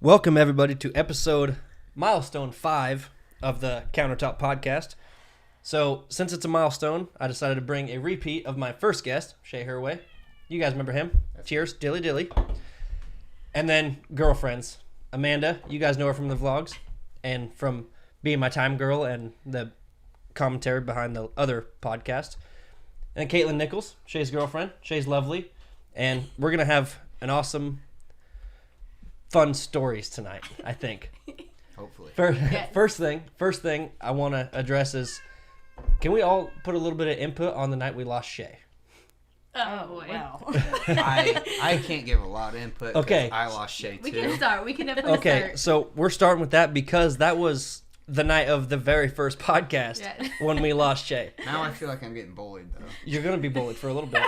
Welcome, everybody, to episode milestone 5 of the Countertop Podcast. So, since it's a milestone, I decided to bring a repeat of my first guest, Shay Herway. You guys remember him? Cheers, Dilly Dilly. And then girlfriends. Amanda, you guys know her from the vlogs and from being my time girl and the commentary behind the other podcast. And Caitlin Nichols, Shay's girlfriend. Shay's lovely. And we're going to have an awesome, fun stories tonight, I think. Hopefully. First thing I want to address is, can we all put a little bit of input on the night we lost Shay? Oh, boy. Wow. I can't give a lot of input. Okay. I lost Shay too. We can start. We can definitely Okay, start. so we're starting with that because that was the night of the very first podcast when we lost Shay. Now I feel like I'm getting bullied though. You're going to be bullied for a little bit.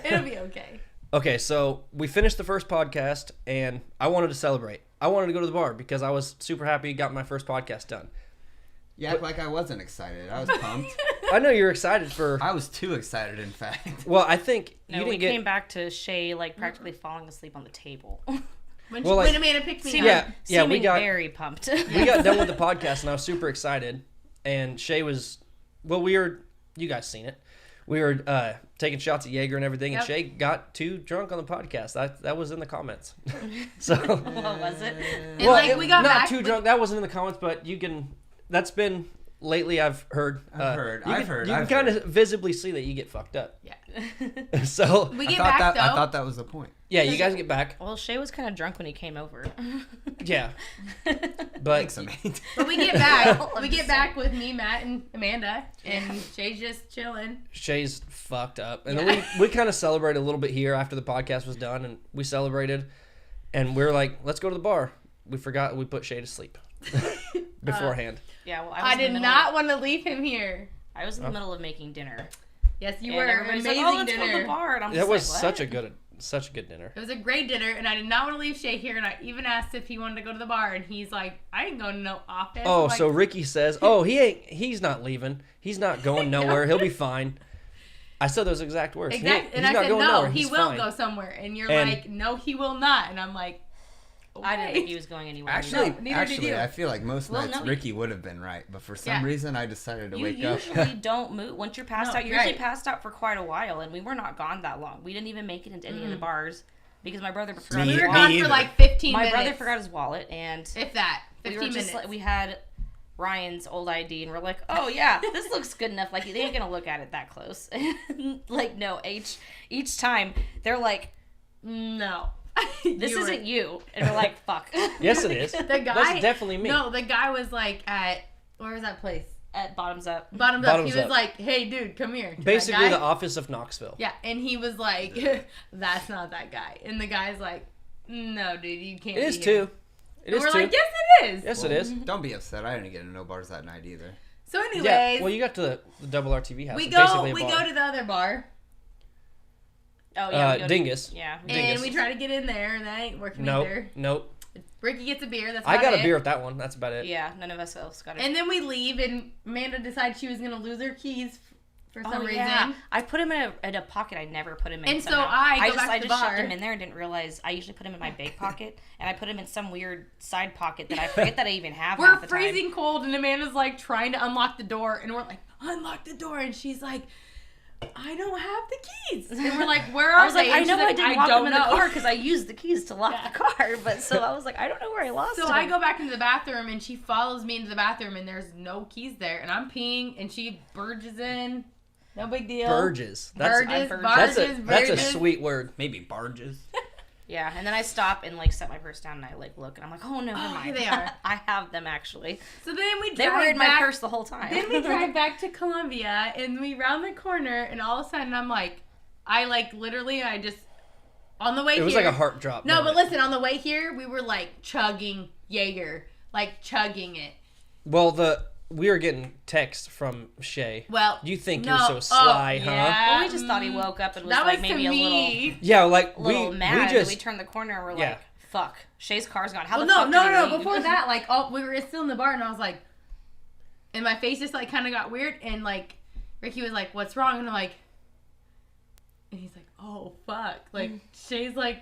It'll be okay. Okay, so we finished the first podcast, and I wanted to celebrate. I wanted to go to the bar because I was super happy, got my first podcast done. You act like I wasn't excited. I was pumped. I know you're excited for... I was too excited, in fact. Well, I think No, you we didn't get... came back to Shay like practically falling asleep on the table. When, Well, like- when Amanda picked me Yeah, up. yeah, we Seeming got very pumped. we got done with the podcast, and I was super excited. And Shay was... Well, you guys seen it. We were taking shots at Jaeger and everything, and Yep. Shay got too drunk on the podcast. That was in the comments. So... What was it? And, like, we got not back too with- drunk. That wasn't in the comments, but you can... That's been... Lately, I've heard. I've heard. You can kind of visibly see that you get fucked up. Yeah. So We I get thought back, I though. thought that was the point. yeah, you guys get back. Well, Shay was kind of drunk when he came over. Yeah, but Thanks, Amanda. But we get back. We get back with me, Matt, and Amanda. And Shay's just chilling. Shay's fucked up, and then we kind of celebrated a little bit here after the podcast was done, and we celebrated, and we are like, let's go to the bar. We forgot we put Shay to sleep beforehand. Yeah, well, I did not want to leave him here. I was in the middle of making dinner. Yes, you And were. everybody's Amazing like, oh, let's dinner. go to the bar. And I'm That just was like, what? such a good dinner. It was a great dinner, and I did not want to leave Shay here. And I even asked if he wanted to go to the bar, and he's like, "I ain't going to no office." Oh, I'm like, so Ricky says, "Oh, he's not leaving. He's not going nowhere. He'll be fine." I said those exact words. exactly. And He's I not said, going "No, nowhere. he He's will fine." go somewhere." And you're And- like, "No, he will not." And I'm like, I didn't okay. think he was going anywhere. Actually, neither did you. I feel like most Well, nights no. Ricky would have been right, but for some Yeah. reason I decided to You wake up. usually don't move once you're passed No, out. You're usually right. passed out for quite a while, and we were not gone that long. We didn't even make it into any of the bars because my brother forgot Me We his were Me gone wallet. either. for like 15 My minutes. brother forgot his wallet, and If that. we 15 were just minutes. like, we had Ryan's old ID, and we're like, oh yeah, this looks good enough. Like, they ain't gonna look at it that close. Like, no, each time they're like, No. this isn't you, and we're like, fuck. Yes, it is. The guy. That's definitely me. No, the guy was like at, where was that place? At bottoms up. Bottoms up. Bottoms He was Up. like, hey, dude, come here. To Basically, that the guy. office of Knoxville. Yeah, and he was like, that's not that guy. And the guy's like, no, dude, you can't It is be here. too. It And is we're too. like, yes, it is. Yes, it is. Don't be upset. I didn't get into no bars that night either. So anyways, Yeah. Well, you got to the double RTV house. we It's go basically a we bar. go to the other bar, Oh yeah, we go to- Dingus. Yeah. and Dingus. we try to get in there, and that ain't working Nope. either. Nope. Ricky gets a beer. That's I about got it. a beer with that one. That's about it. Yeah, none of us else got it. And then we leave, and Amanda decided she was gonna lose her keys for some reason. Yeah. I put him in a pocket I never put him in. And so somehow. I go back to I the just shoved bar. him in there and didn't realize I usually put him in my bag pocket, and I put him in some weird side pocket that I forget that I even have. We're half the time. freezing cold, and Amanda's like trying to unlock the door, and we're like, unlock the door, and she's like, I don't have the keys, and we're like, where are I was like, they? I And know she's I like, didn't lock don't him in the know. car because I used the keys to lock Yeah. the car, but so I was like, I don't know where I lost So them. I go back into the bathroom, and she follows me into the bathroom, and there's no keys there, and I'm peeing, and she burges in. No big deal. Burges. Burges, That's barges, That's a burges. sweet word. Maybe barges. Yeah, and then I stop and like set my purse down, and I like look, and I'm like, oh, never Oh, mind. here they are. I have them actually. So then we They drive were in my back. purse the whole time. Then we drive back to Columbia, and we round the corner, and all of a sudden I'm like, I just, on the way here. It was like a heart drop. No, but moment. listen, on the way here, we were like chugging Jaeger, like chugging it. Well, we were getting texts from Shay. Well, You think no, you're so sly, huh? yeah, Well, we just thought he woke up and was that like was maybe to a me. Yeah, like little we mad. just We turned the corner and we're Yeah. like, fuck, Shay's car's gone. How Well, the fuck did he no. leave? Before that, like, we were still in the bar, and I was like, and my face just like kind of got weird, and like, Ricky was like, "What's wrong?" And I'm like, and he's like, "Oh fuck!" Like Shay's like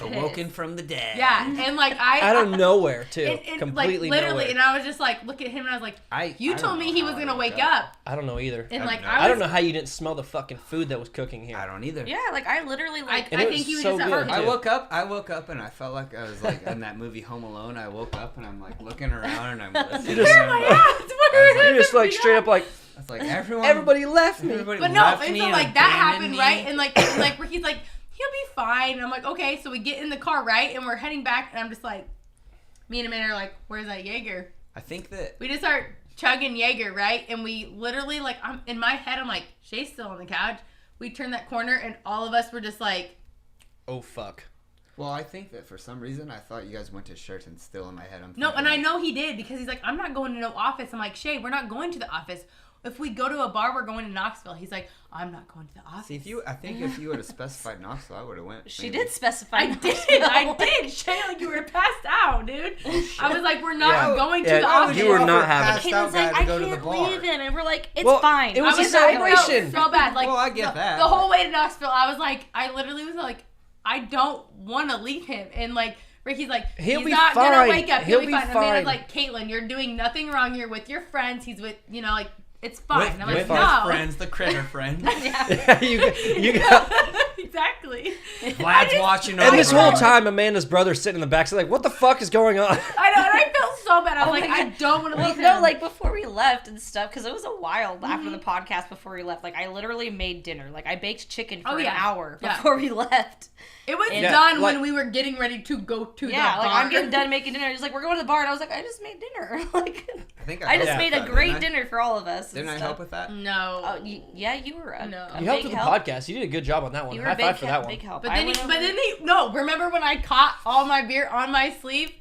Awoken from the dead. Yeah, and like Out of nowhere too, and, completely like literally, nowhere. and I was just like, look at him, and I was like, you I told don't me know he how was I gonna woke wake up. up, I don't know either. and I like don't I don't was, know how you didn't smell the fucking food that was cooking here. I don't either. Yeah, like I literally like. And I it think was you so just good, got too. I woke up and I felt like I was like in that movie Home Alone. I woke up and I'm like looking around and I'm listening. just- Where am I at? Where You're is You're just like everybody straight at? up like, I was like everyone. everybody left me. Everybody But no, left and me so and like that abandoned happened, me. right? And like where he's like, he'll be fine. And I'm like, okay. So we get in the car, right? And we're heading back, and I'm just like, me and Amanda are like, where's that Jaeger? I think that We just start chugging Jaeger, right? And we literally like, I'm in my head, I'm like, Shay's still on the couch. We turned that corner, and all of us were just like, Oh fuck. well, I think that for some reason I thought you guys went to Sheraton. Still in my head, I'm no. thinking, And I like, know he did because he's like, I'm not going to no office. I'm like, Shay, we're not going to the office. If we go to a bar, we're going to Knoxville. He's like, I'm not going to the office. See, I think if you would have specified Knoxville, I would have went. She maybe. did specify. I did. Shay, like you were passed out, dude. I was like, we're not Yeah. going to Yeah, the I was office. you were not having passed it. out Caitlin's guy like, to I go to the can't bar. leave him, and we're like, it's Well, fine. it was I a was like, celebration. no, so bad. Like, Well, I get that. The whole way to Knoxville, I was like, I literally was like, I don't want to leave him. And like, Ricky's like, He'll he's be not fine. gonna wake up. He'll be He'll be fine. fine. Amanda's like, Caitlin, you're doing nothing wrong. You're with your friends. He's with, like, it's fine. With, And I'm with like, his no. friends, the critter friend. Yeah, you got. Exactly. Vlad's watching over. And this whole him. time, Amanda's brother's sitting in the back, so like, what the fuck is going on? I know, and I felt so bad. I was Oh like, my I God. don't want to Well, leave no, him. like before we left and stuff, because it was a while after the podcast before we left. Like I literally made dinner. Like I baked chicken for Oh, an yeah. hour Yeah. before we left. it was Yeah, done like- when we were getting ready to go to Yeah, the like bar. I'm getting done making dinner. He's like, we're going to the bar, and I was like, I just made dinner. Like I think I just Yeah. made a helped great that, didn't dinner for all of us. I? Didn't and I stuff. help with that? No. Oh, yeah, you were a, No. a You helped big with the help. podcast. You did a good job on that one. You were High a big five for that help, one. big help. But I then, went but over- then no. Remember when I caught all my beer on my sleeve?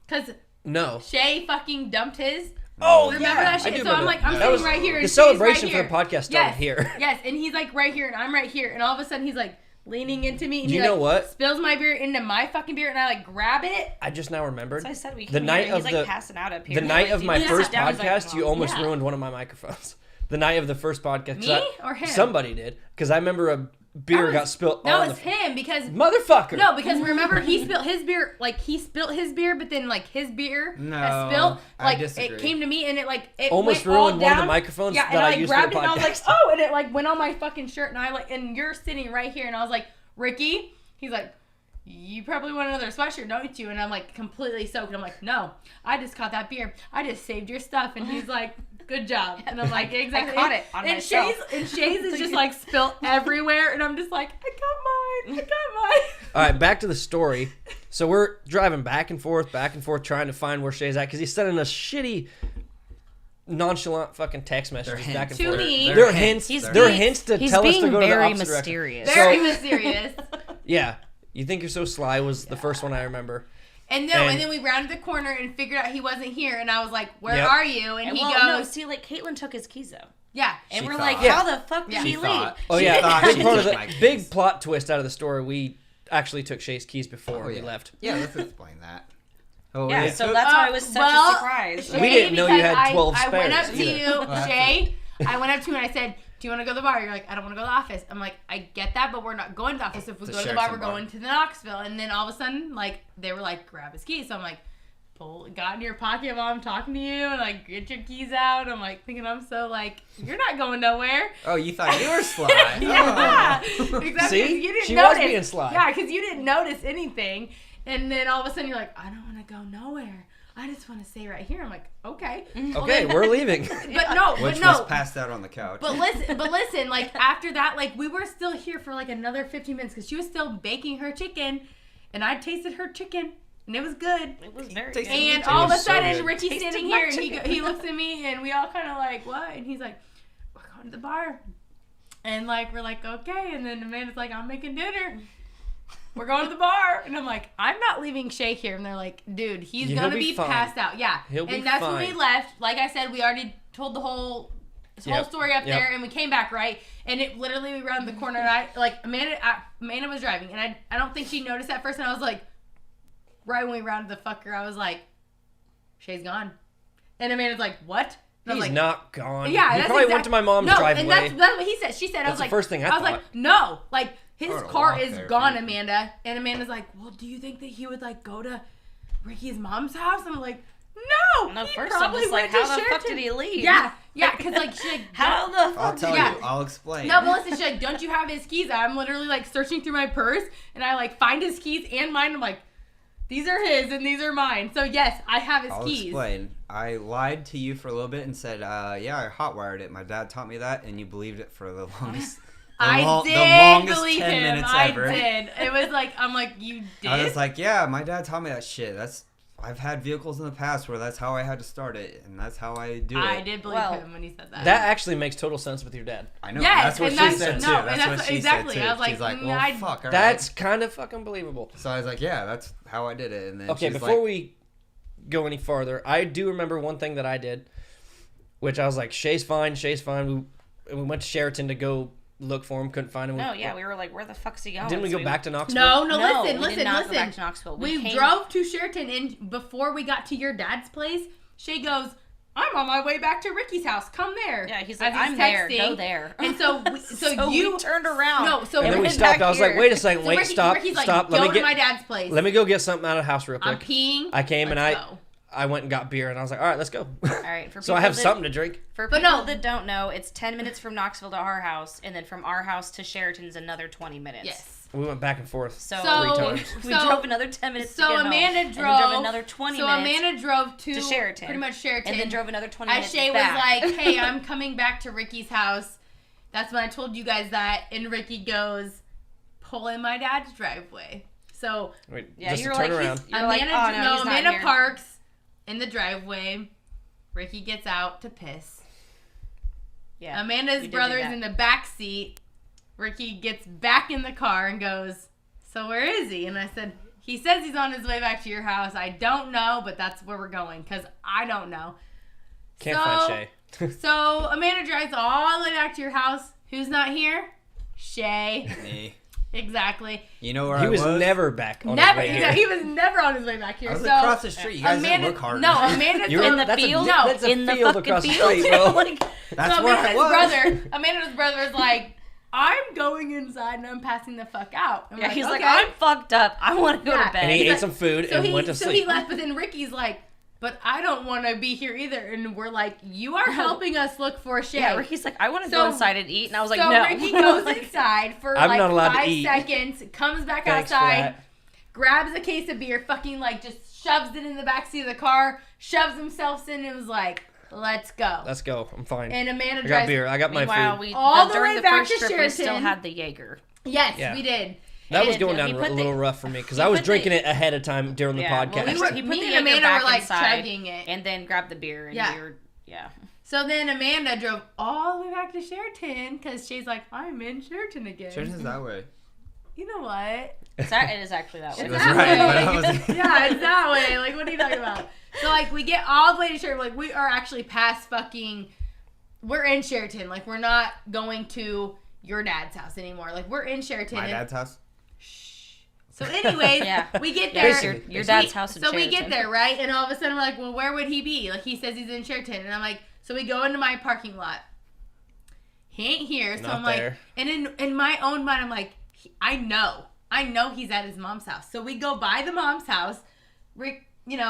Cause No. Shay fucking dumped his. Oh, Remember yeah. that I shit? do So remember I'm like, that. I'm That sitting was right here. And the Shay's celebration right for the podcast started yes. here. Yes, and he's like right here, and I'm right here, and all of a sudden he's like leaning into me, and You he know like what? spills my beer into my fucking beer, and I like grab it. I just now remembered. So I said we The came night here, and of he's like the- passing out up here. The night of my Yeah. first Down, he's like, podcast, you almost Yeah. ruined one of my microphones. The night of the first podcast. 'cause Me or him? Somebody did. Because I remember a beer That got was- spilled No, on it was the... him because Motherfucker! no, because remember he spilled his beer, like he spilled his beer, but then like his beer No, got spilled, I like disagree. it came to me and it like it Almost went all ruined one of the down. microphones Yeah, that and I I used for grabbed the it and I was like, podcast. oh, and it like went on my fucking shirt and I like, and you're sitting right here and I was like, Ricky, he's like, you probably want another sweatshirt, don't you? And I'm like completely soaked. I'm like, no, I just caught that beer. I just saved your stuff. And he's like, good job. And I'm like, exactly. caught it on and myself. Shay's is just like spilt everywhere. And I'm just like, I got mine. I got mine. All right, back to the story. So we're driving back and forth, trying to find where Shay's at because he's sending us shitty, nonchalant fucking text messages back and To forth. me. There are hints. He's There are being- hints to he's tell us to being go to the very opposite direction. mysterious. Very So- mysterious. Yeah, you think you're so sly was the first one I remember. And And- then we rounded the corner and figured out he wasn't here. And I was like, where Yep. are you? And And he well, goes, no, see, like Caitlin took his keys though, yeah. and She we're thought. like, Yeah. how the fuck did Yeah. he She leave? thought. Oh She yeah, thought big she part of took the my keys. big plot twist out of the story. We actually took Shay's keys before Oh, we yeah. left. Yeah, let's explain that. Oh, Yeah, we so took- that's why it was such well, a surprise. Shay, We didn't know you because had 12 I went up spares to either. you, Well, that's Shay. I went up to you and I said, do you want to go to the bar? You're like, I don't want to go to the office. I'm like, I get that, but we're not going to the office. If we To go to the bar, we're Sheraton bar. going to the Knoxville. And then all of a sudden, like, they were like, grab his keys. So I'm like, got in your pocket while I'm talking to you and like, get your keys out. I'm like, thinking I'm so like, you're not going nowhere. Oh, you thought you were sly. Yeah, Oh. exactly. 'cause See? You didn't She was notice. being sly. Yeah, because you didn't notice anything, and then all of a sudden you're like, I don't want to go nowhere. I just want to stay right here. I'm like, okay. Well, Okay, then- we're leaving. But no, Which but no. was passed out on the couch. But listen, like after that, like we were still here for like another 15 minutes because she was still baking her chicken, and I tasted her chicken, and it was good. It was very Tasted good. And It all of a was so sudden, good. Ricky's Tasted standing my here, and chicken. he looks at me, and we all kind of like, what? And he's like, we're going to the bar. And like, we're like, okay. And then Amanda's like, I'm making dinner. We're going to the bar. And I'm like, I'm not leaving Shay here. And they're like, dude, he's Yeah, going to he'll be be fine. passed out. Yeah. He'll be and that's when we fine. left. Like I said, we already told the whole Yep. story up Yep. there, and we came back, right? And it literally, we rounded the corner, and Amanda was driving, and I don't think she noticed at first, and I was like, right when we rounded the fucker, I was like, Shay's gone. And Amanda's like, what? And I was He's like, not gone. yeah, he that's probably exact- went to my mom's no, driveway. and that's what he said. She said, I That's was the like, first thing I was like, thought. no, like his I would've car walked is there gone, if you- Amanda. And Amanda's like, well, do you think that he would like go to Ricky's mom's house? And I'm like, no. No, he first I'm probably just like, went to how the fuck Sheraton." did he leave? Yeah, because like she like, How the I'll fuck? tell Yeah. you. I'll explain. no, Melissa, she's like, don't you have his keys? I'm literally like searching through my purse and I like find his keys and mine. I'm like, these are his and these are mine. So yes, I have his I'll keys. explain. I lied to you for a little bit and said, yeah, I hotwired it. My dad taught me that, and you believed it for the longest. I the did longest believe 10 him. minutes I ever. did. It was like, I'm like, you did? I was like, yeah, my dad taught me that shit. I've had vehicles in the past where that's how I had to start it, and that's how I do it. I did believe Well, him when he said that. That actually makes total sense with your dad. I know. Yes, that's what and she that's- said too. no, and That's that's what she exactly. said too. I was like, She's like, mm, well, I- fuck. All That's right. kind of fucking believable. So I was like, yeah, that's how I did it. And then Okay, she's before like, we go any farther, I do remember one thing that I did, which I was like, Shay's fine. We went to Sheraton to go look for him, couldn't find him. No, yeah, we were like, where the fuck's he going? Didn't we So go back to Knoxville? no, No, listen, we listen, did not listen. go back to Knoxville. We came- drove to Sheraton, and before we got to your dad's place, Shay goes, I'm on my way back to Ricky's house. Come there. Yeah, he's As like, I'm there. texting. Go there. And so, so we you turned around. No, so And then we went stopped. back I was like, here. wait a second, so wait, Ricky's stop. like, Let go me to get my dad's place. Let me go get something out of the house real I'm quick. peeing. I came and Let's I go. I went and got beer and I was like, all right, let's go. All right, for So I people have that- something to drink. For But people no. that don't know, it's 10 minutes from Knoxville to our house, and then from our house to Sheraton's another 20 minutes. Yes. We went back and forth. So, So- times. we so- drove another 10 minutes to So get home, Amanda and drove. then drove another 20 so minutes Amanda drove to Sheraton. pretty much Sheraton, and then drove another 20 As minutes Shay back. was like, "Hey, I'm coming back to Ricky's house." That's when I told you guys that, and Ricky goes, "Pull in my dad's driveway." So Wait, Yeah, just to you're turn like, around. You're like, Amanda, oh, no, he's not Amanda here. parks in the driveway. Ricky gets out to piss. Yeah, we Amanda's did do brother's that. in the back seat. Ricky gets back in the car and goes, "So where is he?" And I said, "He says he's on his way back to your house. I don't know, but that's where we're going because I don't know." Can't So- find Shay. So Amanda drives all the way back to your house. Who's not here? Shay. me. Exactly. You know where He I was was? never back on Never. his way here. He was never on his way back here. I was so across the street. You guys didn't Amanda, look hard. no, Amanda's You're in the that's field. No, that's a in the field fucking across the field. street, bro. Like, That's so where I was. Amanda's brother is like, I'm going inside and I'm passing the fuck out. I'm yeah, he's like, okay. I'm fucked up. I want to go Yeah. to bed. And he He's ate like- some food So and went to so sleep. he left, but then Ricky's like, but I don't want to be here either. And we're like, you are helping us look for Shay. yeah, Ricky's like, I want to So- go inside and eat, and I was like, so no. Ricky goes Like, inside for I'm like not allowed to 5 eat. seconds, comes back Thanks for outside, that. grabs a case of beer, fucking like just shoves it in the backseat of the car, shoves himself in, and was like, let's go. Let's go. I'm fine. And Amanda I got drives. beer. I got my Meanwhile, food. we All the during way the back first to trip, we still Sheraton. had the Jaeger. Yes, Yeah. we did. That was And- going he down put a the- little rough for me because he I was put drinking the- it ahead of time during the Yeah, podcast. well, he put Me the and Jaeger Amanda back were like inside, chugging it. and then grabbed the beer, and Yeah. we were, yeah. So then Amanda drove all the way back to Sheraton because she's like, I'm in Sheraton again. Sheraton's that way. You know what? It is actually that She way. was that right, way. but I was. Yeah, it's that way. Like, what are you talking about? So, like, we get all the way to Sheraton. Like, we are actually past fucking... We're in Sheraton. Like, we're not going to your dad's house anymore. Like, we're in Sheraton. My and- dad's house. So, anyways, Yeah. we get Yeah, there. it's your dad's house in So we get Sheraton. there, right? And all of a sudden, we're like, well, where would he be? Like, he says he's in Sheraton. And I'm like, so we go into my parking lot. He ain't here. So Not I'm like, there. and in my own mind, I'm like, I know he's at his mom's house. So we go by the mom's house. Ricky and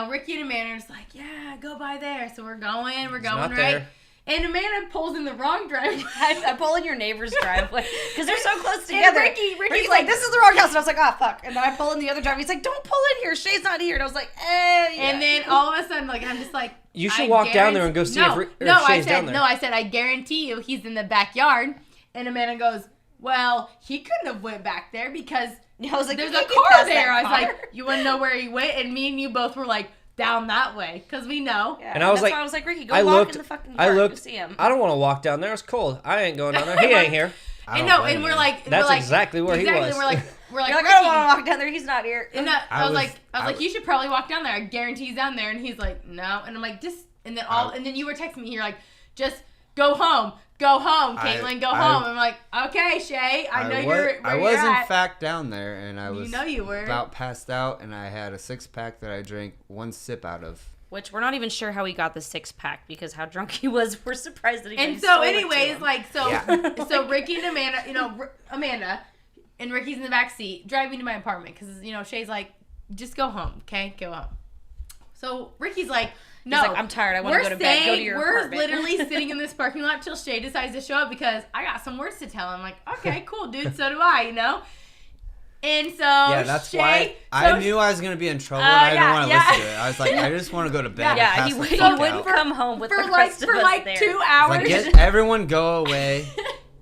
Amanda are just like, yeah, go by there. So we're going, He's right? not there. And Amanda pulls in the wrong driveway. I pull in your neighbor's driveway because they're so close And together. Ricky's like, this is the wrong house, and I was like, oh fuck. And then I pull in the other driveway. He's like, don't pull in here. Shay's not here. And I was like, yeah. And then all of a sudden, like, I'm just like, You should I walk down there and go guarantee- see no, if no, I Shay's said, down there. No, I said, I guarantee you he's in the backyard. And Amanda goes, well, he couldn't have went back there because I was like, there's you a can't get car past there. I that was car. like, you want to know where he went? And me and you both were like, down that way. Because we know. Yeah, And I was that's like- why I was like, Ricky, go I walk looked. in the fucking I park. looked. Go see him. I don't want to walk down there. It's cold. I ain't going down there. He ain't here. I And don't no, blame and we're you. like, That's we're like, exactly where he was. We're like, You're like, Ricky. I don't want to walk down there. He's not here. And I was like, I you should probably walk down there. I guarantee he's down there. And he's like, no. And I'm like, just, and then you were texting me. You're like, just go home, Caitlin, go home. I'm like, okay, Shay, I know you're. I was in fact down there, and I was You know you were. about passed out, and I had a 6-pack that I drank one sip out of. Which we're not even sure how he got the 6-pack because how drunk he was. We're surprised that he And even so, sold it to anyways, him. like, so, Yeah. so Ricky and Amanda, Amanda and Ricky's in the back seat driving to my apartment because, Shay's like, just go home, okay? Go home. So Ricky's like, no. He's like, I'm tired. I want to go to bed. Go to your we're apartment. literally sitting in this parking lot till Shay decides to show up because I got some words to tell him. Like, okay, cool, dude. So do I, And so Yeah, that's Shay, why so I knew I was gonna be in trouble, and I didn't yeah, want to yeah. listen to it. I was like, I just want to go to bed. and Yeah, pass he the wouldn't fuck out. come home with for the like rest of us there. 2 hours. Like, get everyone go away.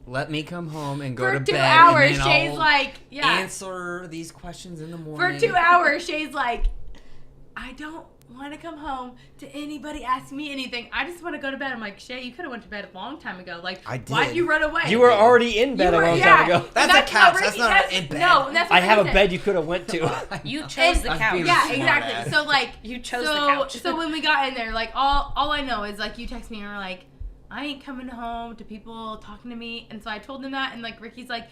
Let me come home and go for to 2 bed. hours, and then Shay's I'll like, yeah. answer these questions in the For morning. 2 hours, Shay's like, I don't want to come home to anybody ask me anything. I just want to go to bed. I'm like, Shay, you could have went to bed a long time ago. Like, I why'd did. you run away? You were already in bed a long time ago. That's And a couch. what That's Ricky- not in bed. No, and that's what I have a Ricky said. bed you could have went to. You chose the I'm couch. being Yeah, smart exactly. ass. So like, You chose the couch. So when we got in there, like all I know is like you text me and we're like, I ain't coming home to people talking to me, and so I told them that, and like Ricky's like,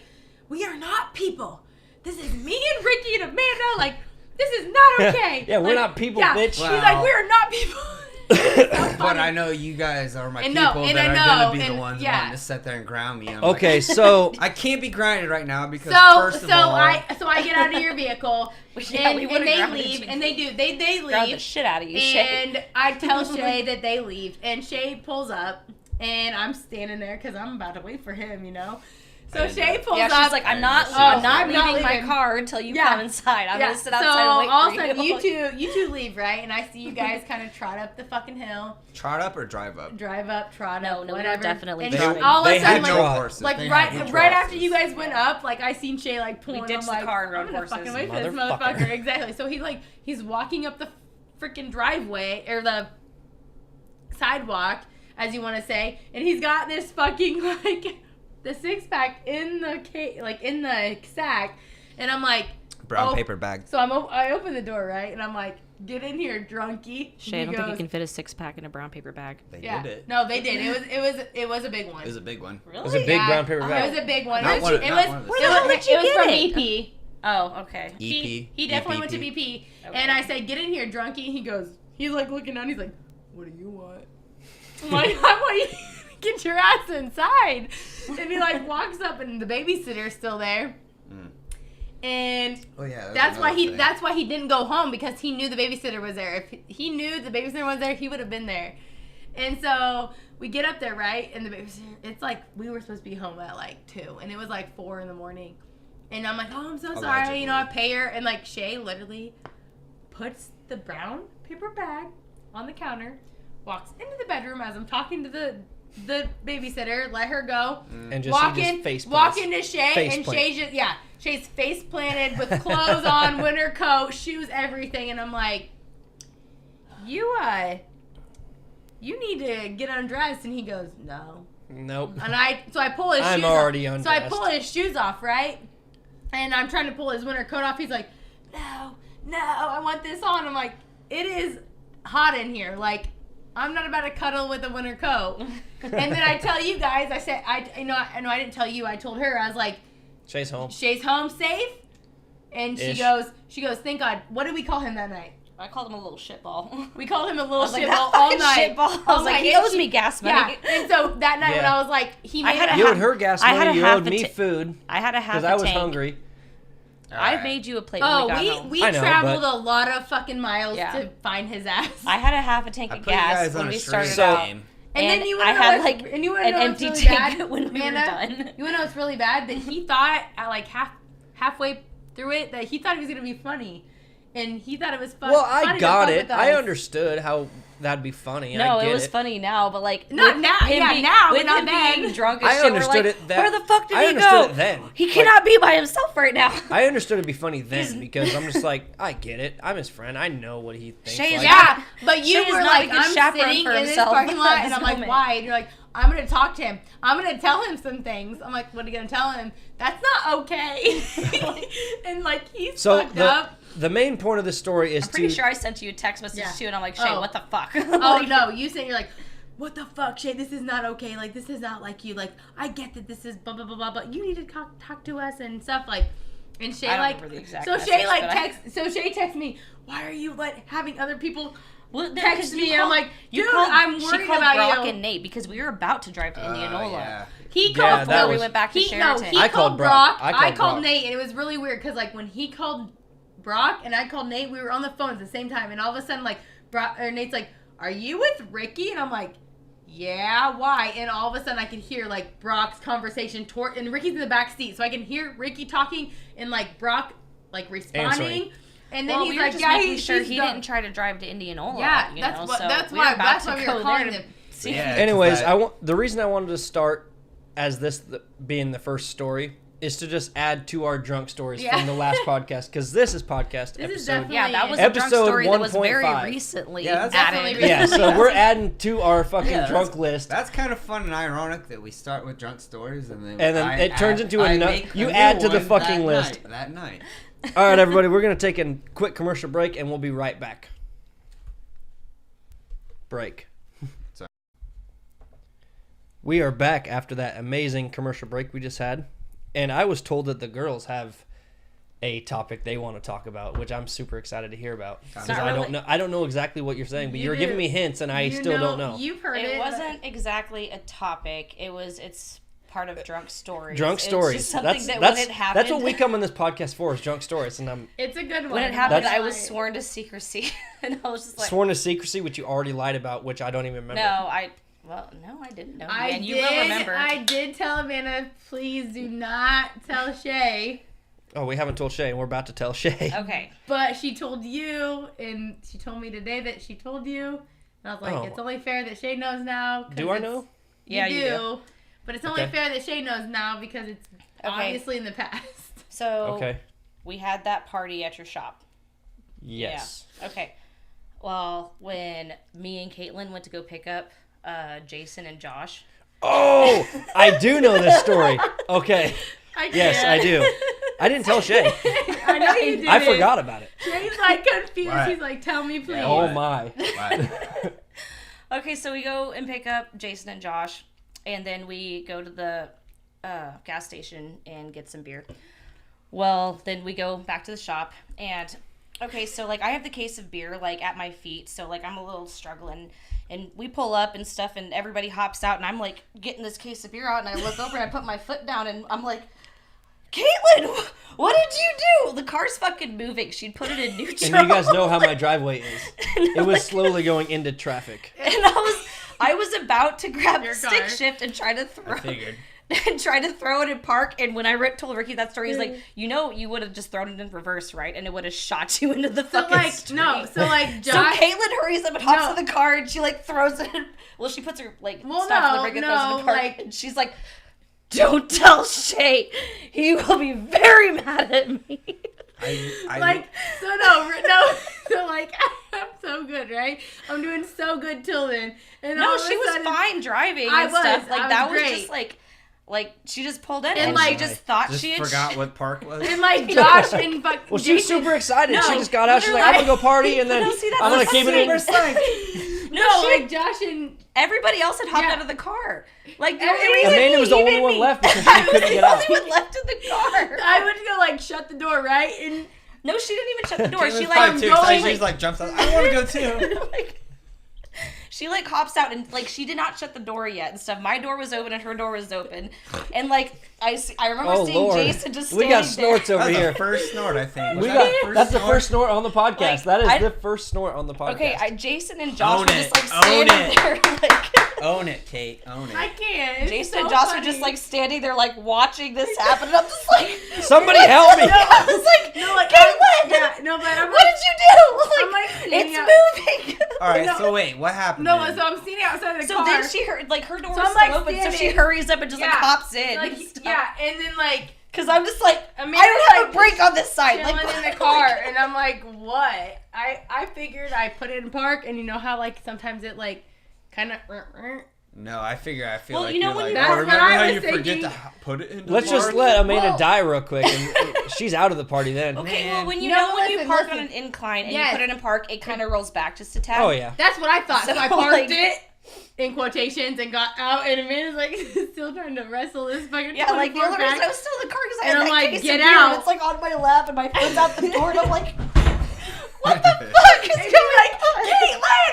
we are not people. This is me and Ricky and Amanda. Like, this is not okay. Yeah, we're Like, not people, yeah. bitch. She's Wow. like, we are not people. But I know you guys are my And people no, and that I are know, gonna be the and ones yeah. wanting to sit there and ground me. I'm Okay, like, so I can't be grounded right now because So first of all, I get out of your vehicle Yeah, and, we and would've they grounded leave you. and they Ground the leave shit out of you, Shay. and I tell Shay that they leave and Shay pulls up and I'm standing there because I'm about to wait for him, So Shay pulls Yeah, up. she's like, I'm not I'm not leaving my leaving. car until you Yeah. come inside. I'm gonna sit outside so and wait all of for a sudden you. you two leave, right? And I see you guys kind of trot up the fucking hill, trot up or drive up. drive up, trot No, up, no, we were whatever. definitely and driving. all of They a sudden, had like, trot. horses. like They right had right horses. after you guys went up, like I seen Shay like pulling. ditched I'm the like, car and I'm rode gonna horses. fucking wait for this Motherfucker. motherfucker. Exactly. So he's walking up the freaking driveway or the sidewalk, as you want to say, and he's got this fucking like the 6-pack in the sack, and I'm like, Brown oh. paper bag. So I open the door, right, and I'm like, get in here, drunkie. Shay, I He don't think you goes, can fit a 6-pack in a brown paper bag. They Yeah, did it. no, they did. It was a big one. It was a big one. Really? it was a big brown paper It bag. was a big one. Not It one was, of- it not was, one of the Where the hell did you it was get from it? BP. Oh, okay. EP. He definitely went to EPP. BP. Okay. And I said, get in here, drunkie. He's like looking down. He's like, what do you want? I'm like, I want you to get your ass inside. And he like walks up, and the babysitter's still there. Mm. And Oh yeah. that's why he didn't go home, because he knew the babysitter was there. If he knew the babysitter was there, he would have been there. And so we get up there, right? And the babysitter, it's like we were supposed to be home at like 2, and it was like 4 in the morning. And I'm like, oh, I'm so sorry. Allegedly. I pay her. And like Shay literally puts the brown paper bag on the counter, walks into the bedroom as I'm talking to the babysitter, let her go. And just Walk he just in, face walk plants. into Shay, Face and plant. Shay just, Shay's face planted with clothes on, winter coat, shoes, everything, and I'm like, you need to get undressed, and he goes, no. Nope. And I pull his I'm shoes already off. So I undressed. pull his shoes off, right? And I'm trying to pull his winter coat off. He's like, no, I want this on. I'm like, it is hot in here. Like, I'm not about to cuddle with a winter coat. And then I tell you guys, I said, I didn't tell you. I told her, I was like, Shay's home. Shay's home safe. And she Ish. goes, thank God. What did we call him that night? I called him a little shitball. We called him a I little was like, shitball that all fucking night. shitball. I was like, he and owes me gas money. Yeah. And so that night when Yeah. I was like, he I made had a a You half- owed her gas I had money. a You half owed a me ta- food I had a half because a I was tank. hungry. I made you a plate when Oh, we got home. we I know, traveled but- a lot of fucking miles Yeah. to find his ass. I had a half a tank I of put you gas guys when on a we stream started So- out. game. and then you I wanna know had what's- like and you wanna an know what's empty really tank bad, when we were Amanda? done. You wanna know what's really bad? That he thought at like halfway through it that he thought it was gonna be funny, and he thought it was fun. Well, funny I to got fuck it. with I us. understood how that'd be funny. No, I get it was it. funny now, but like Not with now, him yeah, being- now, but with not him then. being drunk as I shit, we're understood like, it then. where the fuck did I he understood go? it then. He Like- cannot be by himself right now. I understood it'd be funny then because I'm just like, I get it. I'm his friend. I know what he thinks. Shay is like. Yeah, but you Shay is were not like, a good I'm chaperone sitting for in this himself parking lot, at and this I'm like, moment. why? And you're like, I'm gonna talk to him. I'm gonna tell him some things. I'm like, what are you gonna tell him? That's not okay. And like, he's So fucked up. the main point of the story is I'm pretty to sure I sent you a text message Yeah. too, and I'm like, Shay, Oh. what the fuck? Oh no, you said, you're like, what the fuck, Shay? This is not okay. Like, this is not like you. Like, I get that this is blah blah blah blah, but you need to talk to us and stuff like. And Shay I don't like, remember the exact so message, Shay like but I- texts. So Shay texts me, why are you having other people Well, no, text 'cause me. you and I'm called- like, you dude, called- I'm she worried called about Brock you. and Nate because we were about to drive to Indianola. Yeah. He Yeah, called that Before we was- went back to he Sheraton. I called called Brock. Brock. I I called called Brock. Nate, and it was really weird because like when he called Brock and I called Nate, we were on the phone at the same time, and all of a sudden like Brock or Nate's like, "Are you with Ricky?" And I'm like, "Yeah, why?" And all of a sudden I could hear like Brock's conversation and Ricky's in the back seat, so I can hear Ricky talking and like Brock like responding. Answering. And then Well, he's we were like, just "Yeah, making sure he's he done." didn't try to drive to Indianola. Yeah, you that's know, what. so That's we were why. about That's to why we go were there calling to them. see. Yeah. Anyways, Because the reason I wanted to start as this being the first story is to just add to our drunk stories Yeah. from the last podcast, because this is podcast This is episode. definitely- Yeah, that was a Episode drunk story that was very 1.5. recently Yeah, that's added. definitely Yeah, so we're adding to our fucking Yeah, drunk list. That's kind of fun and ironic that we start with drunk stories and then It turns into I a make you new add to the one fucking that list. that night. All right, everybody, we're going to take a quick commercial break, and we'll be right back. Break. Sorry. We are back after that amazing commercial break we just had. And I was told that the girls have a topic they want to talk about, which I'm super excited to hear about. Because not I really- don't know exactly what you're saying, but You you're do. giving me hints, and I You still don't know. You've heard it. It but- wasn't exactly a topic. It's part of drunk stories. Drunk It's stories. just something That's that that's when it happened. that's what we come on this podcast for, is drunk stories. And I'm It's a good one. When it happened, That's- I was sworn to secrecy, and I was just like, sworn to secrecy, which you already lied about, which I don't even remember. no, I didn't know. I And did. you will remember. I did tell Amanda, please do not tell Shay. Oh, we haven't told Shay, and we're about to tell Shay. Okay. But she told you, and she told me today that she told you. And I was like, Oh. it's only fair that Shay knows now. 'cause Do I it's- know? Yeah, you you do. But it's only Okay. fair that Shay knows now because it's Okay. obviously in the past. So Okay. we had that party at your shop. Yes. Yeah. Okay. Well, when me and Caitlin went to go pick up Jason and Josh. Oh, I do know this story. Okay. I Yes, can't. I do. I didn't tell Shay. I know you did. I forgot about it. Shay's like confused. Right. He's like, tell me please. Oh What? my. Right. Okay, so we go and pick up Jason and Josh, and then we go to the gas station and get some beer. Well, then we go back to the shop, and okay, so like I have the case of beer like at my feet, so like I'm a little struggling, and we pull up and stuff, and everybody hops out, and I'm like getting this case of beer out, and I look over and I put my foot down, and I'm like, Caitlin, what did you do? The car's fucking moving. She'd put it in neutral. And you guys know how my driveway is. It was slowly going into traffic. And I was about to grab Your the stick car. shift and try to throw I figured. and try to throw it in park. And when I told Ricky that story, he's like, you know, you would have just thrown it in reverse, right? And it would have shot you into the So fucking like street. no, so like So Josh. Caitlin hurries up and hops No. in the car, and she like throws it. Well, she puts her like Well, stops on no, the brake and throws it in no, the park, like- and she's like, "Don't tell Shay. He will be very mad at me." I Like so so like I'm so good, right? I'm doing so good till then, and all No, of a she was sudden- fine driving I and stuff. was. Like I that was was great. just like she just pulled in And, and like- she just thought just she had forgot what park was. And like Josh and fuck. Well, she was Jason- super excited. No, she just got out. She's like, I'm going to go party, and then No, see, that's I'm going the to keep it in. same. No, she- like Josh and Everybody else had hopped Yeah. out of the car. Like the Every- only reason Amanda was the Even only one me. left because she couldn't get out. only one left in the car. I went to go like shut the door, right? And No, she didn't even shut the door. Caitlin's She probably like too going- excited. She's like jumps out. I want to go too. like, she like hops out and like she did not shut the door yet and stuff. My door was open and her door was open, and like I remember Oh, seeing Lord. Jason just We standing got snorts there. over That's here. the first snort, I think. Was We that got that's the snort? first snort on the podcast. Like, That is I- the first snort on the podcast. Okay, Jason and Josh Own were just it. like Own standing it. there like. Own it, Kate. Own I it. can't. It's Jason so and Josh funny. were just like standing there, like watching this happen, and I'm just like, Somebody help me! I was like, No, like Caitlin, yeah, no, but I'm what like, did you do? I'm, like, standing out- it's moving. All right, No. so wait, what happened? no, then? so I'm standing outside the So car. then she heard, like, her door So was I'm, like, still open, so she standing- hurries up and just like Yeah. hops in. like, and stuff. yeah, and then like Because I'm just like, Amanda's, I don't have like, a brake on this side. chilling Like, in the car, and I'm like, what? I figured I put it in park, and you know how like sometimes it like kind of. No, I feel Well, like you know you're when like, you That's oh, what remember I how was you forget thinking. to put it in the Let's just park? let Amanda Well- die real quick, and she's out of the party then. okay, Man. well, when you No, know when you listen, park on listen. an incline and Yes. you put it in park, it kind of rolls back just a tad. Oh yeah. That's what I thought. So, So, I parked like- it in quotations and got out, and Amanda's like still trying to wrestle this fucking. Yeah, like the 24 only reason pack. I was still in the car because I And had I'm that like, case of get beer, out. and it's like on my lap and my foot's out the door and I'm like, what the What the fuck is And going you're like, on? Caitlin!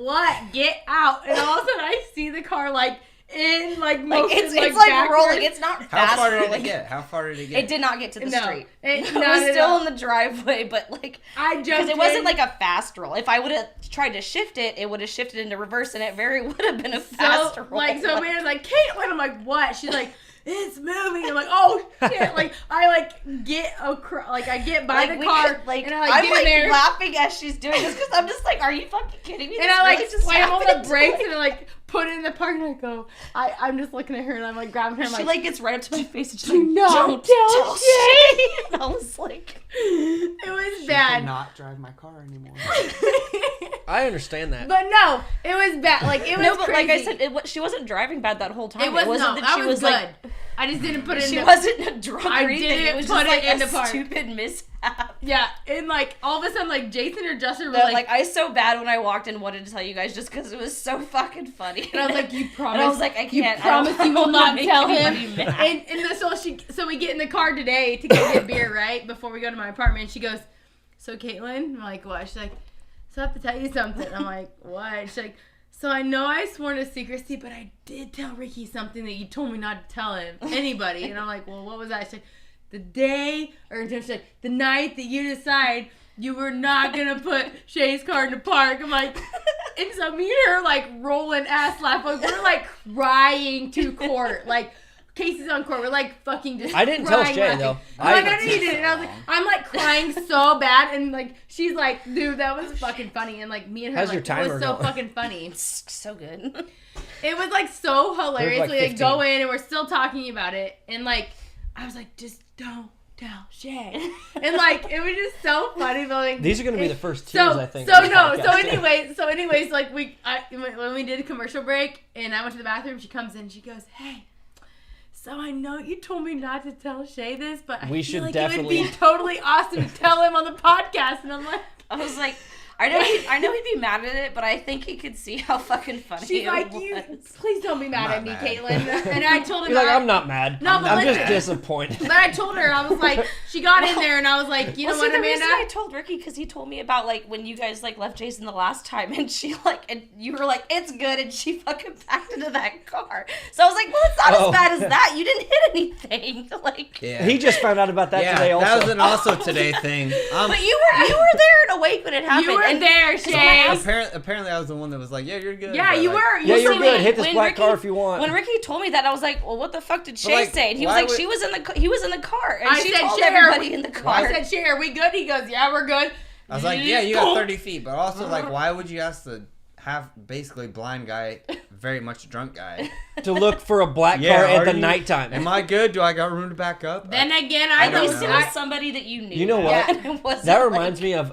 what? Get out. And all of a sudden I see the car like in like motion, Like it's like backwards. rolling. It's not How fast far did rolling. it get? How far did it get? It did not get to the No. street. It- It no, was no, still no. in the driveway, but like I jumped because it wasn't in. like a fast roll. If I would have tried to shift it, it would have shifted into reverse, and it very would have been a fast so roll. like so Amanda's like, Caitlin, I'm like, what? She's like, it's moving. I'm like, oh shit. Like I like get I get by Like, the we car could, like and I like I'm get like in there laughing as she's doing this because I'm just like, are you fucking kidding me? and This I like really just slam on the happened? brakes and I like put it in the park and I go, I'm just looking at her and I'm like grabbing her and She I'm like gets right up to my face and she's Do like, not don't tell tell Shay." Shay. And I was like, it was She bad. cannot drive my car anymore. I understand that. But no, it was bad. Like it was no, but crazy. like I said, she wasn't driving bad that whole time. it was wasn't no, that she was was good. like. I just didn't put it in. She the, wasn't drunk I or anything. didn't It was put just it like in a the park. stupid mishap. Yeah, and like all of a sudden, like Jason or Justin were But, like, I so bad when I walked in wanted to tell you guys just because it was so fucking funny. and I was like, you promise? And I was like, I You can't. promise I don't you will wanna not make tell him? anybody mad. So we get in the car today to go get beer, right? Before we go to my apartment. And she goes, so Caitlin, I'm like, what? She's like, so I have to tell you something. I'm like, what? She's like, so I know I sworn to secrecy, but I did tell Ricky something that you told me not to tell him, anybody. And I'm like, well, what was that? She's like, the day, or she's like, the night that you decide you were not gonna put Shay's car in the park. I'm like, and so me and her like rolling ass laugh, like we're like crying to court, like cases on court. We're like fucking just. I didn't tell crying, Shay, laughing. though. I'm like, I know you didn't. And I was like, I'm like crying so bad, and like she's like, dude, that was fucking funny, and like me and her How's like your it was timer so going? fucking funny. It's so good. It was like so hilarious. like We like 15. go in and we're still talking about it, and like I was like, just don't tell Shay, and like it was just so funny. But like These are going to be the first tears, so I think. so on the no. podcast. So anyways, like when we did a commercial break and I went to the bathroom, she comes in, she goes, hey. So I know you told me not to tell Shay this, but I We feel should like definitely- it would be totally awesome to tell him on the podcast. And I'm like, I was like, I know he'd be mad at it, but I think he could see how fucking funny she's it like, was. you please don't be mad I'm at me, not mad. Caitlin. And I told him He's like, that. I'm not mad. No, but I'm just listen. disappointed. But I told her, I was like, she got in there and I was like, you know Well, what, see, the reason I Amanda? told Ricky because he told me about like when you guys like left Jason the last time, and she like, and you were like, it's good, and she fucking backed into that car. So I was like, well, it's not Oh. as bad as that. You didn't hit anything, like. Yeah. He just found out about that yeah, today also. that was an also today thing. But you were there and awake when it happened. You were and there, Shay. Apparently, I was the one that was like, yeah, you're good. Yeah, but, you like, were. yeah, you're see good. me. Hit this when black Ricky- car if you want. When Ricky told me that, I was like, well, what the fuck did Shay like, say? And he was why like, would- he was in the car, and I she said, told Shay, everybody in the car. I said, Shay, are we good? He goes, yeah, we're good. I was like, yeah, you got 30 feet, but also like, why would you ask the half basically blind guy, very much drunk guy? to look for a black Yeah, car at are the you- nighttime. Am I good? Do I got room to back up? Then again, I At don't least it know. was somebody that you knew. You know what? And it wasn't That like- reminds me of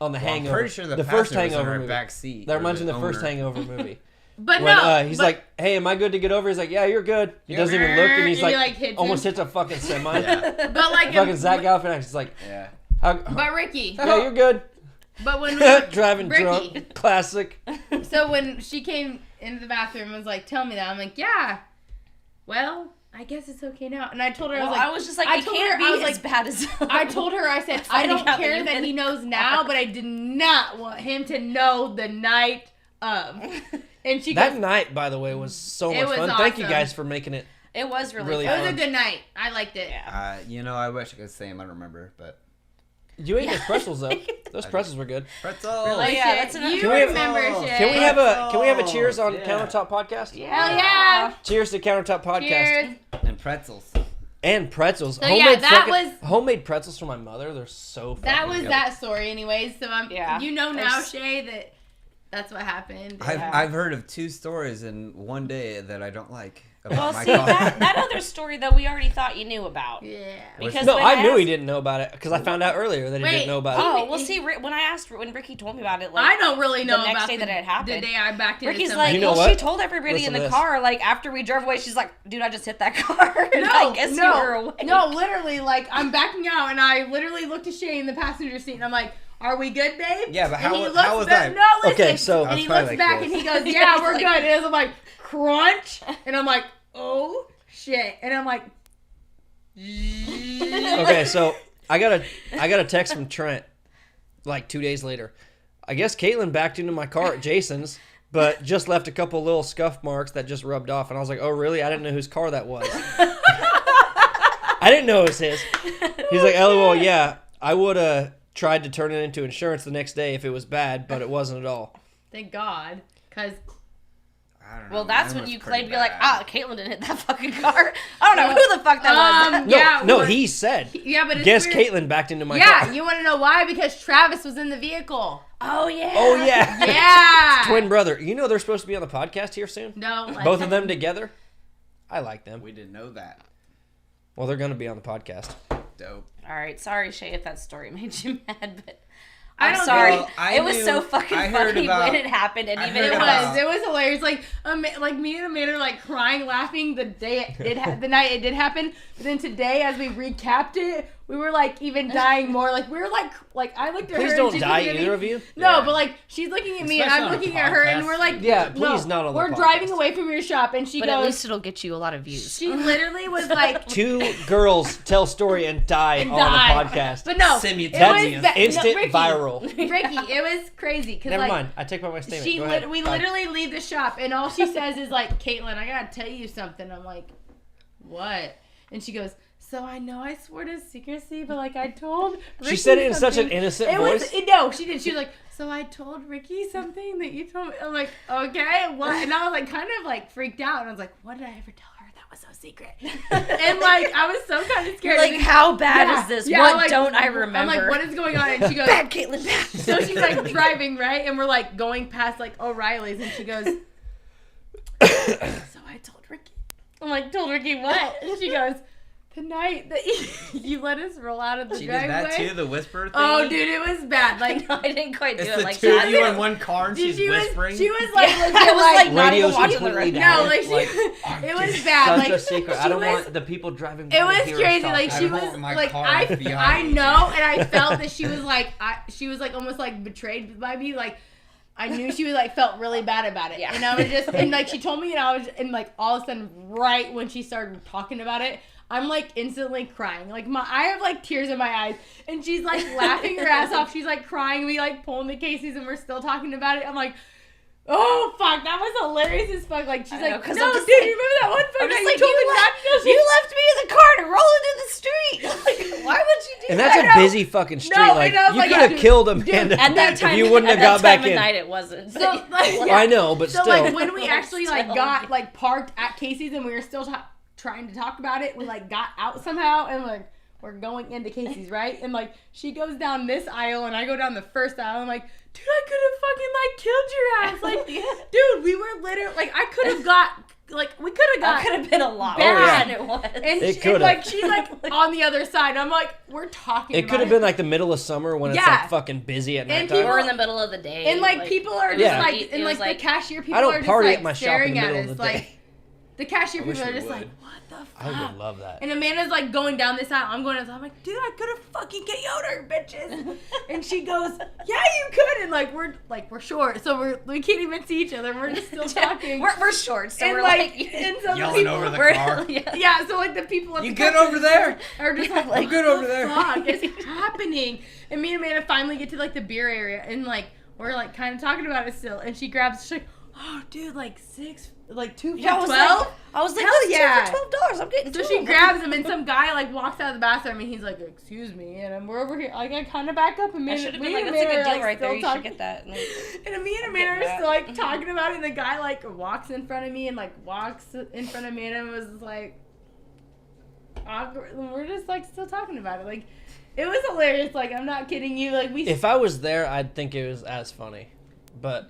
on the Well, I'm Hangover. pretty sure the first passenger was in Hangover our movie. back seat. That or reminds me of the first owner. Hangover movie. But When no. he's but- like, "Hey, am I good to get over?" He's like, "Yeah, you're good." He Yeah. doesn't even look, and he's And he, like, hits almost him. hits a fucking semi. Yeah. But like, Fucking Zach Galifianakis is like, Yeah. But Ricky. "Yeah, you're good." But when we Driving Ricky. drunk, classic. So when she came into the bathroom and was like, tell me that, I'm like, yeah. Well, I guess it's okay now. And I told her, Well, I was like, just like, I it told can't her, be I was as like, bad as. I told her, I said, I Finding don't out care you that hit he a knows car. now, but I did not want him to know the night of. And she That goes, night, by the way, was so It much was fun. Thank you awesome. guys for making it. It was really, Really it fun. was a fun. good night. I liked it. Yeah. You know, I wish I could say 'em, I don't remember, but You ate those pretzels though. Those pretzels were good. pretzel. Really? yeah, that's enough. You Can we have- remember, Oh, Shay. Can we have a cheers on Yeah. Countertop Podcast? Hell yeah. Cheers to Countertop Podcast. Cheers. and pretzels. And pretzels. So, yeah, that homemade pretzels from my mother. They're so fucking That was good. that story anyways. So Yeah. you know now, There's- Shay, that's what happened. I've heard of 2 stories in one day that I don't like about Well, my see, car. that other story that we already thought you knew about. Yeah. Because No, when I knew he asked- didn't know about it because I found out earlier that he Wait, didn't know about it. Oh, well, see, when I asked, when Ricky told me about it, like, I don't really know the next about day that it happened. The day I backed into Ricky's somebody. like, You know well, she what? told everybody Listen in to the this. car, like, after we drove away, she's like, dude, I just hit that car. And No, I guess no, you were awake. no, literally, like, I'm backing out, and I literally looked at Shay in the passenger seat, and I'm like, are we good, babe? Yeah, but And he how looks was back, that? No, listen. Okay, so- and he I was looks probably back, like and he this. goes, Yeah, yeah, he's we're like- good. And I'm like, crunch. And I'm like, oh, shit. And I'm like, Okay, so I got a text from Trent like 2 days later. I guess Caitlin backed into my car at Jason's, but just left a couple little scuff marks that just rubbed off. And I was like, oh, really? I didn't know whose car that was. I didn't know it was his. He's like, LOL, yeah, I would have tried to turn it into insurance the next day if it was bad, but it wasn't at all. Thank God. Because I don't know. Well, that's mine when was you pretty claim you're like, bad. Caitlin didn't hit that fucking car. I don't know who the fuck that was. No, yeah, no, we're- he said. Yeah, but it's Guess weird. Caitlin backed into my Yeah, car. you want to know why? Because Travis was in the vehicle. Oh yeah. Oh, yeah. Yeah. Twin brother. You know they're supposed to be on the podcast here soon? No. Like, Both of them together? I like them. We didn't know that. Well, they're going to be on the podcast. Dope. All right, sorry Shay if that story made you mad, but I I'm don't sorry. Well, I it was knew- so fucking I heard funny about- when it happened, and I even heard It about- was hilarious. Like me and Amanda like crying, laughing the day the night it did happen. But then today, as we recapped it, we were like even dying more. Like we were like I looked at Please her. don't and she's die, looking at me. either of you. No, Yeah. but like she's looking at me and Especially I'm on a looking at her, and podcast. we're like, Yeah, please not on the We're podcast. driving away from your shop, and she but at goes. least it'll get you a lot of views. She literally was like. Two girls tell story and die And on die. a podcast. But no, Simultaneous. Instant Ricky, viral. Ricky, it was crazy because Never like mind. I take back my statement. she Go ahead. we Bye. literally leave the shop and all she says is like, Caitlin, I gotta tell you something. I'm like, what? And she goes, so I know I swore to secrecy, but like I told Ricky She said it in such an something." innocent It voice. no, she did. She was like, so I told Ricky something that you told me. I'm like, okay, what? And I was like, kind of like freaked out, and I was like, what did I ever tell her that was so secret? And like, I was so kind of scared. You're like, And how bad yeah, is this? yeah, what like, don't I remember? I'm like, what is going on? And she goes, bad, Caitlin, bad. so she's like driving, right? And we're like going past like O'Reilly's, and she goes, so I told Ricky. I'm like, told Ricky what? And she goes, the night that you let us roll out of the She did driveway. that too, the whisper thing. Oh, dude, it was bad. Like, I didn't quite do It's it the like two that. of you in one car and she's she whispering. was like, Yeah, legit, I was like, not even Radio's watching the completely radio. down. no, like, Like, it was bad. Such Like, a secret. I she don't was- want the people driving. It by to was hear us crazy. talk. Like I she hope was my like car I is behind I me. know, and I felt that she was like she was like almost like betrayed by me. Like I knew she was like felt really bad about it. Yeah. And I was just and like she told me, and I was and like all of a sudden right when she started talking about it, I'm like instantly crying. Like I have like tears in my eyes, and she's like laughing her ass off. She's like crying. We like pulling the cases, and we're still talking about it. I'm like. Oh fuck! That was hilarious as fuck. Like she's I know, like, 'cause no, I'm dude, just like- you remember that one fuck I'm that just you like, told me you not to tell you left me in the car to roll into the street. Like, why would you do And that? that's I a know. busy fucking street. No, like and I was you like, could have dude, killed Amanda At that time, if you wouldn't at have got that back time of in. night, it wasn't. So, like, Well, yeah. I know, but So still. like when we actually like Still. got like parked at Casey's and we were still trying to talk about it, we like got out somehow and like we're going into Casey's, right? And like she goes down this aisle and I go down the first aisle. I'm like, dude, I could have fucking like killed your ass. Like, dude, we were literally like I could have got like we could have That got could have been a lot bad. worse than it was. and, It she, could've. and like she's like on the other side. I'm like, we're talking. It about could have been like the middle of summer when it's Yeah. like fucking busy at And nighttime. people- Or in the middle of the day. And like people are just Yeah. like, It and was like the cashier people I don't are just party like at my shop in staring the at middle us. of the Like day. the cashier I wish people are we just like, would. what the fuck? I would love that. And Amanda's like going down this aisle. I'm going down. I'm like, dude, I could have fucking KO'd her, bitches. And she goes, yeah, you could. And like we're short, so we can't even see each other. We're just still talking. we're short, so and we're like, like, and so the Yelling people, over the we're, car. yeah. yeah. So like the people at You the good cashier over there? are just like, I'm what good the over there. fuck is happening? And me and Amanda finally get to like the beer area, and like we're like kind of talking about it still. And she grabs, she's like, oh, dude, like 2 for Yeah, I was 12. like, Hell this yeah. is $12. I'm getting So two she of them. grabs him, and some guy like walks out of the bathroom, and he's like, "Excuse me," and we're over here. Like I kind of back up, and I me should and have been me like, and that's a Amanda good are, deal like, right there. still You talking- should get that. And me and Amanda are still like talking about it, and the guy like walks in front of me and like walks in front of me, and it was like awkward. And we're just like still talking about it. Like it was hilarious. Like I'm not kidding you. Like we If I was there, I'd think it was as funny. But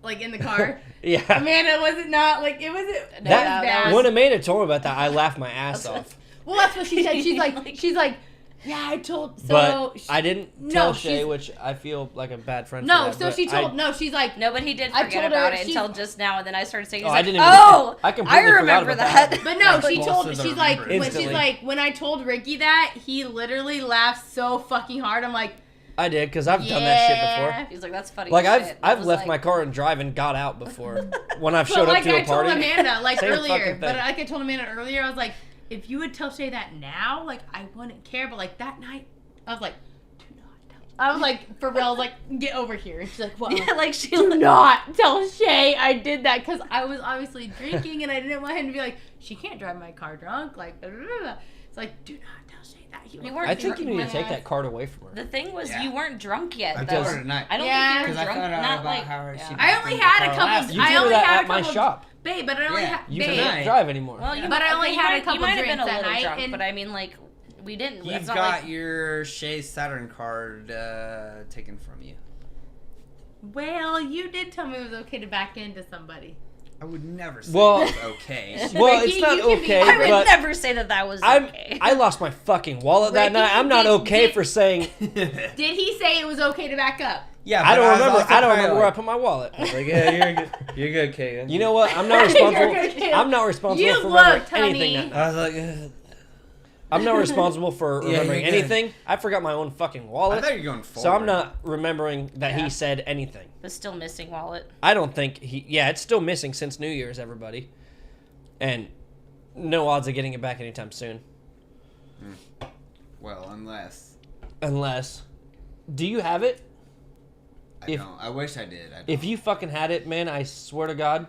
like in the car. yeah, Amanda was it not like it was it No, that bad. when Amanda told me about that, I laughed my ass off. Well, that's what she said. She's like, yeah, I told. So But I didn't tell No, Shay, she's- which I feel like a bad friend. no. for that, So but she told. I, No, she's like. No, but he did I forget told her about it she's- until just now, and then I started saying, Oh, he's I like, didn't even- oh, I completely forgot remember about that. that. But no, Like, she most told. of them She's like. remember When Instantly. she's like. When I told Ricky that, he literally laughed so fucking hard. I'm like, I did because I've done that shit Yeah. before. He's like, that's funny. Like as shit. I I've was left like, my car and drive and got out before when I've but showed like up to I a party. told Amanda like Same earlier. fucking But thing. like I told Amanda earlier, I was like, if you would tell Shay that now, like I wouldn't care. But like that night, I was like, do not tell I was like, for real, like, get over here. And she's like, what? Yeah, like she Do not tell Shay I did that because I was obviously drinking and I didn't want him to be like, she can't drive my car drunk. Like, blah, blah, blah. It's like, do not tell Shay that. He You will weren't I think you need to my take ass. that card away from her. The thing was, Yeah. you weren't drunk yet. I though. told her tonight. I don't Yeah. think you Because were I drunk. found out Not about like how yeah. she I only had a couple. You I told her only that had at a my couple. shop. Babe, but I only Yeah. had. You Babe, can't drive anymore. Well, you But I only okay, had a you couple might have drinks been a that little night, drunk, and- but I mean, like, we didn't. You've It's not got like, your Shea Saturn card taken from you. Well, you did tell me it was okay to back into somebody. I would never say Well- it's okay. Well, Ricky, it's not you can be- okay, I would but never say that was okay. I lost my fucking wallet that Ricky, night. I'm not did- okay did- for saying Did he say it was okay to back up? Yeah, I but don't was remember. also I don't probably remember where I like- put my wallet. Like, yeah, you're good. You're good, Kagan. You know what? I'm not You're responsible. good, too. I'm not responsible You for remembering looked, anything. honey. That night. I was like, I'm not responsible for Yeah, remembering you're good. anything. I forgot my own fucking I wallet, thought you were going forward. so I'm not remembering that Yeah. he said anything. The still missing wallet. I don't think he. Yeah, it's still missing since New Year's, everybody, and no odds of getting it back anytime soon. Well, unless Unless, do you have it? I If- don't. I wish I did. I don't. If you fucking had it, man, I swear to God,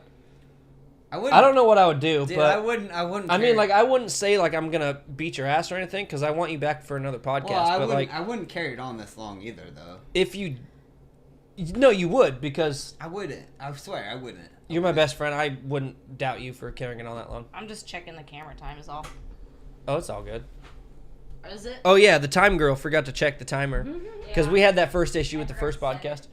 I wouldn't. I don't know what I would do, Dude, but I wouldn't. I wouldn't. I mean, carry- like, I wouldn't say like I'm gonna beat your ass or anything because I want you back for another podcast. Well, I but wouldn't. like, I wouldn't carry it on this long either, though. if you, no, you would because I wouldn't. I swear, I wouldn't. you're my best friend. I wouldn't doubt you for carrying it on that long. I'm just checking the camera time is all. Oh, it's all good. Is it? Oh yeah, the time girl forgot to check the timer because Yeah. we had that first issue with the first forgot to set podcast.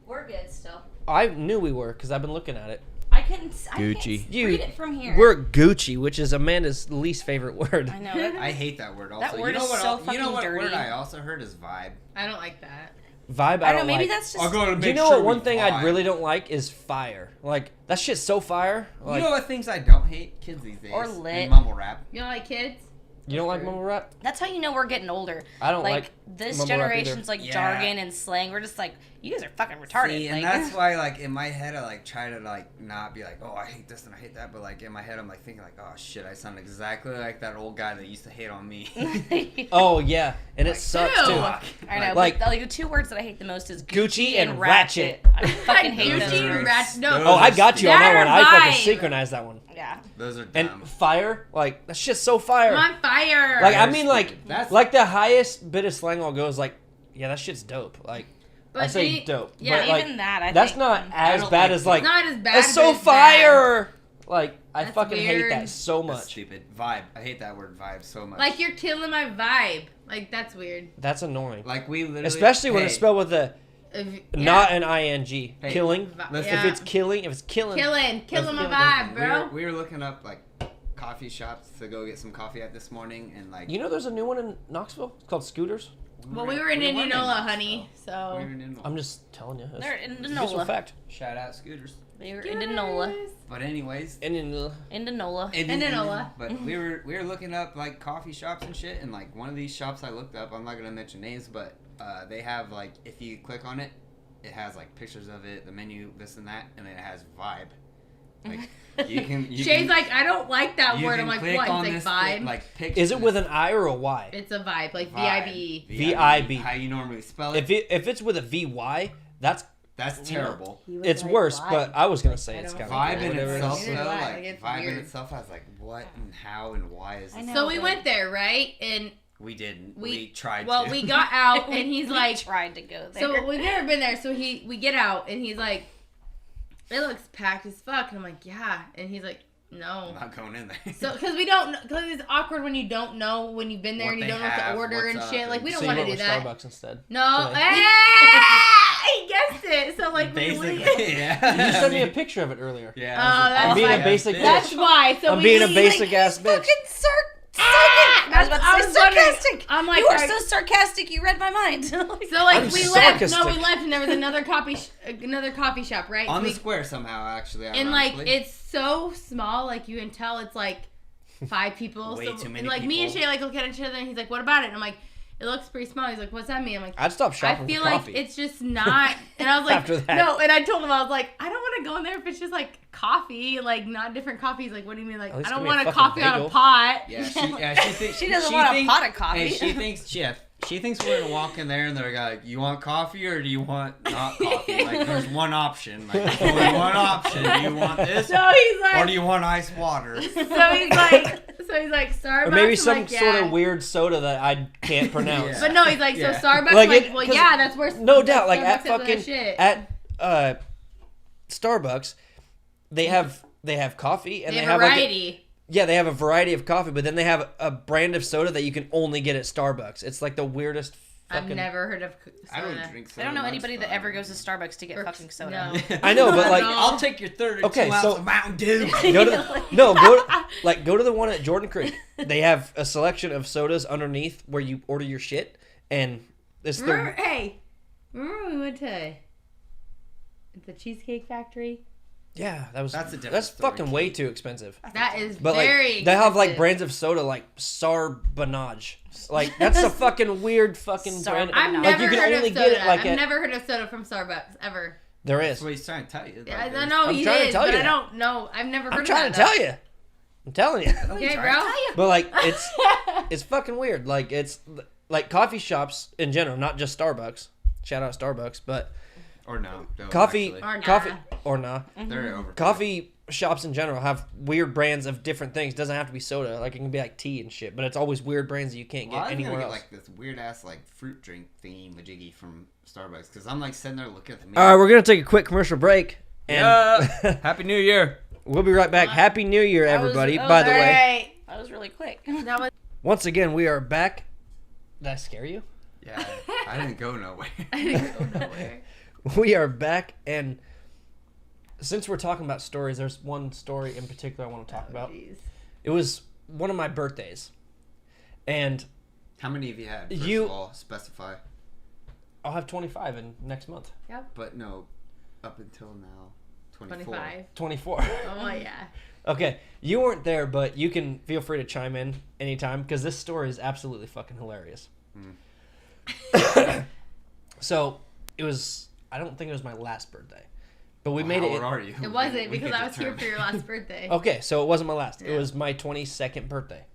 We're good still. I knew we were because I've been looking at it. I couldn't. I Gucci. can't You- read it from here. We're Gucci, which is Amanda's least favorite word. I know it. I hate that word. Also, That word you know is what? so You know fucking what dirty. word I also heard is vibe. I don't like that. Vibe, I I don't know. Maybe like. that's just. I'll go to Do make you know sure what? One we thing vibe. I really don't like is fire. Like that shit's so fire. Like You know what things I don't hate? Kids these days. Or lit. And mumble rap. You don't like kids? you don't like mumble rap. That's how you know we're getting older. I don't like like this mumble rap generation's like Yeah. jargon and slang. We're just like, you guys are fucking retarded. See, and like, that's why, like, in my head, I, like, try to, like, not be like, oh, I hate this and I hate that. But, like, in my head, I'm, like, thinking, like, oh, shit, I sound exactly like that old guy that used to hate on me. Oh yeah, and it Like, sucks ew. too. I know. Like- but, the two words that I hate the most is Gucci and ratchet. I fucking hate Gucci those and words. Ratchet. No. Those Oh, I got you on that That one. or I fucking vibe. synchronized that one. Yeah. Those are And dumb. fire, like that shit's so fire. I'm on fire. Like I They're mean, like stupid. That's- like the highest bit of slang I'll go is like, yeah, that shit's dope. Like I But say they- dope, yeah, but like Even that, I that's think. not I as don't bad like as like it's not as bad. that's but so it's bad. fire. Like I That's fucking hate weird. that so That's much. stupid. Vibe. I hate that word vibe so much. Like you're killing my vibe. Like that's weird. That's annoying, Like, we literally. especially when it's Hey, spelled with a not an ing. Hey, Killing. listen, If it's killing, if it's killing. killing my Let's vibe, we bro. were looking up, like, coffee shops to go get some coffee at this morning. And, like. You know, there's a new one in Knoxville. It's called Scooters. Well, we were in Indianola, honey. So. We were in Indianola. I'm just telling you. They're in It's a useful Indianola. fact. Shout out scooters. They were in Indianola. But anyways. Indianola. Indianola. Indianola. But we were looking up like coffee shops and shit, and like one of these shops I looked up, I'm not gonna mention names, but they have like if you click on it, it has like pictures of it, the menu, this and that, and then it has vibe. Like you can. Shay's like, I don't like that you word. can I'm like, click what? on It's like this vibe. like pictures. Is it with an I or a Y? It's a vibe, like Vibe. VIB. V-I-B. How you normally spell it? If it's with a VY, that's That's terrible. it's worse. But I was gonna say it's I kind don't of Vibe in Whatever it itself, is. though, Neither do I. like Like, it's vibe in weird. itself, I was like, what and how and why is I this? know. So we went there, right? And We didn't. We- We tried. well, to. we got out, and he's We like, tried to go there. so we've never been there. So we get out, and he's like, it looks packed as fuck. And I'm like, yeah. And he's like, no. I'm not going in there. So, because we don't, because it's awkward when you don't know when you've been there What and you they don't know what to have, order what's and up, shit. Like, and- we So don't you want to went do with that. Starbucks instead. No, Today. he guessed it. So like, we Basically, leave. yeah. You sent me a picture of it earlier. Yeah. Oh, that's I'm being a why. basic bitch. That's why. So I'm we being a leave, basic like, ass bitch. Fucking Ah! I was about I to was say wondering- sarcastic. I'm like, you are are- so sarcastic. You read my mind. So like I'm we left. No, sarcastic. we left, and there was another coffee shop, right? On So the we- square somehow, actually. and like ironically. it's so small, like you can tell it's like 5 people. Way so, too many and like me and people. Shay like look at each other, and he's like, "What about it?" And I'm like, "It looks pretty small." He's like, "What's that mean?" I'm like, I'd stop I shopping feel for like coffee. it's just not. And I was like, After that. no. And I told him I was like, I don't want to go in there if it's just like coffee, like not different coffees. Like, what do you mean? Like, At least I don't give me a want a fucking coffee on a bagel. pot. Yeah, she thinks She doesn't want a pot of coffee. Hey, she thinks She thinks we're gonna walk in there and they're like, "You want coffee or do you want not coffee?" Like, there's one option. Like, there's only one option. Do you want this So he's or like, do you want ice water? so he's like Starbucks. Or maybe I'm some like, sort yeah. of weird soda that I can't pronounce. Yeah. But no, he's like, so Yeah. Starbucks. Like Like, it- well, 'cause yeah, that's where. No doubt, like Starbucks at has that fucking shit. at Starbucks, they have coffee and They they have have variety. they have a variety of coffee, but then they have a brand of soda that you can only get at Starbucks. It's like the weirdest I've fucking. never heard of soda. I don't drink soda. I don't know much, anybody but that ever goes to Starbucks to get Or- fucking soda. No. I know, but like No. I'll take your 32 Okay, ounce so- of Mountain Dew. go to go to the one at Jordan Creek. They have a selection of sodas underneath where you order your shit, and it's Remember, the hey, remember when we went to the Cheesecake Factory? yeah that was That's a different that's story. fucking way too expensive. That is But very. like they have like expensive. brands of soda like Sarbonage. Like that's a fucking weird fucking brand. I've Like, never you can heard only of get soda. it, like, I've at- never heard of soda from Starbucks ever. There That's is. what he's trying to tell you. Yeah, Like, I there's- know I'm he trying to is, tell but you I that. don't know. I've never heard I'm of trying that. to tell you. I'm telling you. Okay, trying to bro. But like it's fucking weird. Like it's like coffee shops in general, not just Starbucks. Shout out Starbucks, but Or no. Don't coffee, actually. Or nah. coffee or nah. They're over. Coffee shops in general have weird brands of different things. Doesn't have to be soda. Like it can be like tea and shit, but it's always weird brands that you can't Well, get I was gonna anywhere get else. like this weird ass like fruit drink thingy majiggy from Starbucks because I'm like sitting there looking at the menu. All right, we're gonna take a quick commercial break, and Happy New Year. we'll be right back. Happy New Year, That was- everybody! oh, By the All way, right. That was really quick. That was. once again, we are back. Did I scare you? Yeah, I didn't go nowhere. I didn't go nowhere. We are back, and since we're talking about stories, there's one story in particular I want to talk about. Jeez. It was one of my birthdays, and How many have you had? First You- of all, specify. I'll have 25 in next month. But no, up until now, 24. 25. 24. Oh yeah. Okay, you weren't there, but you can feel free to chime in anytime because this story is absolutely fucking hilarious. So it was. I don't think it was my last birthday, but we Well, made how it. old are you? It wasn't We because could I was here determine. for your last birthday. Okay, so it wasn't my last. It Yeah. was my 22nd birthday.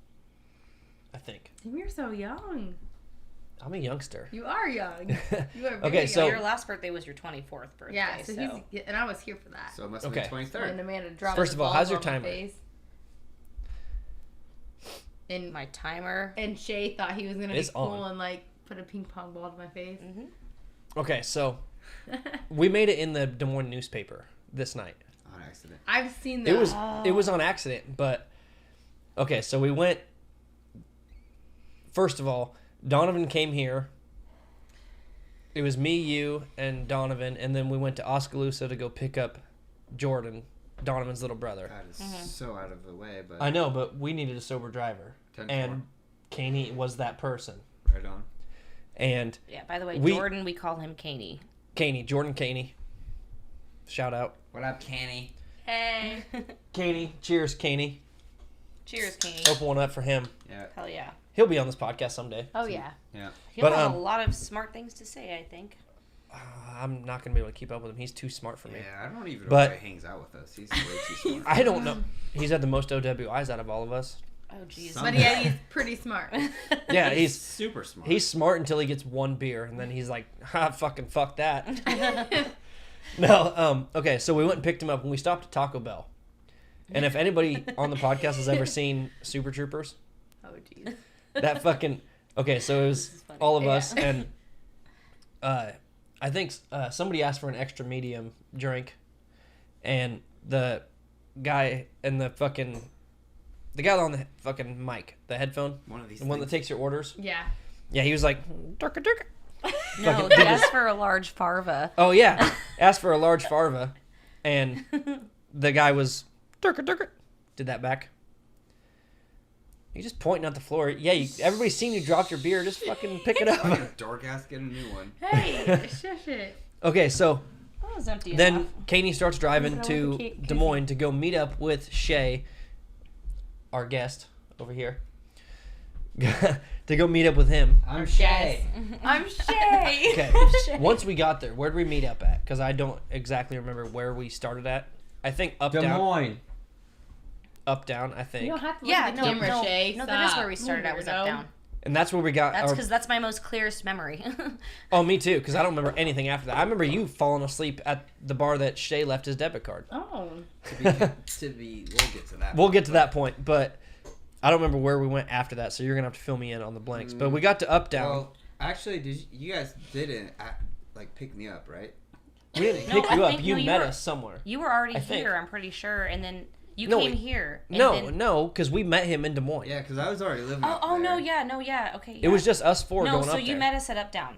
I think. Damn, you're so young. I'm a youngster. You are young. You are very Okay, young. so- Your last birthday was your 24th birthday. Yeah, so, so. he's and I was here for that. So it must Okay. be When 23rd. Amanda dropped First the of all, balls how's your on my timer? face. And My timer. and Shay thought he was gonna be It's cool on. and like put a ping pong ball to my face. Okay, so we made it in the Des Moines newspaper this night. On accident. I've seen that. It was on accident, but okay, so we went. First of all, Donovan came here. It was me, you, and Donovan, and then we went to Oskaloosa to go pick up Jordan, Donovan's little brother. That is so out of the way, but I know, but we needed a sober driver, 10-4. and Kaney was that person. right on. And Yeah, by the way, We- Jordan, we call him Caney. Jordan Kaney, shout out. What up, Canny? Hey. Kaney, cheers, Kaney. Cheers, Caney. Open one up for him. Yeah, Hell yeah. He'll be on this podcast someday. Oh yeah. yeah. He'll But, have a lot of smart things to say, I think. I'm not gonna be able to keep up with him. He's too smart for me. Yeah, I don't even know But- why he hangs out with us. He's way too smart. I don't know. He's had the most OWIs out of all of us. Oh, jeez. Some- But yeah, he's pretty smart. Yeah, he's super smart. he's smart until he gets one beer, and then he's like, "Ha, fucking fuck that." No, okay. So we went and picked him up, and we stopped at Taco Bell. And if anybody on the podcast has ever seen Super Troopers, Oh jeez. that fucking okay. So it was is funny. all of Yeah. us, and I think somebody asked for an extra medium drink, and the guy and the guy on the fucking mic, the headphone, One of these. the one that things. takes your orders. Yeah. Yeah, he was like, "Durka, durka." No, Fucking- he asked for a large farva. Oh yeah, asked for a large farva, and the guy was "Durka, durka," did that back. You just pointing at the floor. Yeah, everybody's seen you drop your beer. Just fucking pick it up. Fucking dork ass, get a new one. Hey, shush it. Okay, so That was empty then enough. Kaney starts driving That's to what I want Des Moines to go meet up with Shay, our guest over here. To go meet up with him. I'm Yes. I'm Shay. Okay. Once we got there, where'd we meet up at? Because I don't exactly remember where we started at. I think up Des down. Moines. Up down. I You think. don't have to look Yeah, at the no, camera, no, Shay. no, that is Stop. where we started at, was up Weirdo. down. And that's where we got That's our... because that's my most clearest memory. Oh, me too, because I don't remember anything after that. I remember you falling asleep at the bar that Shay left his debit card. Oh. We'll get to that. We'll get to that point, but I don't remember where we went after that, so you're going to have to fill me in on the blanks. But we got to Up Down. Well, actually, you guys didn't pick me up, right? We didn't No, pick I you up. think- You no, you met were- us somewhere. You were already I think. here, I'm pretty sure, and then you No, came here. And No, then... no, because we met him in Des Moines. Yeah, because I was already living. Oh, up oh there. no, yeah, okay. It Yeah. was just us four no, going so up you there. met us at Up Down,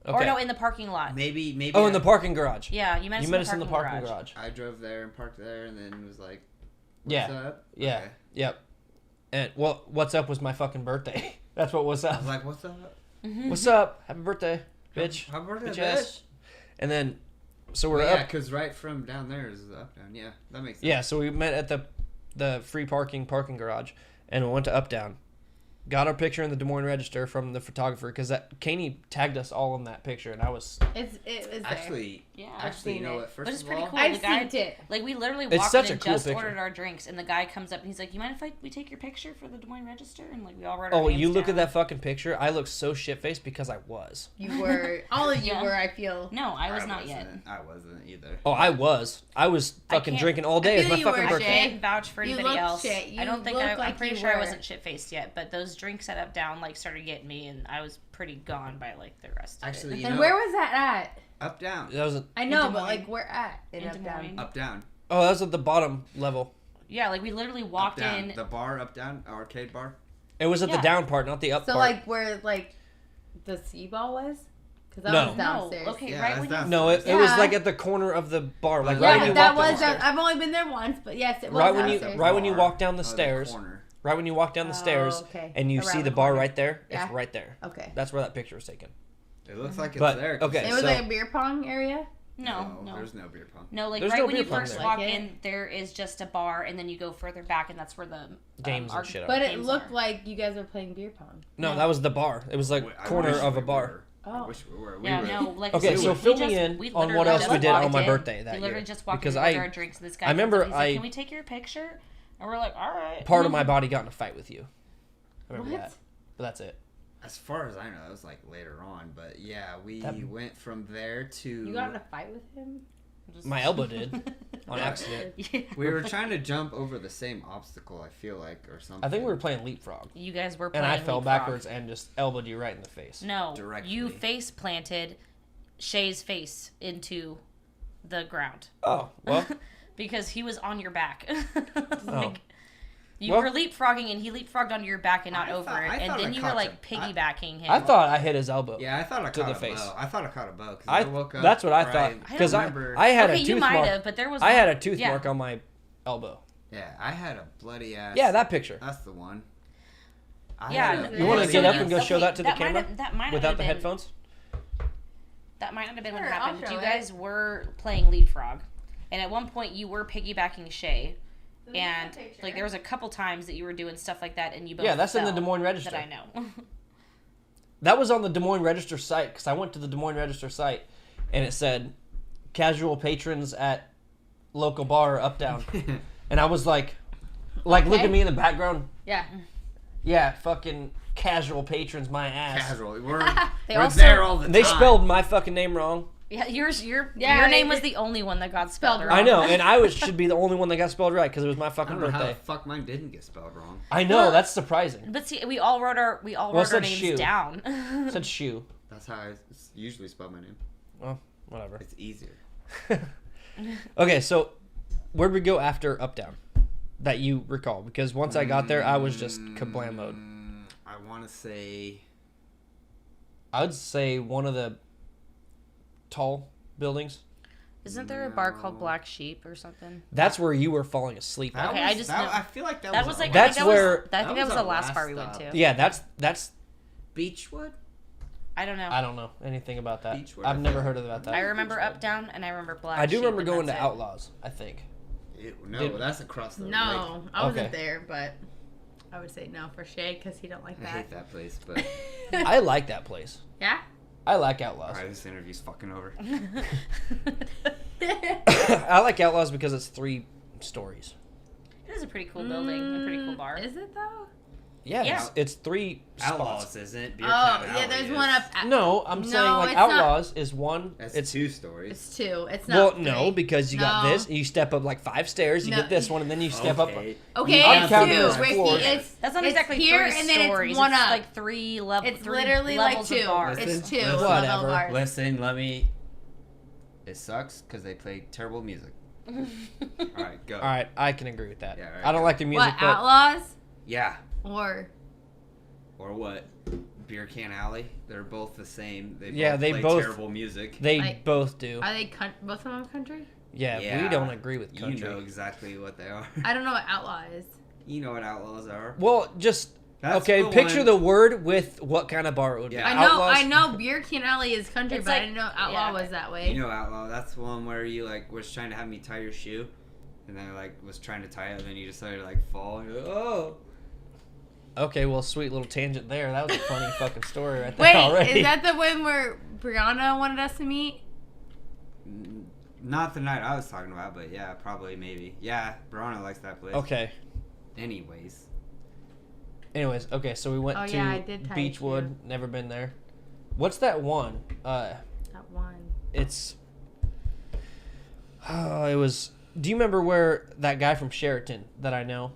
Okay. or no, in the parking lot. Maybe. Oh, in the parking garage. Yeah, you met us. You met us in the parking garage. I drove there and parked there, and then was like, Yeah. "What's up?" Yeah. Okay. Yep. And what's up was my fucking birthday. That's what was I up. was like, "What's up, What's up? Happy birthday, bitch. Happy birthday, Bitch bitch." ass. And then, so we're Well, up. yeah, because right from down there is up down. Yeah, that makes sense. Yeah, so we met at the free parking garage, and we went to Up Down. Got our picture in the Des Moines Register from the photographer because Kaney tagged us all in that picture, and I was. It was there. Actually, Yeah, I've you seen know it. what? First But it's of pretty all, cool. I've The guy- seen it. Like we literally It's walked such in a and cool just picture. ordered our drinks, and the guy comes up and he's like, "You mind if we take your picture for the Des Moines Register?" And like we all wrote our Oh, names you look down. at that fucking picture. I look so shit faced because I was. You were. All of you Yeah. were, I feel. No, I was not yet. I wasn't either. Oh, I was. I was I fucking can't- drinking all day. I It's my feel you fucking were, birthday. Shay. I can't vouch for You anybody look else. shit. You I don't think look I'm like pretty you sure I were. wasn't shit faced yet. But those drinks at Up Down like started getting me, and I was pretty gone by like the rest of Actually, it. you And know, where was that up down, That was at? I know, Des but Moines. like where at? In Des Up Down. Moines. up down, Oh, that was at the bottom level. Yeah, like we literally up walked down. in. The bar up down, arcade bar. It was at the Yeah. down part, not the up So part. like where like the C-ball was? Because that No. was No, downstairs. okay, Yeah, right that's when down- you No, it was Yeah. like at the corner of the bar, like Yeah, right when Yeah, you that walk down was. the stairs. I've only been there once, but yes, it was Right when you downstairs. right when you Bar walk down the of stairs, corner. right when you walk down the stairs, okay. and you Around see the the bar corner. right there. Yeah. It's right there. Okay. That's where that picture was taken. It looks like it's But, there. 'cause okay, It was so- like a beer pong area. no, there's no beer pong. No, like There's right no when you beer pong first there. walk Like it? in, there is just a bar, and then you go further back, and that's where the Games and arc- shit are. But it games looked are. like you guys were playing beer pong. No, No. that was the bar. It was like I corner wish of a we bar. were. I Oh. wish we were. Yeah, were. no, like Okay, we- so we fill me just- in we on what literally else just we did on walked my in. birthday that We literally year. just walked Because in I- and ordered our drinks, and this guy I remember comes up, he's like, I- "Can we take your picture?" And we're like, "All right." Part of my body got in a fight with you. I remember What? that. But that's it. As far as I know, it was like later on. But yeah, we That- went from there to. You got in a fight with him? Just- My elbow did on accident. Yeah. We were trying to jump over the same obstacle. I feel like, or something. I think we were playing leapfrog, You guys were and playing I fell leapfrog. backwards and just elbowed you right in the face. No, Directly. you face planted Shay's face into the ground Oh well, because he was on your back. Oh. You Well- were leapfrogging, and he leapfrogged onto your back and not I over thought- it, I and thought then I you were caught like you. piggybacking him. I thought I hit his elbow. Yeah, I thought I To caught the a face. bow. I thought I caught a bow. Cause I woke up. that's what I right- thought because I remember. had okay, a you tooth might mark. have, but there was. I had a one- tooth yeah. mark on my elbow. Yeah, I had a bloody ass. Yeah, that picture. That's the one. I Yeah, had a- You want to So get up yes, and go show that to the might camera have- that might not without have the been- headphones? That might not have been what Sure, I'll happened. show You it. guys were playing leapfrog, and at one point you were piggybacking Shay, and like there was a couple times that you were doing stuff like that, and you both Yeah, that's in the fell Des Moines Register. that I know. That was on the Des Moines Register site because I went to the Des Moines Register site and it said casual patrons at local bar Up Down, and I was like look Okay. at me in the background. Yeah. Yeah, fucking casual patrons, my ass. Casual. We're They we're also- there all the time. They spelled my fucking name wrong. Yeah, your Yeah, your name it- was the only one that got spelled Spelled wrong. I know, and should be the only one that got spelled right because it was my I fucking don't know how birthday. the fuck mine didn't get spelled wrong. I know, Well- that's surprising. But see, we all wrote our it wrote our said names shoe. down. It said shoe. That's how I usually spell my name. Well, whatever. It's easier. Okay, so where'd we go after Up Down? That you recall? Because once I got there, I was just kablamoed. I want to say I would say one of the tall buildings. Isn't there a bar No. called Black Sheep or something? That's where you were falling asleep. that at. Okay, was, I just that, know- I feel like That was our like last- That's I think that was- where- I think that was was the our last last bar we went stop. to. Yeah, that's. Beechwood. I don't know. I don't know anything about that. Beachwood, I've I never think. heard about that. I remember Up Down and I remember Black I do Sheep, remember and going to that's it. Outlaws. I think. Ew, no, Did- that's across the No, I wasn't Okay. there, but I would say no for Shay because he don't like lake. I that. hate that place, but I like that place. Yeah. I like Outlaws. alright, this interview's fucking over. I like Outlaws because it's 3 stories. It is a pretty cool building, a pretty cool bar. Is it though? Yeah, Yeah. it's 3 Outlaws spots. isn't. Beer Oh, Can yeah, Alley there's is. one up. At, No, I'm No, saying like it's not. Outlaws is one. That's It's 2 stories. It's 2. It's well, not. no, 3. because you got No. this, and you step up like 5 stairs, you No. get this one, and then you step up. Okay. Okay, You I'm it's counting 2, those Ricky. floors. It's That's not it's exactly here, 3 and then stories. it's 1 it's up. like 3 levels. It's literally levels like of 2. bars. Listen, It's 2 listen. level Whatever. bars. Listen, let me. It sucks because they play terrible music. All right, go. All right, I can agree with that. Yeah, all right, I don't go. like the music, What, but Outlaws? Yeah. Or. Or what? Beer Can Alley. They're both the same. They Yeah, both they play both- terrible music. they Like- both do. Are they both of them country? Yeah, we don't agree with country. You know exactly what they are. I don't know what Outlaw is. You know what Outlaws are. Well, just That's okay. the Picture one- the word with what kind of bar it would be. Yeah. Outlaws- I know Beer Can Alley is country, It's but I like- didn't know Outlaw yeah. was that way. You know Outlaw. That's the one where you like was trying to have me tie your shoe, and then I like was trying to tie it, and then you decided to like fall. And you're like, oh. Okay, well, sweet little tangent there. That was a funny fucking story right there Wait, already. is that the one where Brianna wanted us to meet? Not the night I was talking about, but yeah, probably maybe. Yeah, Verona likes that place. Okay. Anyways, Okay, so we went Oh, to yeah, I did tie it Beechwood. Never been there. What's that one? That one. It's. Oh, it was. Do you remember where that guy from Sheraton that I know?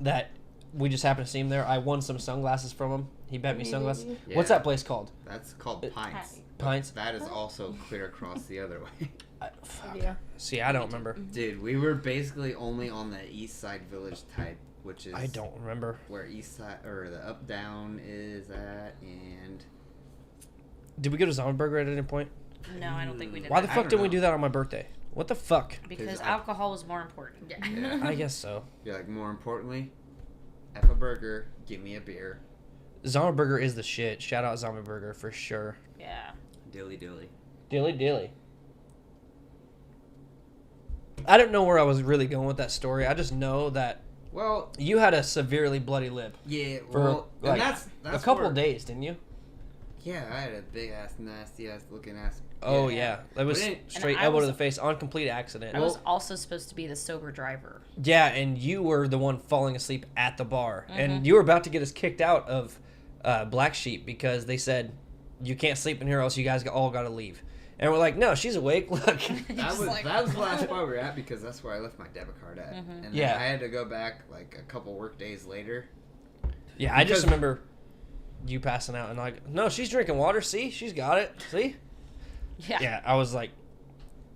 That we just happened to see him there. I won some sunglasses from him. He bet me sunglasses. Yeah. What's that place called? that's called Pints. Pints. That is also clear across the other way. Fuck. Yeah. See, I don't remember. Dude, we were basically only on the East Side Village type, which is I don't remember. where East Side or the Up Down is at, and Did we go to Zonenberger at any point? No, I don't think we did. Why the that. fuck don't didn't we know. do that on my birthday? What the fuck? Because I- alcohol was more important. Yeah. Yeah. I guess so. you're like, more importantly, F a burger, give me a beer, Zonenberger is the shit. Shout out Zonenberger for sure. Yeah. dilly dilly. Dilly dilly. I don't know where I was really going with that story. I just know that Well, you had a severely bloody lip yeah, for well, like and that's a couple where- days, didn't you? Yeah, I had a big ass, nasty ass looking ass. Oh yeah, that was But it- straight I elbow to was- the face on complete accident. I was also supposed to be the sober driver. Yeah, and you were the one falling asleep at the bar, Mm-hmm. and you were about to get us kicked out of Black Sheep because they said you can't sleep in here, else you guys all got to leave. And we're like, no, she's awake. Look, That was the last spot we were at because that's where I left my debit card at. Mm-hmm. And then Yeah. I had to go back like a couple work days later. yeah, I just Because- remember you passing out and like, no, she's drinking water. See, she's got it. See. Yeah. Yeah, I was like,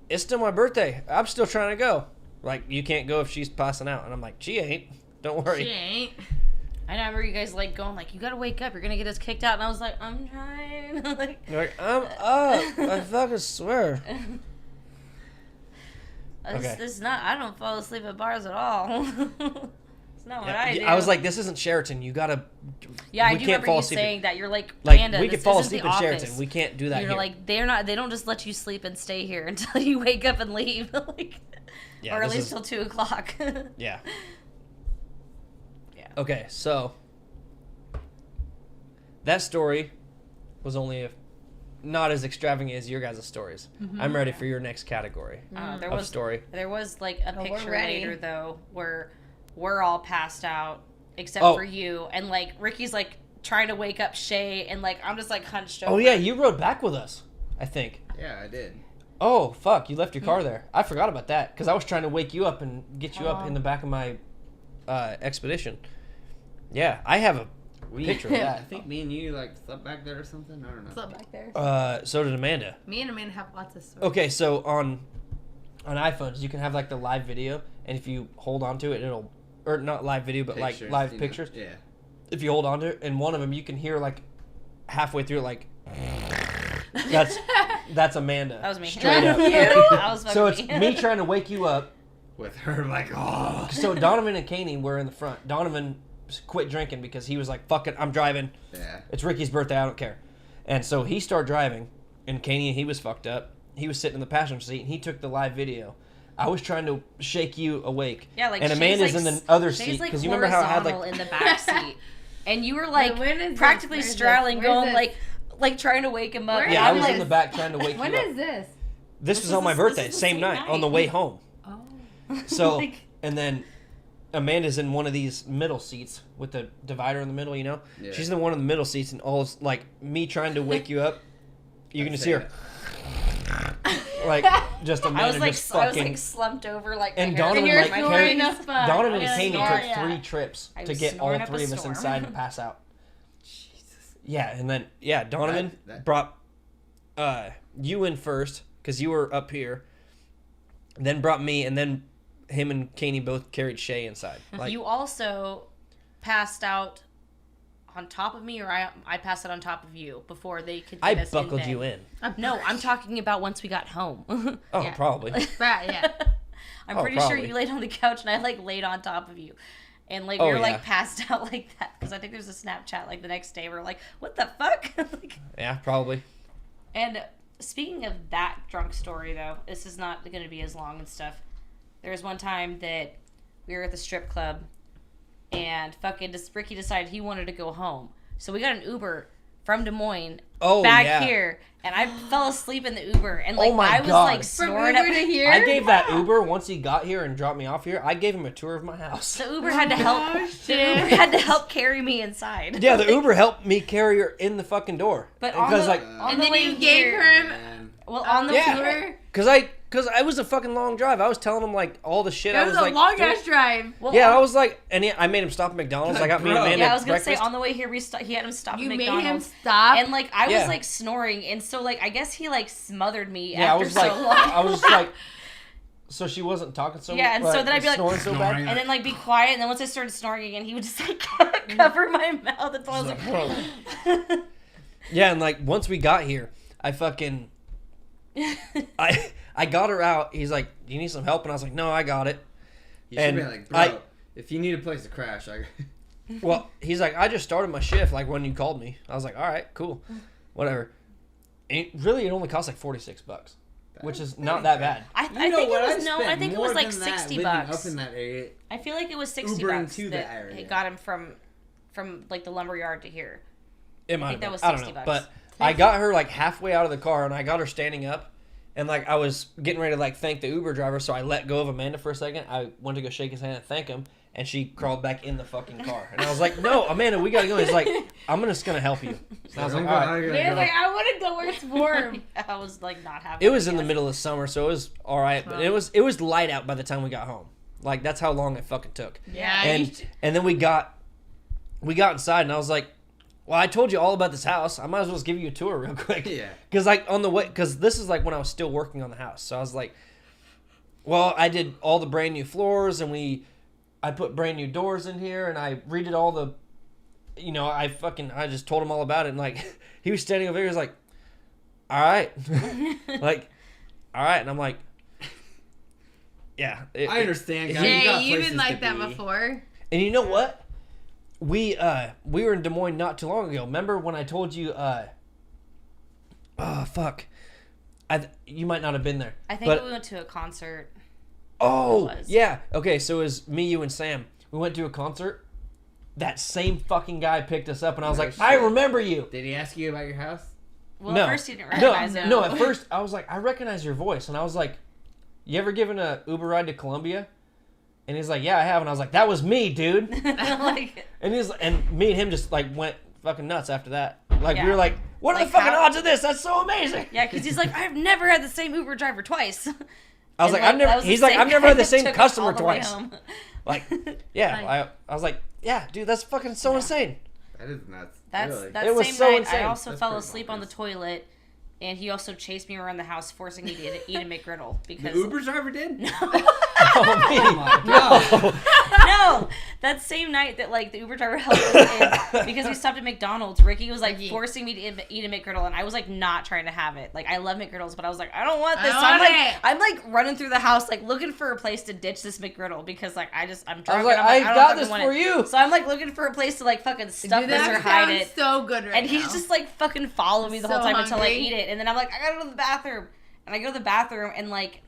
it's still my birthday. I'm still trying to go. Like, you can't go if she's passing out. And I'm like, she ain't. Don't worry. She ain't. I remember you guys like going like, you gotta wake up, you're gonna get us kicked out, and I was like, I'm trying. Like, You're like, I'm up. I fucking swear. Okay. This is not. I don't fall asleep at bars at all. It's not what Yeah, I do. I was like, this isn't Sheraton. You gotta. yeah, I we do can't remember fall you asleep. saying that. You're like, Like, Panda, we this could fall isn't asleep the in office. Sheraton. We can't do that You're here. like, they're not. They don't just let you sleep and stay here until you wake up and leave. Like, Yeah, or at this least is- till 2 o'clock. Yeah. Yeah. Okay, so that story was only not as extravagant as your guys' stories. I'm ready for your next category There of was story. There was like a we're picture ready. later though where we're all passed out except Oh. for you, and like Ricky's like trying to wake up Shay, and like I'm just like hunched over. Oh yeah, you rode back with us, I think. Yeah, I did. Oh fuck, you left your car there. I forgot about that because I was trying to wake you up and get you up in the back of my expedition. Yeah, I have a picture of I that. think me and you like slept back there or something. I don't know. What's up back there? So did Amanda. Me and Amanda have lots of stories. Okay, so on iPhones you can have like the live video, and if you hold on to it, it'll or not live video, but Pictures, like live you know? pictures. Yeah. If you hold on to it, and one of them you can hear like halfway through like that's Amanda. That was me. Straight up. That was So fucking it's me trying to wake you up. With her like, oh. So Donovan and Kaney were in the front. Donovan quit drinking because he was like, fuck it, I'm driving. Yeah. It's Ricky's birthday, I don't care. And so he started driving, and Kaney, he was fucked up. He was sitting in the passenger seat, and he took the live video. I was trying to shake you awake. Yeah, like and Shay's, Amanda's like, in the other Shay's, seat like, because you remember how I had like horizontal in the back seat, and you were like when is this? practically Where's this? straddling, Where's going this? like trying to wake him up. Where yeah, I is was this? in the back trying to wake When you up. is this? This was is on my the- this birthday, is the same same night on night. the way home. Oh. So Like- and then Amanda's in one of these middle seats with the divider in the middle, you know? Yeah. She's in one of the middle seats, and all like me trying to wake you up, you can just hear like just Amanda I was like, just I was fucking. like slumped over, like And my hair Donovan, And you're like, snoring carried- as fuck. Donovan Yeah, and Katie snore, took yeah. 3 trips I to was get all snoring up a 3 of us storm. inside and pass out. Jesus. Yeah, and then Donovan That- brought you in first because you were up here, then brought me, and then him and Katie both carried Shay inside. Like, You also passed out on top of me, or I passed out on top of you before they could get I us buckled in bed. you in. No, I'm talking about once we got home. Oh, Yeah. probably. Right, yeah. I'm Oh, pretty sure probably. you laid on the couch and I like laid on top of you. And like Oh, we were yeah. like passed out like that because I think there's a Snapchat like the next day we're like, what the fuck? Like, Yeah, probably. and speaking of that drunk story though, this is not going to be as long and stuff. There was one time that we were at the strip club and fucking Ricky decided he wanted to go home. So we got an Uber from Des Moines Oh, back yeah. here, and I fell asleep in the Uber, and like Oh my I was God. like From snoring Uber at to here? I gave that Uber once he got here and dropped me off here. I gave him a tour of my house. The Uber had to help. Oh, The shit. Uber had to help carry me inside. Yeah, the Uber helped me carry her in the fucking door. But on because the, like, on And the then way you here, gave him Man. well on the Yeah. tour. cause I was a fucking long drive. I was telling him like all the shit. I That was was a like, long ass drive. well, yeah, on- I was like, and I made him stop at McDonald's. I got me and Bro. Amanda yeah, I was gonna breakfast. say on the way here he had him stop You at made him McDonald's. stop. And like I was Yeah. like snoring, and so like I guess he like smothered me yeah, I after was so like, long. I was just like, so she wasn't talking so. Yeah, and so then I'd be like, snoring so Snoring. bad. and then like be quiet, and then once I started snoring again, he would just like cover my mouth until I was like, Yeah, and like once we got here, I fucking, I got her out. He's like, "Do you need some help?" And I was like, "No, I got it." You should And be like, bro, I- if you need a place to crash, I. Well, he's like, "I just started my shift like when you called me." I was like, "All right, cool, whatever." And it only cost like $46, which is not that bad. I You know think it what? was I spent think it more was like than that 60 living bucks. Up in that area. I feel like it was 60 Ubering bucks to that the area. it got him from like the lumberyard to here. It might think have that been. was I don't know, 60 bucks. but I got her like halfway out of the car, and I got her standing up, and like I was getting ready to like thank the Uber driver, so I let go of Amanda for a second. I went to go shake his hand and thank him, and she crawled back in the fucking car, and I was like, "No, Amanda, we gotta go." He's like, "I'm just gonna help you." And I was like, "All right." Man's like, I want to go where it's warm. I was like not having It was in the yes. middle of summer, so it was all right, but it was light out by the time we got home. Like that's how long it fucking took. Yeah. And then we got inside, and I was like, "Well, I told you all about this house. I might as well just give you a tour real quick." Yeah. Because like on the way, because this is like when I was still working on the house, so I was like, "Well, I did all the brand new floors, and I put brand new doors in here, and I redid all the, I just told him all about it, and like he was standing over here, he was like, all right, like, all right, and I'm like, yeah, I understand, guys. You got Jay, you've places been like to that be. before. And you know what? We were in Des Moines not too long ago. Remember when I told you oh fuck. You might not have been there. I think but, we went to a concert. oh, it was. yeah. Okay, so it was me, you, and Sam. We went to a concert. That same fucking guy picked us up, and I was No like, shit. I remember you. Did he ask you about your house? Well, No. at first you didn't recognize him. No, at first I was like, I recognize your voice, and I was like, you ever given a Uber ride to Columbia? And he's like, yeah, I have, and I was like, that was me, dude. like, And me and him just like went fucking nuts after that. Like we Yeah. were like, what are Like the fucking how- odds of this? That's so amazing. yeah, because he's like, I've never had the same Uber driver twice. I was And, like, I've that never. was the He's like, same I've never guy had the that same took us customer all the way twice. home. Like, yeah, Like- I was like, yeah, dude, that's fucking so insane. That is nuts. That's really. that It was same so night. insane. I also That's fell pretty asleep on the bonkers. toilet, and he also chased me around the house, forcing me to eat a McGriddle The because Uber driver did? Oh, me. Oh my god. no, that same night that like the Uber driver helped us in, because we stopped at McDonald's. Ricky was like Ricky. forcing me to eat a McGriddle, and I was like not trying to have it. Like I love McGriddles, but I was like, I don't want this. I So I'm want like, it. I'm like running through the house, like looking for a place to ditch this McGriddle because like I'm drunk. I was like, and I'm I don't got fucking this want for it. you. So I'm like looking for a place to like fucking stuff Dude, this that or hide sounds it. so good right And he's now. just like fucking following me the whole So time until I hungry. eat it. And then I'm like, I gotta go to the bathroom. And I go to the bathroom and like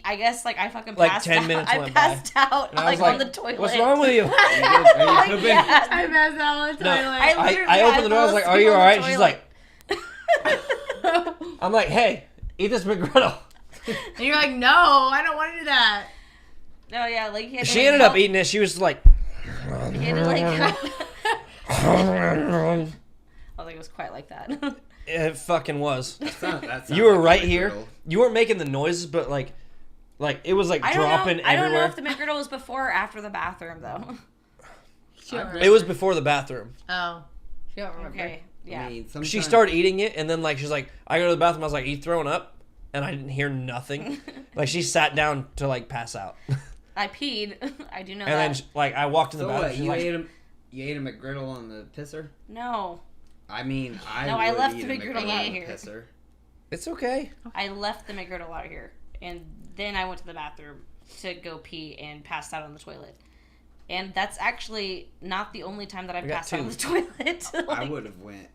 I guess like I fucking Like passed 10 out. minutes I went by. passed out And I was like on like, the toilet. what's wrong with you? Are you Like, pooping? yeah. I passed out on the No, toilet. I I opened the door. I was like, are you all right? She's like, like, I'm like, hey, eat this McGriddle. And you're like, no, I don't want to do that. No, yeah, like he had to, She like, ended up help- eating it. She was like, He had to, like, I don't think it was quite like that. it fucking was. That You were sounds right like a here. McGriddle. You weren't making the noises, but like it was like I don't dropping know. I don't know everywhere. if the McGriddle was before or after the bathroom, though. Sure. It was before the bathroom. Oh. She don't remember. Okay, yeah. I mean, She sometimes- started eating it, and then like she's like, I go to the bathroom. I was like, you throwing up? And I didn't hear nothing. Like she sat down to like pass out, and I peed. I do know then that. like I walked in the So bathroom. what? She's You like, ate a McGriddle on the pisser? No. I mean, No, I would left eat the a McGriddle McGriddle out on the here. pisser. it's okay. I left the McGriddle out here. And then I went to the bathroom to go pee and passed out on the toilet. And that's actually not the only time that I've We got passed out on two. the toilet. I Like- would have went.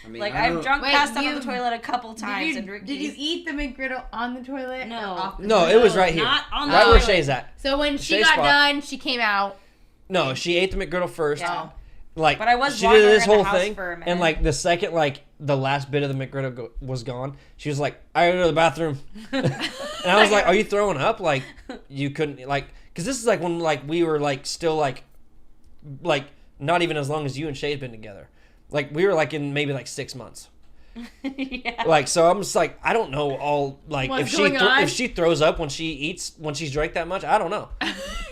I mean, Like, I know- I've drunk Wait, passed out on you- the toilet a couple times. Did and you, Ricky's, did you eat the McGriddle on the toilet? No. Or off the No, toilet? it was right here, Not on the right where toilet. Shay's at. So when she Shay's got spot. done, she came out. No, she ate the McGriddle first. Yeah. Like, But I was she did this wandering in the whole house thing, for a minute. and like the second like the last bit of the McGriddle was gone, she was like, "I gotta go to the bathroom," and I was like, "Are you throwing up?" Like, you couldn't like, because this is like when like we were like still like not even as long as you and Shay had been together, like we were like in maybe like 6 months. Yeah. Like, so I'm just like, I don't know all like What's if going on? if she throws up when she's drank that much, I don't know.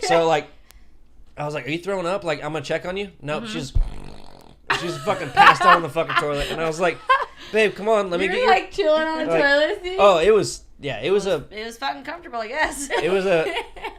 So like, I was like, "Are you throwing up?" Like, I'm gonna check on you. Nope, Mm-hmm. she's fucking passed out on the fucking toilet, and I was like, "Babe, come on, let me You're get you." like chilling on the Like, toilet seat. Oh, it was it was a It was fucking comfortable, I guess.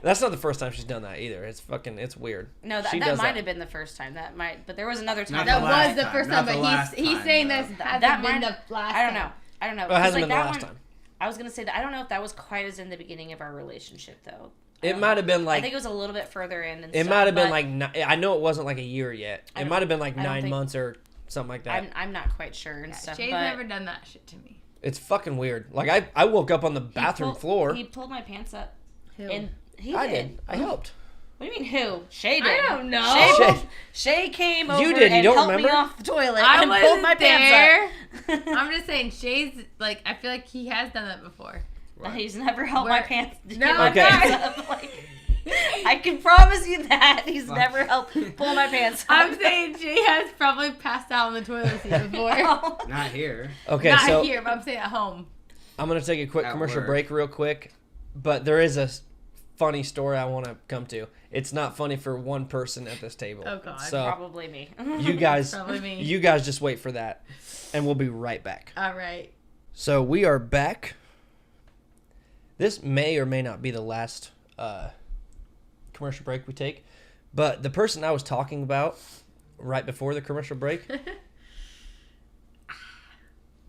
That's not the first time she's done that either. It's weird. No, that, She that does might that. have been the first time. That might, but there was another time. Not that the was last the time, first not time, the but last he's time, saying though. this hasn't That been might- the last I don't know. time. I don't know. Well, it 'Cause, hasn't been the that last one- time. I was gonna say that I don't know if that was quite as in the beginning of our relationship though. It might have been I like think it was a little bit further in. And it stuff, might have been but like I know it wasn't like a year yet. I It don't- might have been like I don't 9 think- months or something like that. I'm not quite sure and Yeah, stuff. Shay's but never done that shit to me. It's fucking weird. Like I woke up on the bathroom floor. He pulled my pants up, Who? and he I did. did. I helped. What do you mean who? Shay did. I don't know. Shay, Shay- Shay came You over did, you and don't helped me remember? off the toilet I and wasn't pulled my there. pants up. I'm just saying, Shay's like, I feel like he has done that before. What? He's never helped my Where- pants. No, get my Okay. pants up. Like, I can promise you that he's never helped pull my pants up. I'm saying Shay has probably passed out on the toilet seat before. Not here. Okay, Not so here, but I'm saying at home. I'm gonna take a quick At commercial work. break real quick, but there is a funny story I want to come to. It's not funny for one person at this table. Oh, God. So Probably me. you guys, Probably me. you guys just wait for that, and we'll be right back. All right. So we are back. This may or may not be the last commercial break we take, but the person I was talking about right before the commercial break,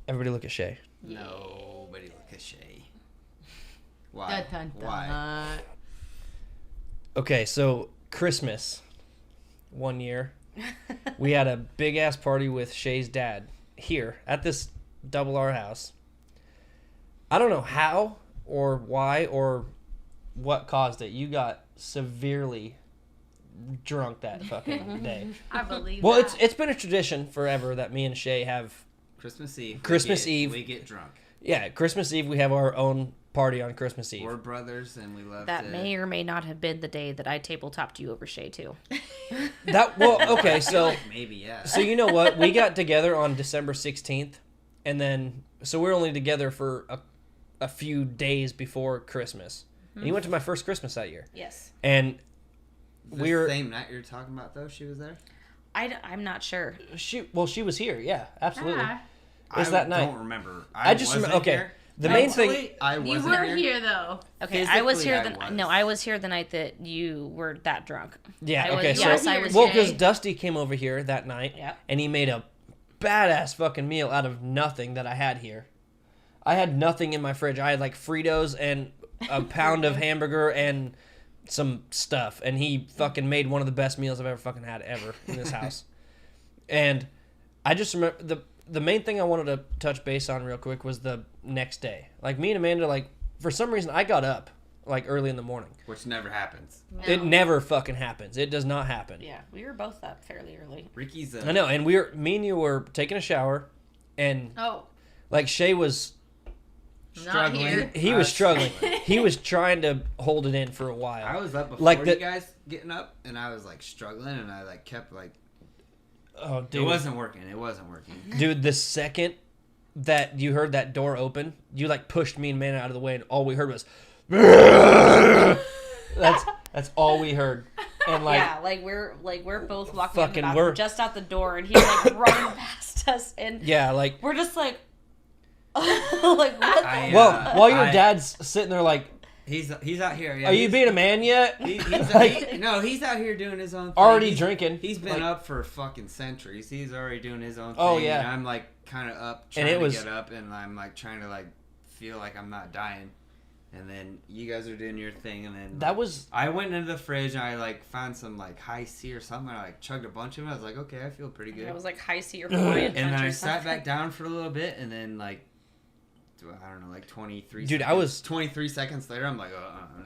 everybody look at Shay. Nobody look at Shay. Why? Dun, dun, dun. Why? Okay, so Christmas, one year, we had a big ass party with Shay's dad here at this Double R house. I don't know how or why or what caused it. You got severely drunk that fucking day. I believe Well, that. it's been a tradition forever that me and Shay have. Christmas Eve. Christmas Eve. We get drunk. Yeah, Christmas Eve we have our own party on Christmas Eve. We're brothers, and we love That to. may or may not have been the day that I tabletopped you over Shay too. That well, okay, I feel so like maybe yeah. so you know what? We got together on December 16th, and then so we're only together for a few days before Christmas. And you went to my first Christmas that year, Yes. and The we're same night you're talking about though. She was there. I'm not sure. she was here. Yeah, absolutely. Ah, It's I that night. don't remember. I just wasn't remember. Okay, here. the main thing. Mentally, I you wasn't were here. here though. Okay, I was Physically, here. I was. No, I was here the night that you were that drunk. Yeah. I was- Okay. yes, So I was well, here. because Dusty came over here that night, Yeah. and he made a badass fucking meal out of nothing that I had here. I had nothing in my fridge. I had like Fritos and a pound of hamburger and some stuff, and he fucking made one of the best meals I've ever fucking had ever in this house. And I just remember the main thing I wanted to touch base on real quick was the next day. Like me and Amanda, like for some reason I got up like early in the morning. Which never happens. It never fucking happens. It does not happen. Yeah, we were both up fairly early. Ricky's I know, and me and you were taking a shower, and Oh, like Shay was here. He was struggling. He was trying to hold it in for a while. I was up before Like you the- guys getting up, and I was like struggling, and I like kept like Oh, it dude. wasn't working. It wasn't working. Dude, the second that you heard that door open, you like pushed me and Amanda out of the way, and all we heard was, that's all we heard. And like, Yeah, like we're both walking Fucking up we're- just out the door, and he's like running past us, and yeah, like, we're just like, like what? I, well, while your I- dad's sitting there like, He's out here. Yeah, are you he's- being a man yet? No, he's out here doing his own thing. Already He's- drinking. He's been Like- up for fucking centuries. He's already doing his own thing. Oh, yeah. And I'm like kind of up, And trying it was- to get up, and I'm like trying to like feel like I'm not dying. And then you guys are doing your thing, and then That was, I went into the fridge and I like found some like high C or something. I like chugged a bunch of them. I was like, okay, I feel pretty good. It was like high C or Korean And then punch or I sat something. back down for a little bit, and then like I don't know, like 23. Dude, seconds, I was- 23 seconds later. I'm like,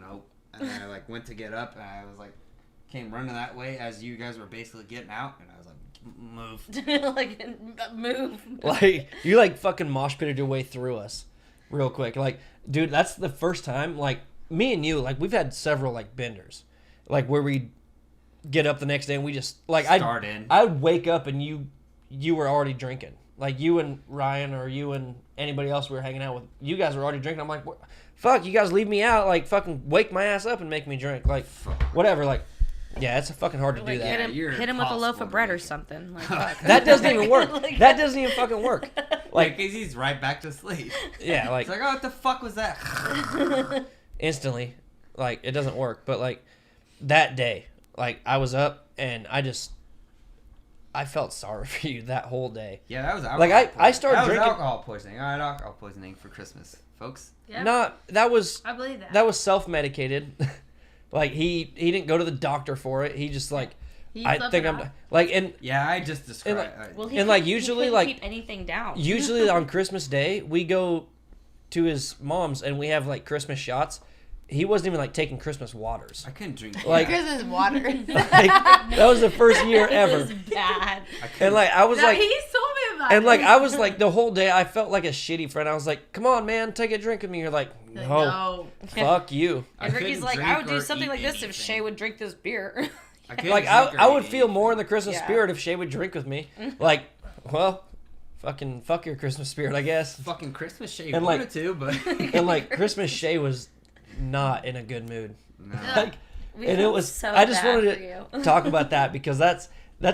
nope. And then I like went to get up, and I was like, came running that way as you guys were basically getting out, and I was like, move. like move. like, you like fucking mosh pitted your way through us real quick. Like, dude, that's the first time, like, me and you, like, we've had several, like, benders. Like, where we get up the next day and we just, like, Start in. I'd wake up and you were already drinking. Like, you and Ryan or you and anybody else we were hanging out with, you guys were already drinking. I'm like, fuck, you guys leave me out. Like, fucking wake my ass up and make me drink. Like, whatever. Like, yeah, it's fucking hard to do Like, that. you're hit him with a loaf impossible of to bread or make it. something. Like, fuck. That doesn't even work. Like- That doesn't even fucking work. Like, Like, he's right back to sleep. yeah, like, It's like, oh, what the fuck was that? instantly, like, it doesn't work. But like that day, like, I was up and I felt sorry for you that whole day. Yeah, that was alcohol Like, I poisoning. started that was drinking- alcohol poisoning. I had alcohol poisoning for Christmas, folks. Yep. That was I believe that. that was self-medicated. Like, he didn't go to the doctor for it. He just like, He I slept think it I'm off. like, and Yeah, I just described. like- Well, he And, like, couldn't- he usually, couldn't like- keep anything down. usually on Christmas Day we go to his mom's and we have like Christmas shots. He wasn't even like taking Christmas waters. I couldn't drink. Like- Christmas water. Like, that was the first year It ever. was bad. I couldn't. And like I was No, like, he told me about and like it. I was like the whole day I felt like a shitty friend. I was like, come on, man, take a drink with me. You're like, Like, no, fuck you. And I Ricky's couldn't like, drink I would do or something eat like this if anything. Shay would drink this beer. I couldn't Like drink or I would eat feel more in the anything. Christmas Yeah. spirit if Shay would drink with me. Like, well, fucking fuck your Christmas spirit, I guess. Fucking Christmas shade And, wanted like- to, but And like Christmas Shay was not in a good mood. no. Like, We and it felt was. so I just bad wanted for to you. talk about that because that's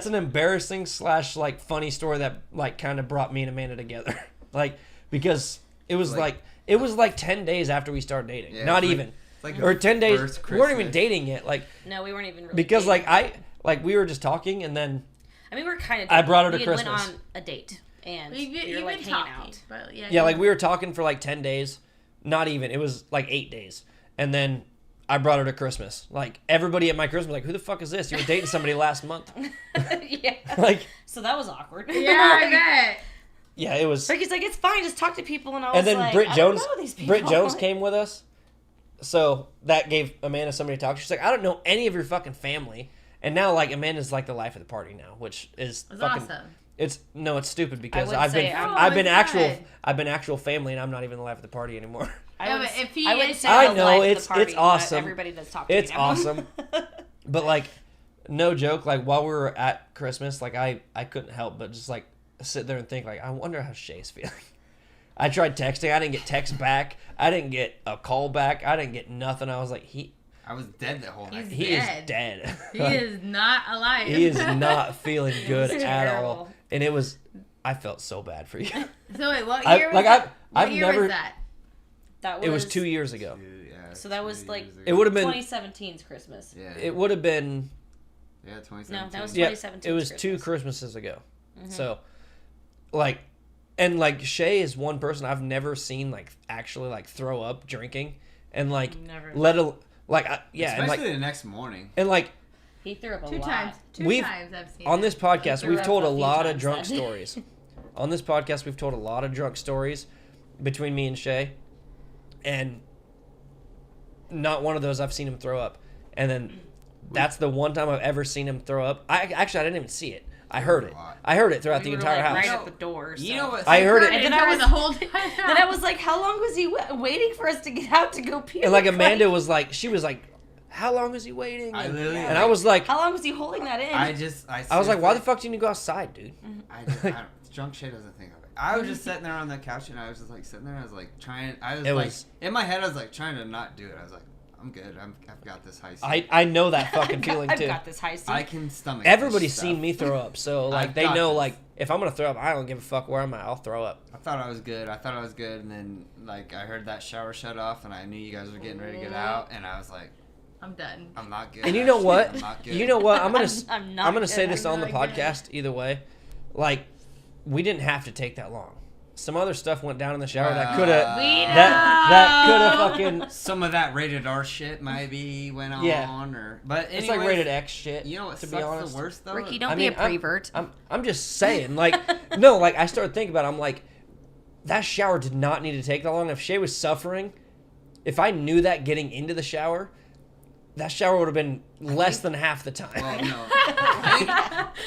an embarrassing / like funny story that like kind of brought me and Amanda together. Like, because it was Like- like 10 days after we started dating. Yeah, Not it's like- even. It's like Or the 10 days. first We weren't even Christmas. dating yet. Like, No, we weren't even really because dating. like we were just talking and then I mean, we were kind of. I brought her to we had Christmas. Went on a date, and You've we been were like hanging talking, out. but yeah, like we were talking for like 10 days. Not even. It was like 8 days. And then I brought her to Christmas. Like, everybody at my Christmas was like, who the fuck is this? You were dating somebody last month. Yeah. Like, So that was awkward. Yeah, I bet. yeah, it was. Ricky's like, it's fine, just talk to people, and I was And then like, Britt I Jones, don't know these people. Britt Jones came with us, so that gave Amanda somebody to talk to. She's like, I don't know any of your fucking family, and now like Amanda's like the life of the party now, which is It's fucking. awesome. It's no, it's stupid because would I've say been I'm- I've been Oh, actual God. actual family, and I'm not even the life of the party anymore. I Yeah, would, but if he I would is- say I the know, life of the it's party, but awesome. Everybody that's talked to It's me now. awesome. But like, no joke, like while we were at Christmas, like I couldn't help but just like sit there and think like, I wonder how Shay's feeling. I tried texting, I didn't get text back, I didn't get a call back, I didn't get nothing. I was like, I was dead that whole night. He's he is dead. dead. He is not alive. He is not feeling good was at all. terrible. And it was, I felt so bad for you. So wait, what I- year was like, that? I've- What I've year never- was that? That It was 2 years ago. Yeah, So that was, 2 like, years ago. It would have been, 2017's Christmas. Yeah. it would have been, Yeah, 2017. No, that was yeah, 2017 it was Christmas. 2 Christmases ago. Mm-hmm. So, like, and like Shay is one person I've never seen like actually like throw up drinking, and like Never. let a like yeah, and Especially like the next morning. and like He threw up a Two lot. times. Two We've- times I've seen on it. this podcast threw we've up told a a few lot of times drunk that day. stories. On this podcast we've told a lot of drunk stories between me and Shay, and not one of those I've seen him throw up. And then that's the one time I've ever seen him throw up. I didn't even see it. I heard it. A lot. I heard it throughout We the were, entire like, house. right at the door. You so. know what? I heard it. And then then I was- the whole time. Then I was like, how long was he waiting for us to get out to go puke? And like Amanda was like, she was like, how long was he waiting? I And, literally. and I was like, How long was he holding that in? I was like, why the fuck do you need to go outside, dude? Drunk shit doesn't think of it. I was just sitting there on the couch and I was just like sitting there. I was like trying. I was It like was- in my head. I was like trying to not do it. I was like, I'm good. I've got this high. I know that fucking feeling I've too. got this high seat. I can stomach. Everybody's this seen stuff. me throw up, so like I've they got know this. like if I'm gonna throw up, I don't give a fuck where I'm at. I'll throw up. I thought I was good. And then like I heard that shower shut off, and I knew you guys were getting ready to get out, and I was like, I'm done. I'm not good. And you know what? I'm not good. You know what? I'm gonna I'm not I'm gonna say good. this on the I'm not good. podcast either way. Like we didn't have to take that long. Some other stuff went down in the shower that could have We that could have fucking. Some of that rated R shit maybe went on, Yeah. or but It's anyways, like rated X shit. You know what to sucks be honest. the worst though? Ricky, don't I be mean, a prevert. I'm just saying, like, no, like I started thinking about it, I'm like, that shower did not need to take that long. If Shay was suffering, if I knew that getting into the shower, that shower would have been less than half the time. Well, no.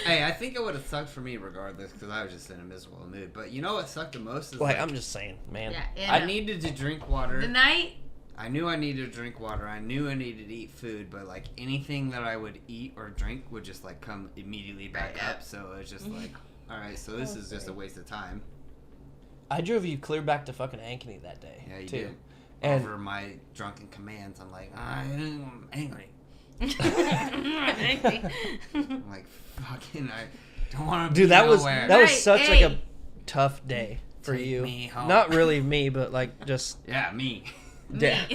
I think it would have sucked for me regardless because I was just in a miserable mood. But you know what sucked the most is like, I'm just saying, man. Yeah, and I needed to drink water. the night. I knew I needed to drink water. I knew I needed to eat food, but like anything that I would eat or drink would just like come immediately back Back up. up. So it was just like, all right, so this is just a waste of time. I drove you clear back to fucking Ankeny that day. Yeah, you too. did. And Over my drunken commands, I'm like, I'm angry. I'm like, fucking, I don't want to be dude, that was nowhere. that was Right, such hey. like a tough day for Take you. me home. Not really me, but like just Yeah, me. yeah.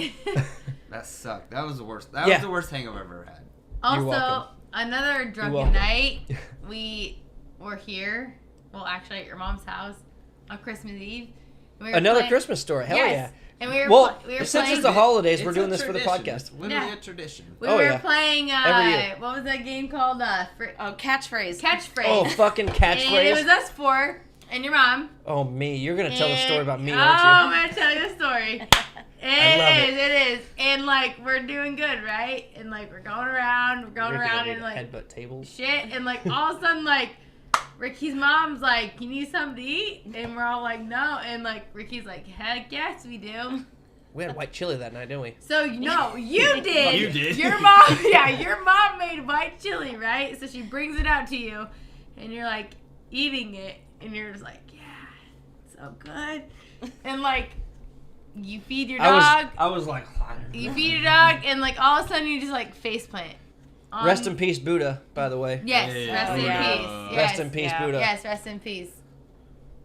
That sucked. That was the worst. That Yeah. was the worst hangover I've ever had. Also, welcome. another drunken welcome. night. We were here. Well, actually, at your mom's house on Christmas Eve. We were Another playing- Christmas story. Hell Yes. And we were, Well, we were since playing. it's the holidays, we're It's doing a this for the tradition. podcast. It's literally Yeah. a tradition. We Oh, were yeah. playing. Every year. What was that game called? Oh, catchphrase. Catchphrase. Oh, fucking And it was catchphrase. us four and your mom. Oh, me. You're going to tell the story about me, Oh, aren't I'm you? gonna tell you the story. love it. It is. And like we're doing good, right? And like we're going around, Ricky and like headbutt tables. shit, and like all of a sudden like Ricky's mom's like, "You need something to eat?" And we're all like, "No." And like Ricky's like, "Heck yes, we do." We had white chili that night, didn't we? So no, you did. You did. Your mom, yeah, your mom made white chili, right? So she brings it out to you, and you're like eating it, and you're just like, "Yeah, so good." And like you feed your dog. I was like, You feed your dog, and like all of a sudden you just like face plant. rest in peace, Buddha, by the way. Yes, Yeah. rest in Yeah. peace. Rest Yes. in peace, Yeah. Buddha. Yes, rest in peace.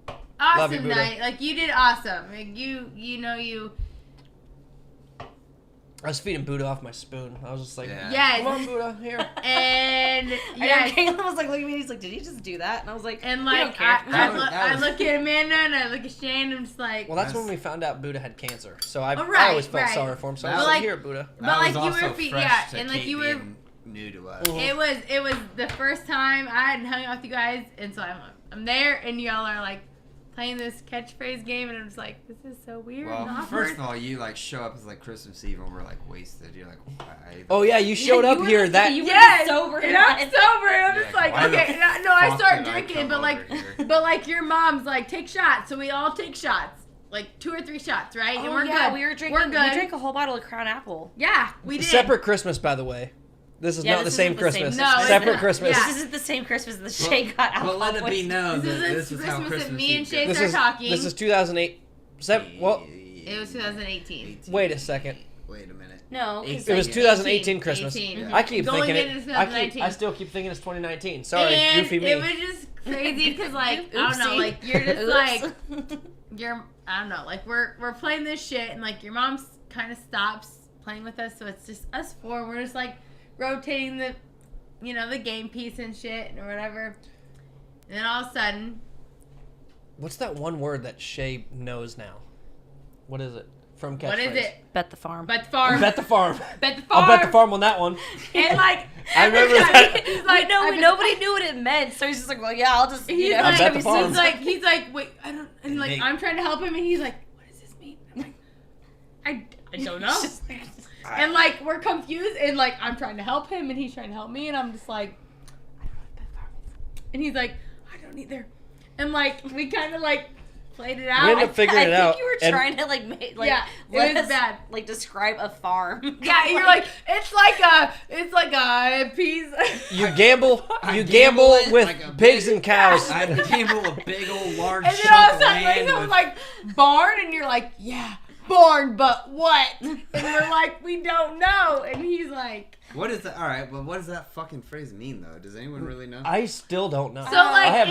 Love Awesome you, Buddha. night. Like you did awesome. Like you. I was feeding Buddha off my spoon. I was just like, Yeah. Yes. come on, Buddha, here. And Yes. yes. Caleb was like looking at me. He's like, "Did he just do that?" And I was like, And "We like don't care." I look at Amanda and I look at Shane and I'm just like, Well, that's when we found out Buddha had cancer. So I right, always felt right. sorry for him. So I But was like- like, here, Buddha. but That like was you also were fresh yeah, to and like Kate you were. being new to us. Mhm. It was the first time I hadn't hung out with you guys, and so I'm there, and y'all are like playing this catchphrase game, and I'm just like, this is so weird. Well, and awkward. first of all, you like show up as like Christmas Eve and we're like wasted. You're like, why? Oh, yeah, you showed you up were here. like- That you- yes, sober and I'm and- sober, and I'm You're just like, like, why okay, the no, I fuck start did I drinking, come but like, over here? but like your mom's like, take shots, so we all take shots, like 2 or 3 shots, right? Oh, and we're yeah, good. we were drinking. We're good. We drank a whole bottle of Crown Apple. Yeah, we did. separate Christmas, by the way. This is Yeah, not this the same isn't the same Christmas. No, it's separate not. Christmas. Yeah. This isn't the same Christmas that Shay got But let it be wasted. known This that is this is how Christmas Christmas that me and Eve Shay goes. started talking. This is 2008. Well, It was 2018. wait a second. Wait a minute. No, 'cause, It was like, 2018 Christmas. 18. Yeah. I keep Going thinking into it. 2019. I still keep thinking it's 2019. Sorry, and goofy me. it was just crazy because like I don't know, Oopsie. like you're just Oops. like I don't know, like we're playing this shit and like your mom kind of stops playing with us, so it's just us four. We're just like rotating the, the game piece and shit or whatever. And then all of a sudden, What's that one word that Shay knows now? What is it? From catchphrase. what is it? Bet the farm. Bet the farm. Bet the farm. Bet the farm. I'll bet the farm on that one. And like I remember that. He's Like, no, I bet- nobody knew what it meant, so he's just like, well, yeah, I'll just, He's I bet the farm. he's like, wait, I don't, and like, Big. I'm trying to help him, and he's like, what does this mean? I'm like, I don't know. And like, we're confused, and like, I'm trying to help him, and he's trying to help me, and I'm just like, I don't know what bet farm is. And he's like, I don't either. And like, we kind of like played it out. We ended up figuring it I out. think you were and- trying to like Yeah, it let was us, bad. like describe a farm. Yeah, you're like, it's like a piece. You gamble I gamble it with like a pigs big- and cows. I gamble a big old large And then chunk all of of a sudden, land like, with- like barn, and you're like, yeah, barn, but what? And we're like, we don't know. And he's like, What is that? All right, but what does that fucking phrase mean, though? Does anyone really know? I still don't know. so like I have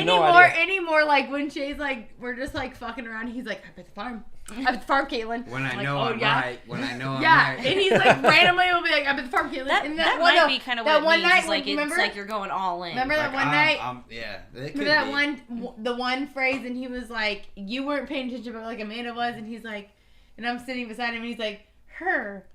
anymore, like when Shay's like, we're just like fucking around. He's like, I'm at the farm. I'm at the farm, Caitlin. When I I'm like, know oh, I'm yeah? right. When I know I'm Yeah, right. and he's like randomly will be like, I'm at the farm, Caitlin. That, and that one- might no, be kind of that what it one means. night, It's like remember? it's like you're going all in. Remember that Like, one night? Yeah, it could Remember be. the one phrase, and he was like, you weren't paying attention, but like Amanda was, and he's like, and I'm sitting beside him, and he's like, her.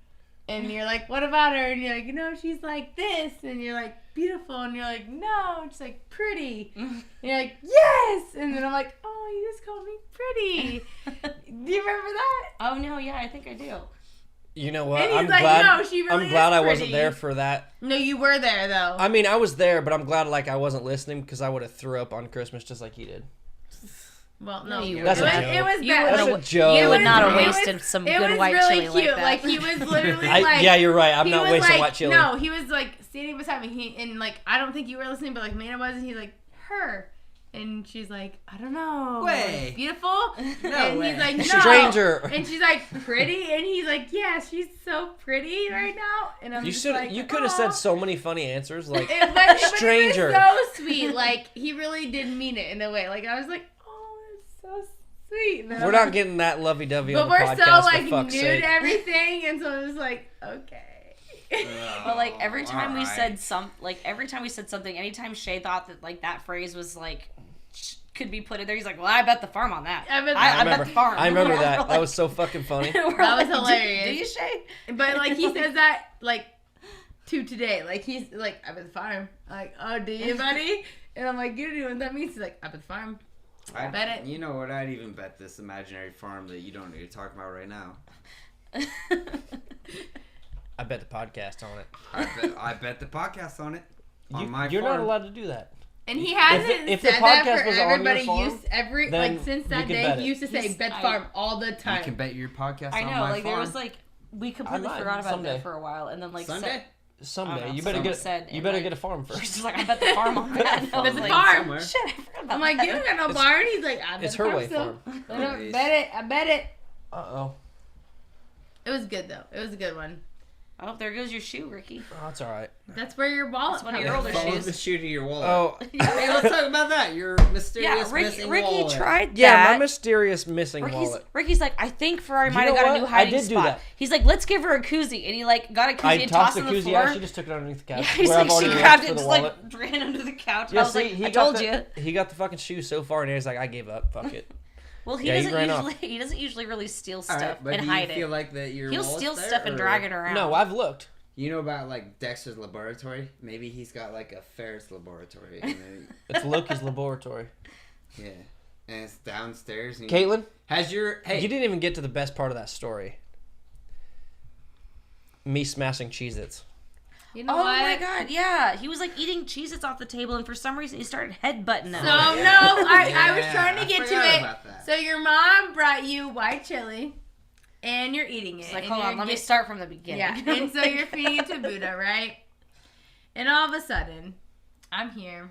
And you're like, what about her? And you're like, she's like this. And you're like, beautiful. And you're like, no, she's like pretty. And you're like, yes. And then I'm like, oh, you just called me pretty. Do you remember that? Oh no, yeah, I think I do. You know what? And he's I'm like, glad. no, she really I'm glad is I wasn't pretty. there for that. No, you were there, though. I mean, I was there, but I'm glad like I wasn't listening because I would have threw up on Christmas just like he did. Well, no, you it That's was, a joke. it was You bad. That's would've- a joke. You would not have It was- wasted some It good was white really chili cute. like that. he was literally like, yeah, you're right. I'm he not was wasting like, white chili. No, he was like standing beside me. And like, I don't think you were listening, but like Mana was, and he's like, her. And she's like, I don't know. Way. Like, beautiful. No and way. he's like, no. Stranger. And she's like, pretty. And he's like, yeah, she's so pretty right now. And I'm You just should. like, You could have "Aw." said so many funny answers like But stranger. it was so sweet. Like, he really did mean it in a way. Like, I was like, oh, that's so sweet. And then We're I'm not like, getting that lovey-dovey but on the we're podcast. so for like fuck's new sake. to everything, and so I was like, okay. But like every time we alright. said something, anytime Shay thought that like that phrase was like could be put in there, he's like, well, I bet the farm on that. I bet- I remember- bet the farm. I remember We're that. like- That was so fucking funny. we're That was like, hilarious. Do you, Shay? But like he says that like to today, like he's like, I'm at the farm. I'm like, oh, do you, buddy? And I'm like, you know what that means? He's like, I'm at the farm. I bet it. You know what? I'd even bet this imaginary farm that you don't know you're talking about right now. I bet the podcast on it. I bet the podcast on it. On You, my you're farm. not allowed to do that. And he hasn't if the said that podcast for was on your everybody. farm, Like since you that can day, bet he it. used to say He's- bet I- farm all the You time. can bet your podcast I on know, my like there farm. was like we completely might, forgot about someday. that for a while, and then like Sunday. Someday, know, you better someone get. said You in, better like- get a farm she's first. just like, I bet the farm on that. And I Bet was the like, farm. somewhere. Shit, I forgot about I'm like, that. you don't got no It's- barn. He's like, I bet It's the her farm way still. farm. I don't bet it. I bet it. Uh oh. It was good though. It was a good one. Oh, there goes your shoe, Ricky. Oh, it's all right. That's where your wallet. That's one of comes your older from. Follow shoes. the shoe to your wallet. Oh, Hey, let's talk about that. Your mysterious Yeah, missing Ricky wallet. tried yeah, that. my mysterious missing wallet. Ricky's like, I think Ferrari You might have know got what? a new I hiding did do spot. that. He's like, let's give her a koozie, and he like got a koozie I and tossed tossed the it on the koozie floor. out. She just took it underneath the couch. Yeah, he's where like, I've already she reached grabbed for it, the just wallet. like ran under the couch. Yeah, I was see, like, he I got told the, you. He got the fucking shoe so far, and he's like, I gave up. Fuck it. Well, Yeah, he ran off. he doesn't usually really steal All stuff right, but and do hide you feel it. like that your He'll wallet's steal there, stuff and or- drag it around. No, I've looked. You know about like Dexter's laboratory? Maybe he's got like a Ferris laboratory. And then, It's Loki's laboratory. yeah, and it's downstairs. And Caitlin, has your hey? you didn't even get to the best part of that story. Me smashing Cheez-Its. You know Oh what? my god, yeah. He was like eating Cheez-Its off the table, and for some reason he started headbutting them. So no, I was Yeah, trying to I get to forgot it. about that. So your mom brought you white chili, and you're eating it. It's like, and hold on, you're let me get- start from the beginning. Yeah, and so you're feeding it to Buddha, right? And all of a sudden, I'm here.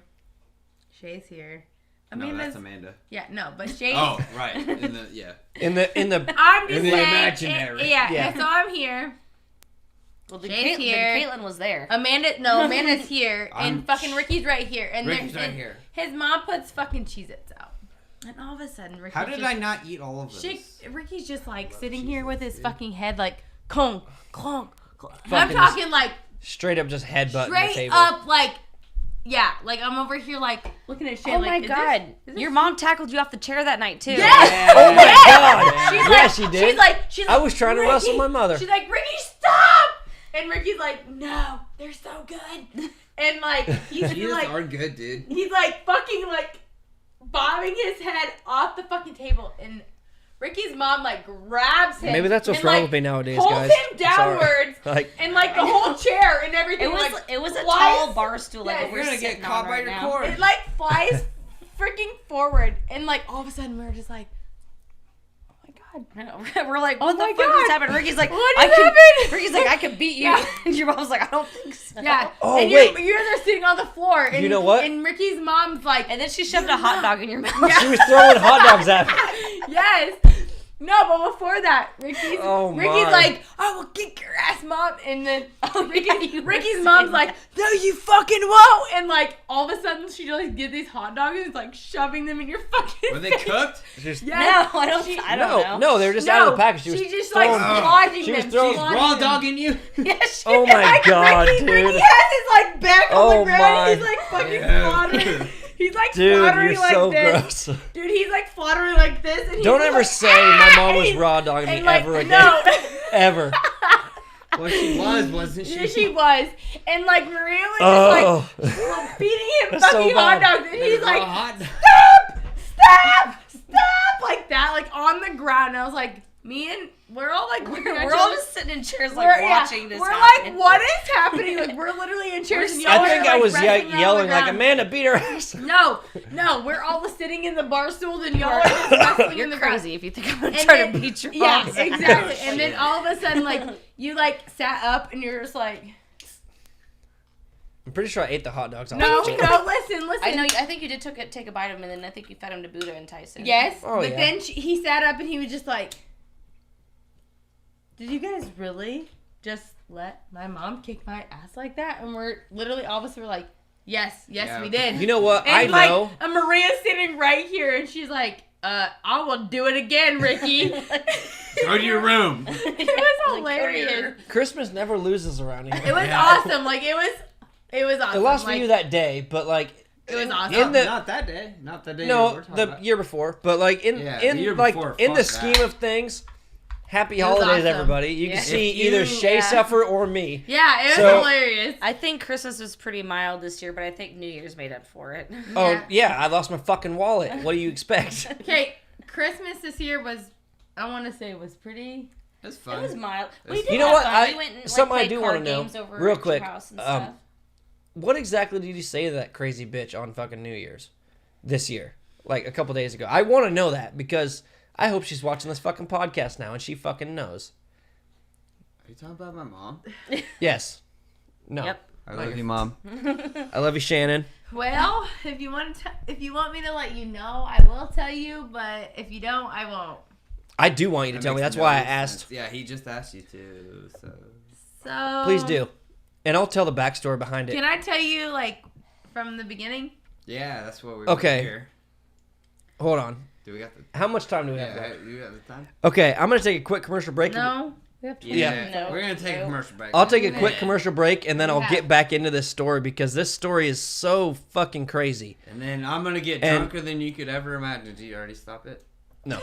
Shay's here. No, that's Amanda's Amanda. yeah, no, but Shay's. Oh, right. In the yeah. In the I'm just In the saying. imaginary. Yeah, Yeah. and so I'm here. Well, then Jay's then here. Caitlin was there. Amanda's here, I'm- and fucking Ricky's right here, and Ricky's there's- right here. His mom puts fucking Cheez-Its out, and all of a sudden, Ricky How did just, I not eat all of this? Ricky's just like sitting here with his fucking head like clonk, clonk, clonk. I'm Fucking talking like straight up just headbutting the straight table. up like, yeah, like I'm over here like looking at Shay. Oh like, my is god. this- is this- Your mom tackled you off the chair that night, too. Yes! Oh my Yes! god! She's Yeah, like, she did. She's I was trying to "Ricky." wrestle my mother. She's like, Ricky, stop! And Ricky's like, no, they're so good. And like, he's Cheez like, are good, dude. he's like fucking like bobbing his head off the fucking table, and Ricky's mom like grabs him. Maybe that's what's and, wrong like, with me nowadays, pulls guys. him downwards, Like, and like the whole chair and everything. It was a flies- tall bar stool like Yes. what we're You're gonna sitting get caught on by right your now. cord. It like flies freaking forward, and like all of a sudden we're just like, oh my god. I know. We're like, Oh what my the fuck God. just happened? Ricky's like, What I just can. happened? Ricky's like, I could beat you. Yeah. And your mom's like, I don't think so. Yeah. Oh, and wait. You guys are sitting on the floor. And, You know what? And Ricky's mom's like, And then she shoved a hot dog in your mouth. she was throwing hot dogs at me. yes. No, but before that, Ricky's my. like, I will kick your ass, mom. And then you were Ricky's saying mom's that. like, no, you fucking won't. And like all of a sudden, she just get these hot dogs and is like shoving them in your fucking Were they face. cooked? Just, Yes. No, I don't. She- I don't know. no, they were just out of the package. She was she's like throwing, lodging she them. was throwing She's lodging Raw them. dogging you? Yeah, she Oh my Like, god, Ricky, dude. Ricky has his like back on Oh the ground. my. And he's like fucking Yeah. fluttering. He's like Dude, fluttering you're like so this. gross. Dude, he's like fluttering like this. And he's Don't just ever like, say my mom was "Ah!" raw dogging me And, like, ever again. No. Ever. Well, she was, wasn't Yeah, she? she was. And like Maria was Oh. just like feeding him That's so fucking hot bad. dogs. And he's Raw like, hot dog. stop, like that, like on the ground. And I was like, me and we're all like looking at We're each all other. just sitting in chairs We're, like yeah, watching this. we're happen. like, what is happening? Like we're literally in chairs. And y'all I are, think like, I was resting around on the yelling like, ground. Amanda, beat her ass. No, we're all sitting in the bar stools and y'all are just wrestling You're in the ground. crazy if you think I'm gonna And try then- to beat your Yeah, mom's exactly. ass. And then all of a sudden, like you like sat up and you're just like, I'm pretty sure I ate the hot dogs. no, off the no, listen. I know. I think you did take a bite of him, and then I think you fed him to Buddha and Tyson. Yes, Oh, but yeah. then he sat up and he was just like, did you guys really just let my mom kick my ass like that? And we're literally all of us were like, yes, Yeah. we did. You know what? and I like, know. And Maria's sitting right here and she's like, I will do it again, Ricky. Go to your room. It was Like, hilarious. Christmas never loses around here. It was Yeah. awesome. Like it was awesome. It lost like, for you that day, but like It was awesome. in the Not that day. Not the day. no we're talking the about. year before, but like Yeah, the year in like before, in the fuck scheme that. of things, happy It was holidays, awesome. everybody. You Yeah. can see If you- either Shay yeah. suffer or me. Yeah, it was So- hilarious. I think Christmas was pretty mild this year, but I think New Year's made up for it. Oh yeah, I lost my fucking wallet. What do you expect? Okay, Christmas this year was, I want to say, was pretty. It's fun. It was mild. We You did know have what? fun. We went and like, Something I played do card wanna know, games over real at your quick, house and um, stuff. What exactly did you say to that crazy bitch on fucking New Year's this year? Like a couple days ago. I want to know that because I hope she's watching this fucking podcast now and she fucking knows. Are you talking about my mom? Yes. No. Yep. I love you, mom. I love you, Shannon. Well, if you want me to let you know, I will tell you. But if you don't, I won't. I do want you to That tell me. makes That's why I no asked. sense. Yeah, he just asked you to. So. So Please do. And I'll tell the backstory behind it. Can I tell you like from the beginning? Yeah, that's what we. Okay. Here. Hold on. Do we got the? How much time do we have Yeah, left? you got the time. Okay, I'm going to take a quick commercial break. No. We have Yeah. No. We're gonna take a No. commercial break. I'll take a Yeah. quick commercial break and then I'll Yeah. get back into this story because this story is so fucking crazy. And then I'm gonna get And- drunker than you could ever imagine. Did you already stop it? No.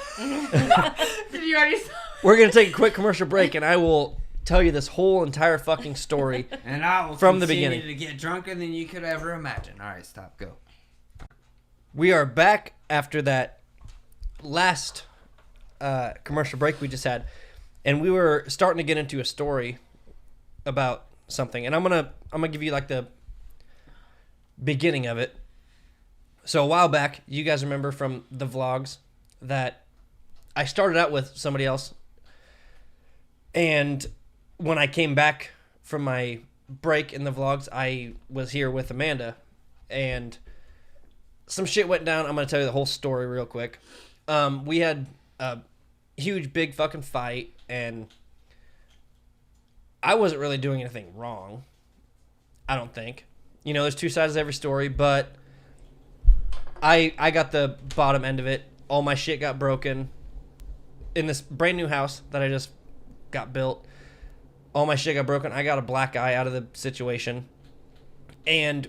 Did you already? We're going to take a quick commercial break and I will tell you this whole entire fucking story. And I will From the continue beginning. to get drunker than you could ever imagine. All right, stop. Go. We are back after that last commercial break we just had, and we were starting to get into a story about something, and I'm gonna give you like the beginning of it. So a while back, you guys remember from the vlogs that I started out with somebody else, and when I came back from my break in the vlogs, I was here with Amanda, and some shit went down. I'm going to tell you the whole story real quick. We had a huge, big fucking fight, and I wasn't really doing anything wrong. I don't think. You know, there's two sides to every story, but I got the bottom end of it. All my shit got broken in this brand new house that I just got built. All my shit got broken. I got a black eye out of the situation. And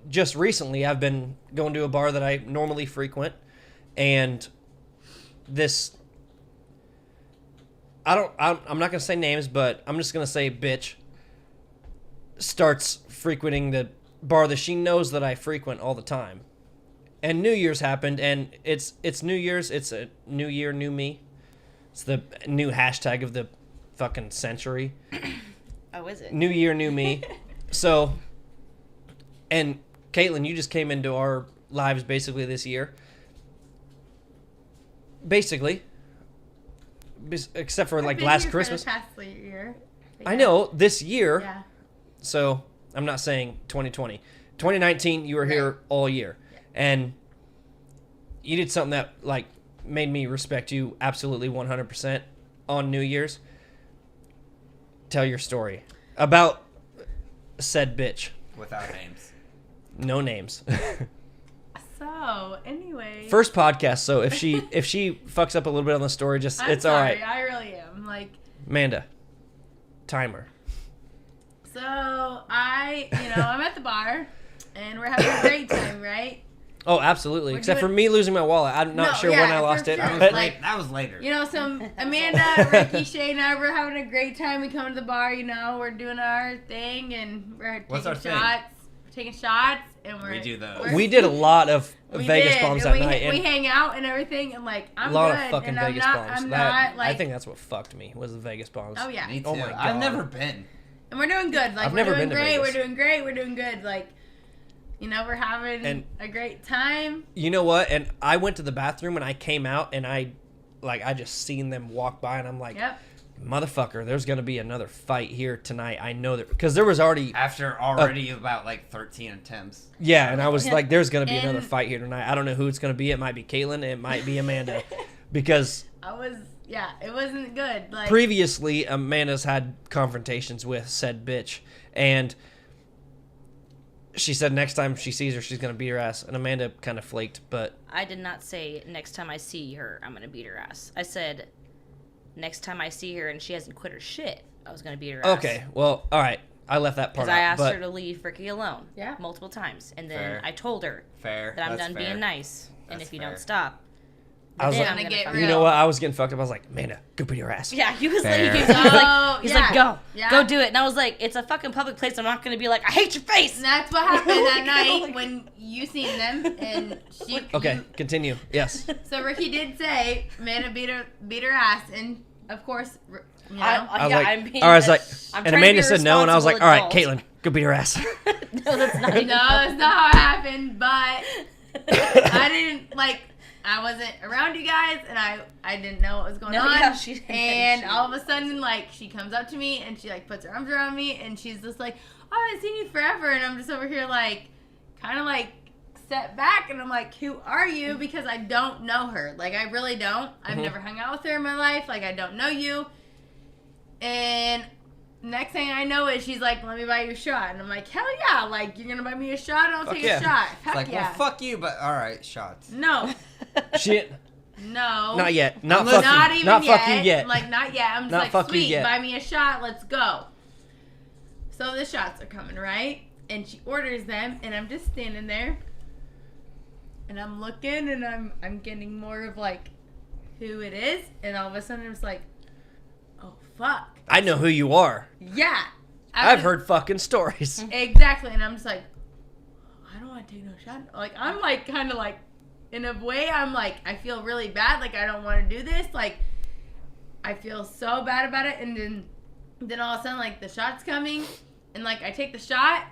just recently, I've been going to a bar that I normally frequent, and this, I'm not gonna say names, but I'm just gonna say bitch starts frequenting the bar that she knows that I frequent all the time. And New Year's happened, and it's New Year's. It's a new year, new me. It's the new hashtag of the fucking century. Oh, is it? New year, new me. So, and Caitlin, you just came into our lives basically this year. Basically. Except for I've like been last here Christmas. For the past year. But I yeah. know, this year. Yeah. So, I'm not saying 2020. 2019, you were here all year. And you did something that, like, made me respect you absolutely 100% on New Year's. Tell your story about said bitch. Without names. No names. So, anyway. First podcast, so if she fucks up a little bit on the story, just I'm it's sorry, all right. I really am. Like, Amanda, timer. so I'm at the bar, and we're having a great time, right? Oh, absolutely. We're Except doing- for me losing my wallet. I'm not No, sure yeah, when I for lost it. sure. But Like- That was later. You know, so Amanda, Ricky, Shay, and I, we're having a great time. We come to the bar, we're doing our thing, and we're What's taking our thing? shots. We're taking shots, and We do those. we're- we did a lot of we Vegas did, bombs and that we, night. we And hang out and everything, and like, I'm a lot good, of fucking and Vegas I'm bombs. not like, I think that's what fucked me, was the Vegas bombs. oh yeah. Me too. Oh my I've God. never been. And we're doing good. Like, I've we're never doing been to great. Vegas. We're doing great. We're doing good. Like, we're having And- a great time. You know what? And I went to the bathroom and I came out and I just seen them walk by and I'm like, Yep. motherfucker, there's going to be another fight here tonight. I know that because there was already, After already about like 13 attempts. yeah. And I was like, there's going to be And- another fight here tonight. I don't know who it's going to be. It might be Caitlin. It might be Amanda because It wasn't good. Like, previously Amanda's had confrontations with said bitch. And she said next time she sees her, she's going to beat her ass. And Amanda kind of flaked, but I did not say next time I see her, I'm gonna beat her ass. I said next time I see her and she hasn't quit her shit, I was gonna beat her ass. okay. Well, all right. I left that part Because out. I asked but her to leave Ricky alone. Yeah. Multiple times, and then Fair. I told her Fair. that I'm That's done fair. being nice, and That's if you fair. don't stop, I was then like, I'm Gonna gonna get fuck real. you know what? I was getting fucked up. I was like, Amanda, go beat your ass. Yeah, he was Fair. like, he's yeah. like, go, Yeah. go do it. And I was like, it's a fucking public place. I'm not gonna be like, I hate your face. And that's what happened that Oh my night when you seen them and she. Okay, continue. Yes. So Ricky did say Amanda beat her ass, and of course, you know. I was yeah, like, I'm being or I was the- like, I'm and trying to Amanda be a said no, and I was like, all right, responsible Caitlin, go beat her ass. adult. No, that's not. no, even that's not how it happened. But I didn't I wasn't around you guys, and I didn't know what was going No, on. yeah, she didn't. And She- all of a sudden, she comes up to me and she puts her arms around me, and she's just like, "Oh, I haven't seen you forever," and I'm just over here kind of set back, and I'm like, "Who are you?" Because I don't know her. I really don't. I've never hung out with her in my life. I don't know you. And next thing I know is she's like, "Let me buy you a shot," and I'm like, "Hell yeah! You're gonna buy me a shot, and I'll Fuck take yeah. a shot." It's Heck like, yeah. well, fuck you, but all right, shots. No, Shit. no, Not yet. Not Unless- fuck you. not even Not yet. fuck you yet. Not yet. I'm just Not fuck you sweet, yet. buy me a shot, let's go. So the shots are coming, right? And she orders them, and I'm just standing there, and I'm looking, and I'm getting more of who it is, and all of a sudden it's like, oh fuck, I know who you are. yeah. I've heard fucking stories. Exactly, and I'm just like, I don't want to take no shot. I'm kind of in a way, I'm I feel really bad. I don't want to do this. I feel so bad about it. And then all of a sudden, the shot's coming, and I take the shot.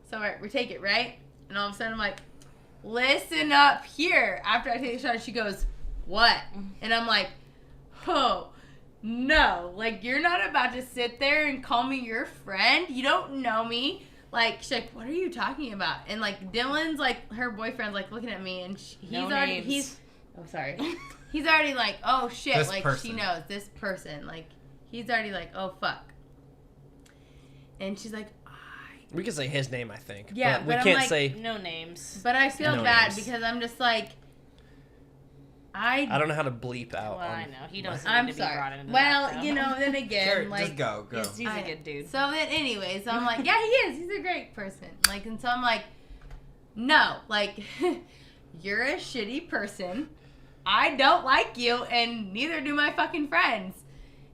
So we take it, right? And all of a sudden, I'm like, listen up here. After I take the shot, she goes, what? And I'm like, oh. No, you're not about to sit there and call me your friend. You don't know me. She's like, what are you talking about? And Dylan's her boyfriend's looking at me, and he's No already names. oh sorry, he's already oh shit, This she person. knows this person. He's already oh fuck. And she's like, We can say his name, I think. Yeah, but we but I'm can't like- say. No names. but I feel No bad names. because I'm just I don't know how to bleep out. Well, on I know he doesn't I'm need to be brought sorry. into Well, that, then again, Sure, just go. he's I- a good dude. So then, anyways, I'm like, yeah, he is. He's a great person. And so I'm like, no, you're a shitty person. I don't like you, and neither do my fucking friends.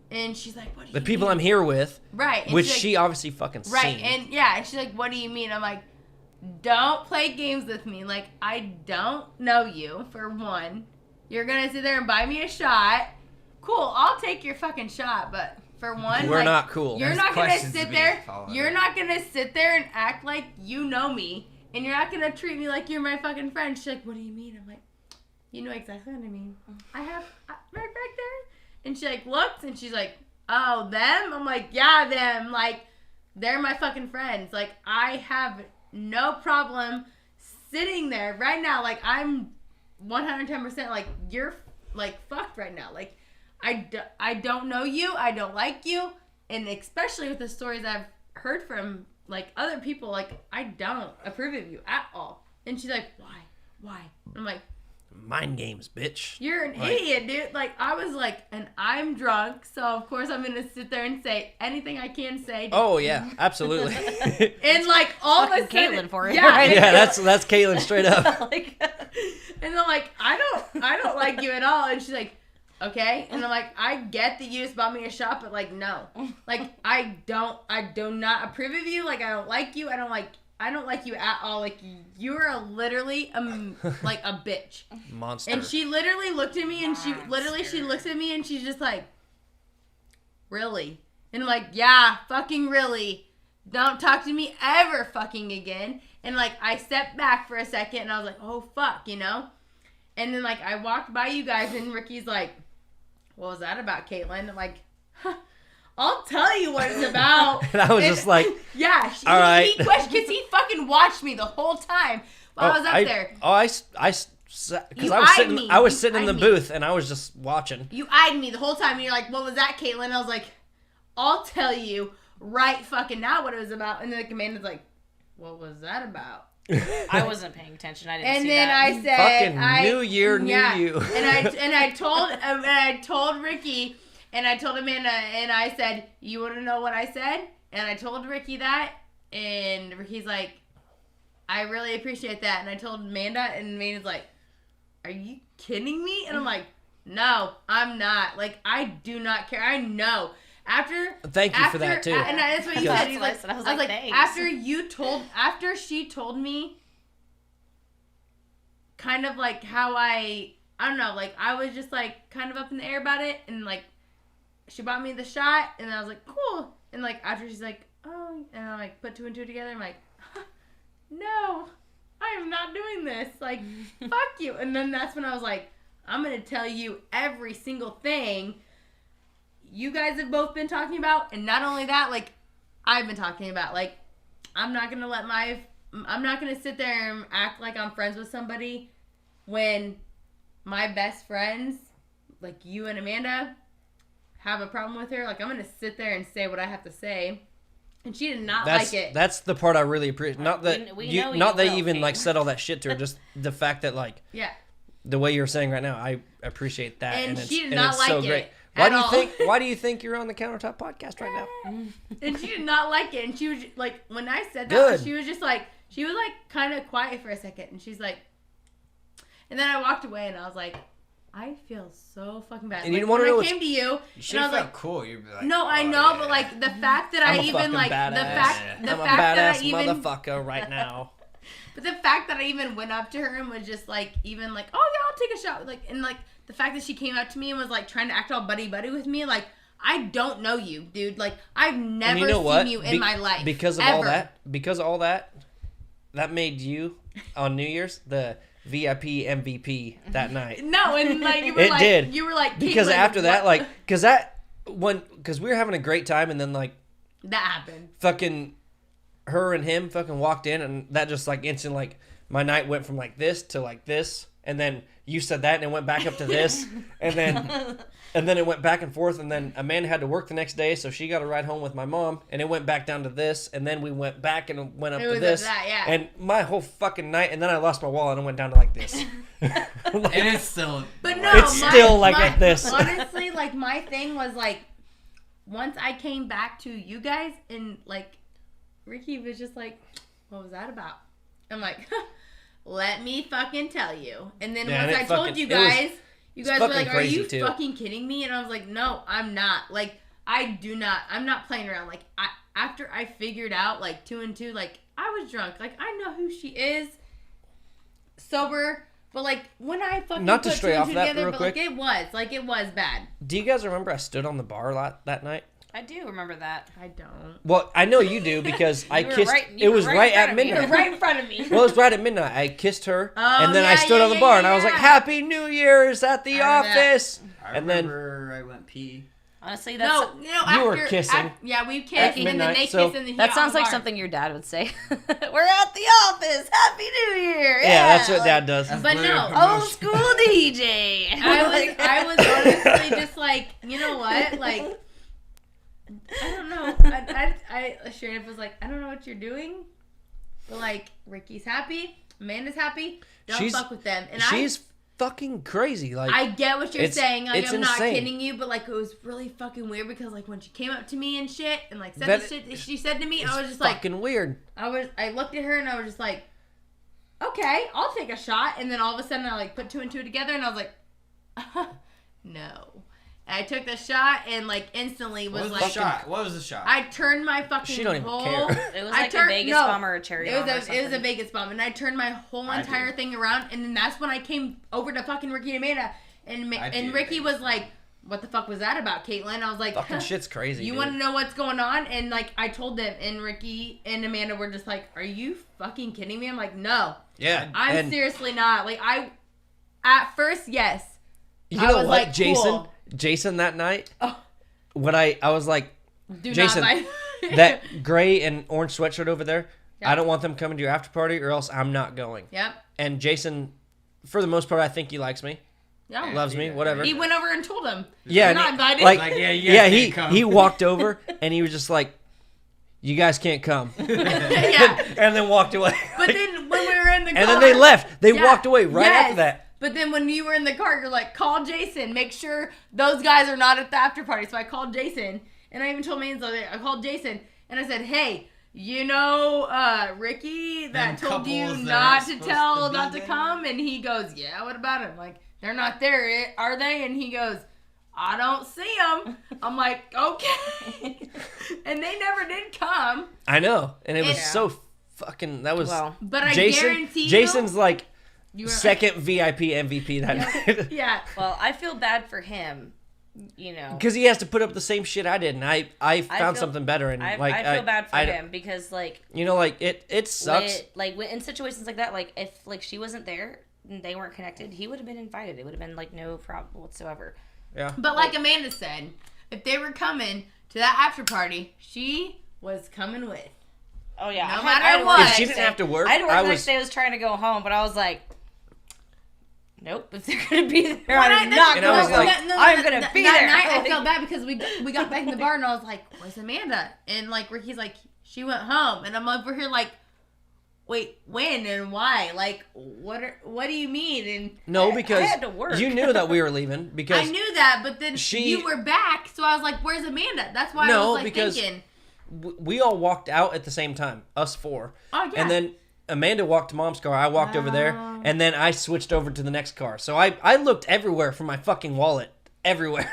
And she's like, what do The you people mean? I'm here with, Right. And which she's like, she obviously fucking right. seen. And yeah, and she's like, what do you mean? I'm like, don't play games with me. I don't know you, for one. You're going to sit there and buy me a shot, cool, I'll take your fucking shot, but for one, We're like, not cool. You're There's not gonna questions to sit be there. followed You're up. not gonna sit there and act like you know me, and you're not gonna treat me like you're my fucking friend. She's like, "What do you mean?" I'm like, "You know exactly what I mean. I have right back there." And she like looks and she's like, "Oh, them?" I'm like, "Yeah, them. Like, they're my fucking friends. Like, I have no problem sitting there right now. Like, I'm 110% like you're like fucked right now. Like, I don't know you. I don't like you." And especially with the stories I've heard from, like, other people, like, I don't approve of you at all. And she's like, why? I'm like, Mind games, bitch. you're an Like- idiot, dude. Like, I was like, and I'm drunk, so of course I'm going to sit there and say anything I can say. Oh yeah, absolutely. And, like, all of a Fucking sudden. Caitlyn for it, Yeah. right? Yeah, that's Caitlyn straight up. Like, And I'm like, I don't like you at all. And she's like, okay. And I'm like, I get that you just bought me a shot, but like, no. Like, I do not approve of you. Like, I don't like you. I don't like you at all. Like, you're literally like a bitch. Monster. And she literally looked at me and she looks at me and she's just like, really? And I'm like, yeah, fucking really. Don't talk to me ever fucking again. And like, I stepped back for a second and I was like, oh fuck, you know? And then like, I walked by you guys and Ricky's like, what was that about, Caitlyn? I'm like, huh, I'll tell you what it's about. And I was just like, yeah, all right. Because he fucking watched me the whole time while I was up there. Because You I was eyed sitting, me. I was You sitting in the eyed me. booth and I was just watching. You eyed me the whole time and you're like, what was that, Caitlyn? I was like, I'll tell you right fucking now what it was about. And then Amanda's like, what was that about? I wasn't paying attention. I didn't And see then that. I said, Fucking new year, new you. And I told Ricky and I told Amanda and I said, you want to know what I said? And I told Ricky that and Ricky's like, I really appreciate that. And I told Amanda and Amanda's like, are you kidding me? And I'm like, no, I'm not. Like, I do not care. I know. Thank you for that, too. And that's what you Because- said. He's That's what I like, said. I was like, thanks. after she told me kind of like how I don't know, like I was just like kind of up in the air about it and like she bought me the shot and I was like, cool. And like after she's like, oh, and I like put two and two together, I'm like, no, I am not doing this. Like, fuck you. And then that's when I was like, I'm going to tell you every single thing you guys have both been talking about. And not only that, like, I've been talking about. Like, I'm not going to sit there and act like I'm friends with somebody when my best friends, like you and Amanda, have a problem with her. Like, I'm going to sit there and say what I have to say. And she did not like it. That's the part I really appreciate. Not that We you, know you not that will, you even Kate. like said all that shit to her. Just the fact that like Yeah. the way you're saying right now, I appreciate that. And it's, she did and not it's like so it great. at all. Why do you think you're on the Countertop podcast right now? And she did not like it. And she was like, when I said that, Good. she was kind of quiet for a second. And she's like, and then I walked away and I was like, I feel so fucking bad. And you Like, wanna when know I what's- came to you, You and should I have was felt like, cool. You'd be like, no, I oh, know, yeah. but like the fact that I'm I a even fucking like badass. the I'm a fact that badass I even motherfucker right now. But the fact that I even went up to her and was just like, even like, oh yeah, I'll take a shot. Like, and like the fact that she came up to me and was like trying to act all buddy with me, like, I don't know you, dude. Like, I've never And you know seen what? you in my life. Because of ever. all that, that made you on New Year's the VIP MVP that night. No, and like you were It like, did. you were like, Because Caitlyn, after that, what- like, because we were having a great time, and then like that happened. fucking her and him fucking walked in, and that just like instant like my night went from like this to like this, and then you said that, and it went back up to this, and then it went back and forth, and then Amanda had to work the next day, so she got a ride home with my mom, and it went back down to this, and then we went back and went up It to was this, that, yeah. and my whole fucking night, and then I lost my wallet and went down to like this. And it's still. But no, It's still like this. Honestly, like my thing was like, once I came back to you guys and like, Ricky was just like, what was that about? I'm like, let me fucking tell you. And then Yeah, and once I it told fucking- you it was- guys, you guys were fucking like, are crazy, you too. fucking kidding me? And I was like, no, I'm not. Like, I'm not playing around. Like, after I figured out like 2 and 2, like I was drunk. Like, I know who she is. Sober But like when I fucking Not to put stray two and off two that together, real but quick. like it was bad. Do you guys remember I stood on the bar a lot that night? I do remember that. I don't. Well, I know you do because I were kissed. right- It you were was right right in front at of me. You're midnight. right in front of me. Well, it was right at midnight. I kissed her, Oh, and then I yeah, stood yeah, on the yeah, bar, yeah, and I was like, yeah. "Happy New Year's at the I remember that. office." I And then- remember I went pee. Honestly, that's No, You after, were kissing. Yeah, we At kissed, and then midnight, they so- kissed, and then he that got sounds on like the bar. something your dad would say. We're at the office. Happy New Year. Yeah, that's what like, Dad does. That's But literally no, what Old most- school DJ. I was honestly just like, you know what? Like, I don't know. I straight up was like, I don't know what you're doing, but like, Ricky's happy, Amanda's happy. Don't She's- fuck with them. And She's fucking crazy. Like I get what you're it's- saying. Like, it's I'm not insane. kidding you, but like, it was really fucking weird because like when she came up to me and shit, and like said That- the shit that she said to me, it's I was just like, fucking weird. I looked at her and I was just like, okay, I'll take a shot. And then all of a sudden I like put two and two together and I was like, no. And I took the shot and like instantly What was was like, the shot? What was the shot? I turned my fucking She don't even whole. care. It was I like turned- a Vegas no, bomb or a cherry It bomb or was a something. Vegas bomb, and I turned my whole I entire did. thing around, and then that's when I came over to fucking Ricky and Amanda, and I and did Ricky Vegas was like, "What the fuck was that about, Caitlin?" I was like, Fucking shit's crazy. You dude. want to know what's going on? And like I told them, and Ricky and Amanda were just like, "Are you fucking kidding me?" I'm like, "No, Yeah, I'm and seriously not." Like at first, yes. you I know was what, like, Jason? cool. Jason that night. Oh. When I was like, Do Jason, not buy that gray and orange sweatshirt over there. Yeah. I don't want them coming to your after party, or else I'm not going. Yep. And Jason, for the most part, I think he likes me, Yeah. loves me, Yeah. whatever. He went over and told him. Yeah, You're and not he- invited. like, Like, yeah, you guys yeah, can't come. he walked over and he was just like, "You guys can't come," yeah. and then walked away. But then when we were in the car, and then they left. They Yeah. walked away right Yes. after that. But then when you were in the car, you're like, call Jason. Make sure those guys are not at the after party. So I called Jason. And I even told Mains the other day, I called Jason. And I said, hey, you know Ricky that Them told you couples that not aren't to supposed tell, to be not to there? come? And he goes, yeah, what about him? Like, they're not there, are they? And he goes, I don't see them. I'm like, okay. And they never did come. I know, and it was Yeah. so fucking. That was Well, But I Jason. guarantee you. Jason's like you were, second VIP MVP that night. Yeah. well, I feel bad for him. You know, Because he has to put up the same shit I did, and I found feel- something better, and I feel bad for I- him because like You know, like it sucks. in situations like that, like if like she wasn't there and they weren't connected, he would have been invited. It would have been like no problem whatsoever. Yeah. But like Amanda said, if they were coming to that after party, she was coming with. Oh yeah, No I matter had to what. work If she the next didn't day. have to work, I had to work I the was- next day. I was trying to go home, but I was like, nope. If they're gonna be there, When I'm not And I was going. like, I'm gonna be that there. night I Like- felt bad because we got back in the bar and I was like, "Where's Amanda?" And like Ricky's like, "She went home," and I'm over here like, "Wait, when and why? Like, what do you mean?" And No, I because had to work. you knew that we were leaving because I knew that, but then she- you were back, so I was like, "Where's Amanda?" That's why I No, was like because- thinking, we all walked out at the same time, us four. "Oh yeah." And then Amanda walked to Mom's car. I walked over there, Wow. and then I switched over to the next car. So I looked everywhere for my fucking wallet, everywhere.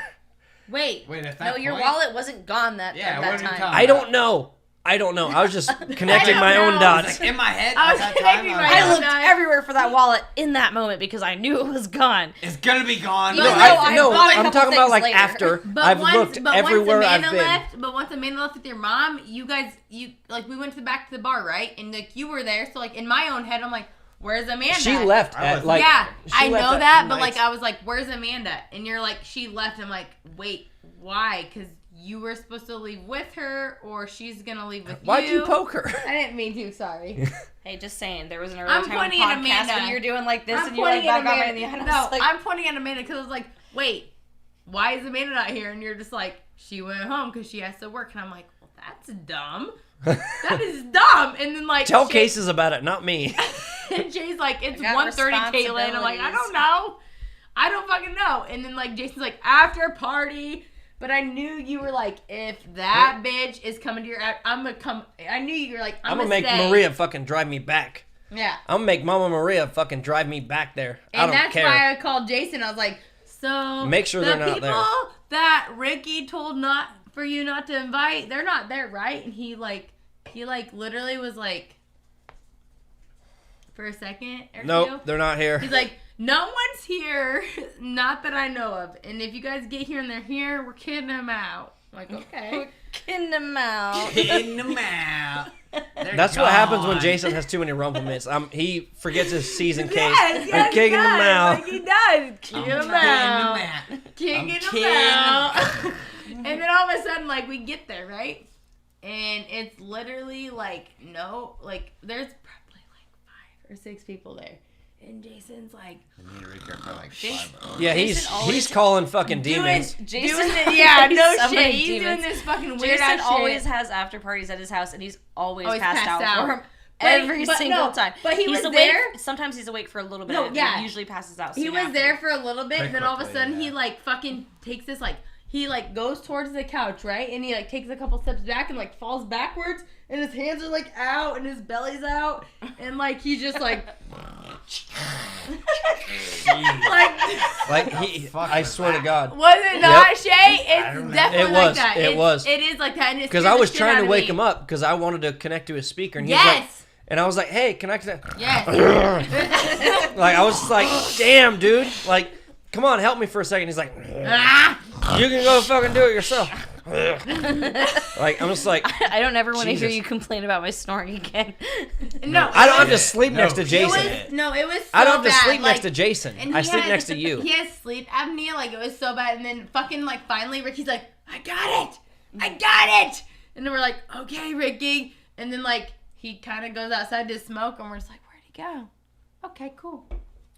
wait, Wait, at that No, your point? wallet wasn't gone that Yeah, at what that are you time. talking I don't know. I was just connecting I my don't own know. It's dots. like in my head I at was that connecting time. my I I own was looked like, dots. everywhere for that wallet in that moment because I knew it was gone. it's gonna be gone. No, No, no, I no, bought a I'm couple talking about things like later. after But I've once, looked but everywhere once I've Amanda been. left, but once Amanda left with your mom, you guys, like we went to the back to the bar, right? And like you were there, so like in my own head, I'm like, "Where's Amanda?" She left I at was- like yeah, she I left know at that, but night. like I was like, "Where's Amanda?" And you're like, "She left." I'm like, "Wait, why? Because you were supposed to leave with her, or she's gonna leave with Why'd you." you poke her? I didn't mean to. Sorry. Hey, just saying, there was an early I'm time on pointing at podcast Amanda. when you're doing like this I'm and you like pointing at back off Amanda. in the end. No, Like, I'm pointing at Amanda because I was like, "Wait, why is Amanda not here?" And you're just like, "She went home because she has to work." And I'm like, "Well, that's dumb. That is dumb." And then like Tell Shay- Cases about it, not me. and Jay's like, "It's I got 1:30, Caitlin." I'm like, "I don't know. I don't fucking know." And then like Jason's like, "After party." But I knew you were like, if that bitch is coming to your, I'm gonna come. I knew you were like, I'm gonna make stay. Maria fucking drive me back. Yeah. I'm gonna make Mama Maria fucking drive me back there. I And don't that's care. why I called Jason. I was like, so Make sure the they're not people there. that Ricky told not for you not to invite, they're not there, right? And he literally was like, for a second or two. Nope, they're not here. He's like, No one's here, not that I know of. And if you guys get here and they're here, we're kidding them out. I'm like, okay. Kicking them out. Getting them out. That's what happens when Jason has too many Rumple Mints. He forgets his season case. Yes, I'm kicking them out. Like he does. Kicking them out. Kicking them out. And then all of a sudden, like, we get there, right? And it's literally like, no, like, there's probably like 5 or 6 people there. And Jason's like, Me and Rick are for like Jason- 5 Yeah, Jason always- he's calling fucking demons. Jason, doing it, yeah, no summoning shit. He's demons. doing this fucking weird Jason ass always shit. has after parties at his house, and he's always Always passed passed out out. for him. But- Every but single no, time. but he he's was awake. there. Sometimes he's awake for a little bit. No, and yeah. he usually passes out. He soon was after. there for a little bit, Pretty and then all of a quickly, sudden he yeah. like fucking takes this like he like goes towards the couch, right? And he like takes a couple steps back and like falls backwards, and his hands are like out and his belly's out, and like he's just like Like I swear to God. was it not Yep. Shay? I don't It's know. definitely It like was. that. It was. It is like that. and it Because scared I the was shit trying out to of wake me. him up because I wanted to connect to his speaker, and he was like, Yes. and I was like, hey, can I connect? Yes. Like I was just like, damn, dude, like, come on, help me for a second. He's like, Ah! you can go fucking do it yourself. Like I'm just like, I don't ever want to hear Jesus. you complain about my snoring again. No, I don't have to Yeah. sleep No. next to It Jason. it was so I don't have to bad. sleep like, next to Jason. and I he sleep had- next to you. He has sleep apnea, like it was so bad. And then fucking like finally Ricky's like, I got it! I got it! And then we're like, okay, Ricky. And then like he kind of goes outside to smoke, and we're just like, where'd he go? Okay, cool.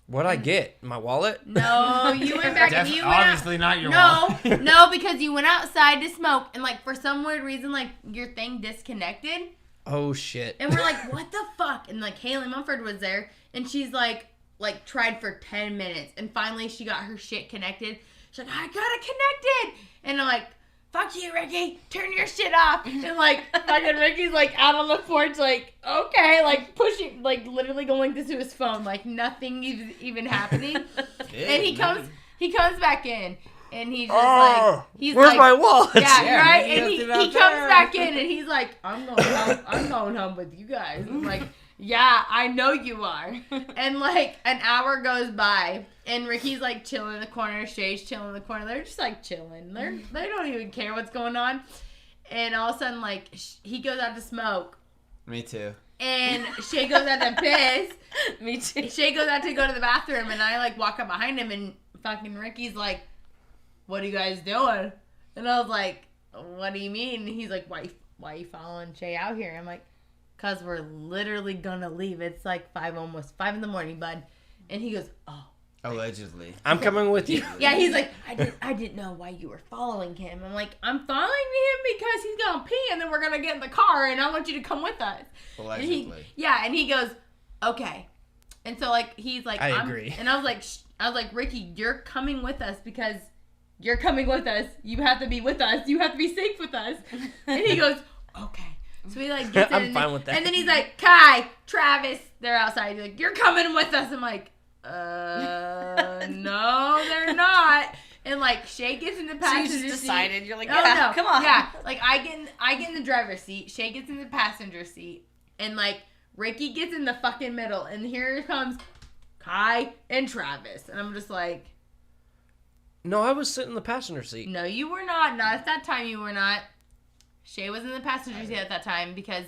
What'd I get? My wallet? No, you went back and you went out. Obviously not your wall. No, because you went outside to smoke, and like for some weird reason, like your thing disconnected. Oh shit. And we're like, what the fuck? And like Haley Mumford was there, and she's like tried for 10 minutes, and finally she got her shit connected. She's like, I got it connected, and I'm like, fuck you, Ricky, turn your shit off. And like fucking Ricky's like out on the porch, like okay, like pushing, like literally going to his phone, like nothing is even happening. And he comes back in, and he's just like, he's Where's like, my wallet? yeah, Yeah, right. maybe And he left it out comes there. back in, and he's like, I'm going home with you guys. I'm like, yeah, I know you are. And like an hour goes by, and Ricky's like chilling in the corner, Shay's chilling in the corner. They're just like chilling. They don't even care what's going on. And all of a sudden, like he goes out to smoke, Me too. and Shay goes out to piss. Me too. Shay goes out to go to the bathroom, and I like walk up behind him, and fucking Ricky's like, what are you guys doing? And I was like, what do you mean? And he's like, why you following Shay out here? I'm like, cause we're literally gonna leave. It's like almost 5 in the morning, bud. And he goes, oh. Allegedly. I'm coming with you. Yeah, he's like, I didn't know why you were following him. I'm like, I'm following him because he's gonna pee, and then we're gonna get in the car, and I want you to come with us. And Allegedly. and he goes, okay. And so like he's like, I I'm, agree. And I was like, Ricky, you're coming with us because you're coming with us. You have to be with us. You have to be safe with us. And he goes, okay. So he like gets in, I'm and fine then, with that. And then he's like, Kai, Travis, they're outside. He's like, you're coming with us. I'm like, no, they're not. And like Shay gets in the So you passenger just seat. decided. You're like, Oh, yeah, no. come on. Yeah, like I get in the driver's seat. Shay gets in the passenger seat, and like Ricky gets in the fucking middle. And here comes Kai and Travis, and I'm just like, No, I was sitting in the passenger seat. no, you were not. Not at that time. You were not. Shay was in the passenger seat at that time because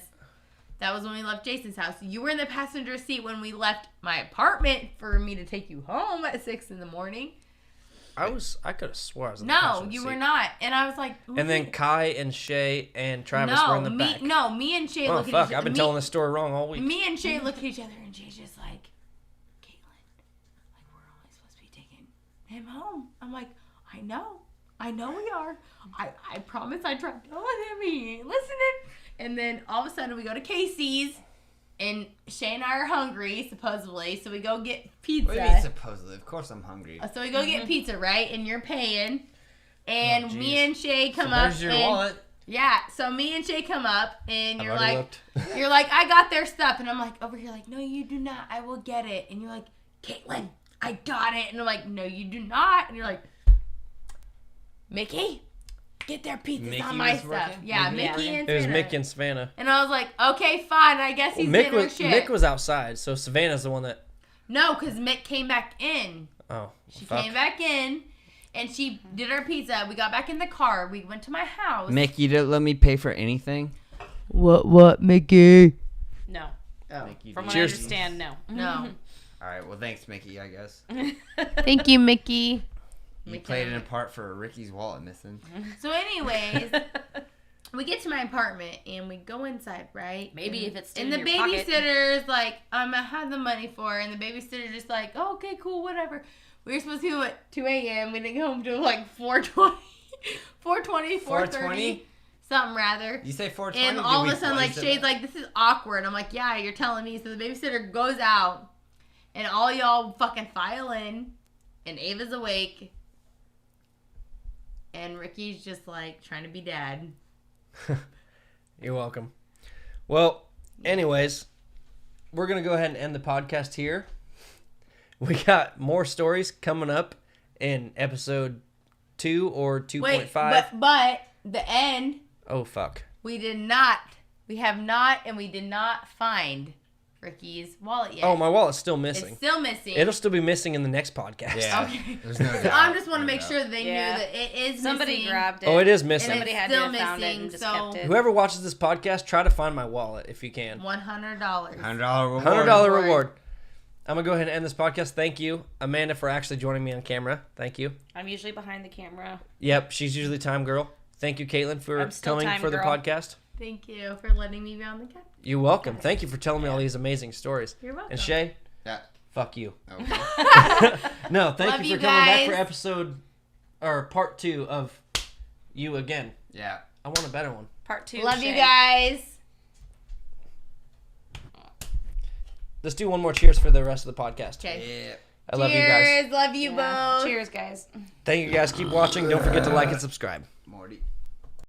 that was when we left Jason's house. You were in the passenger seat when we left my apartment for me to take you home at 6 in the morning. I could have swore I was in the No, passenger you seat. were not. And I was like, And then Kai and Shay and Travis were in the back. me and Shay Oh look at fuck! each I've been me- telling this story wrong all week. Me and Shay look at each other, and Shay's just like, Caitlin, like we're only supposed to be taking him home. I'm like, I know we are. I promise I tried telling him, he ain't listening. And then all of a sudden we go to Casey's, and Shay and I are hungry supposedly, so we go get pizza. What do you mean supposedly? Of course I'm hungry. So we go get pizza, right? And you're paying. And Oh, me jeez. and Shay come So up. there's your and, wallet. Yeah, so me and Shay come up, and I've you're already like, looked. you're like, I got their stuff, and I'm like over here, like, no, you do not. I will get it. And you're like, Caitlin, I got it. And I'm like, no, you do not. And you're like, Mickey, get their pizzas Mickey on my was stuff. working? Yeah, Mickey Mickey working? and It was Savannah. Mick and Savannah. And I was like, okay, fine. I guess he's Mick getting her was shit. Mick was outside, so Savannah's the one that. No, because Mick came back in. Oh, She fuck. came back in, and she did our pizza. We got back in the car. We went to my house. Mick, you didn't let me pay for anything? What, Mickey? No. Oh. Mick, you From did. what Cheers. I understand, no. No. Alright, well, thanks, Mickey, I guess. Thank you, Mickey. You Mickey. played a part for Ricky's wallet missing. So, anyways, we get to my apartment, and we go inside, right? Maybe if it's still And in the your pocket. babysitter's like, I have the money for it. And the babysitter's just like, oh, okay, cool, whatever. We were supposed to go at 2 a.m. We didn't get home till like 4:20, 4:30. 4:20? Something rather. You say 420? And all of a sudden, like, Shay's like, this is awkward. I'm like, yeah, you're telling me. So the babysitter goes out, and all y'all fucking file in, and Ava's awake, and Ricky's just, like, trying to be dad. You're welcome. Well, anyways, we're going to go ahead and end the podcast here. We got more stories coming up in episode 2 or 2.5. Wait, but the end, Oh, fuck. we did not find Ricky's wallet yet. Oh, my wallet's still missing. It's still missing. It'll still be missing in the next podcast. Yeah. Okay. There's no So doubt. I just want to No make doubt. sure that they Yeah. knew that it is Somebody missing. grabbed it. Oh, it is missing. And Somebody had still to have found it and missing, just so- kept it. Whoever watches this podcast, try to find my wallet if you can. $100. $100 reward. $100 Reward. reward. I'm going to go ahead and end this podcast. Thank you, Amanda, for actually joining me on camera. Thank you. I'm usually behind the camera. Yep, she's usually time girl. Thank you, Caitlin, for I'm still coming time for the girl. podcast. Thank you for letting me be on the camera. You're welcome. Thank you for telling me all these amazing stories. You're welcome. And Shay, Yeah. fuck you. Okay. No, thank Love you for you coming back guys. for episode or part 2 of you again. Yeah. I want a better one. Part 2. Love you Shay. guys. Let's do one more cheers for the rest of the podcast. Okay. Yeah. I love you guys. Cheers. Love you Yeah. both. Cheers, guys. Thank you guys. Keep watching. Don't forget to like and subscribe. Morty.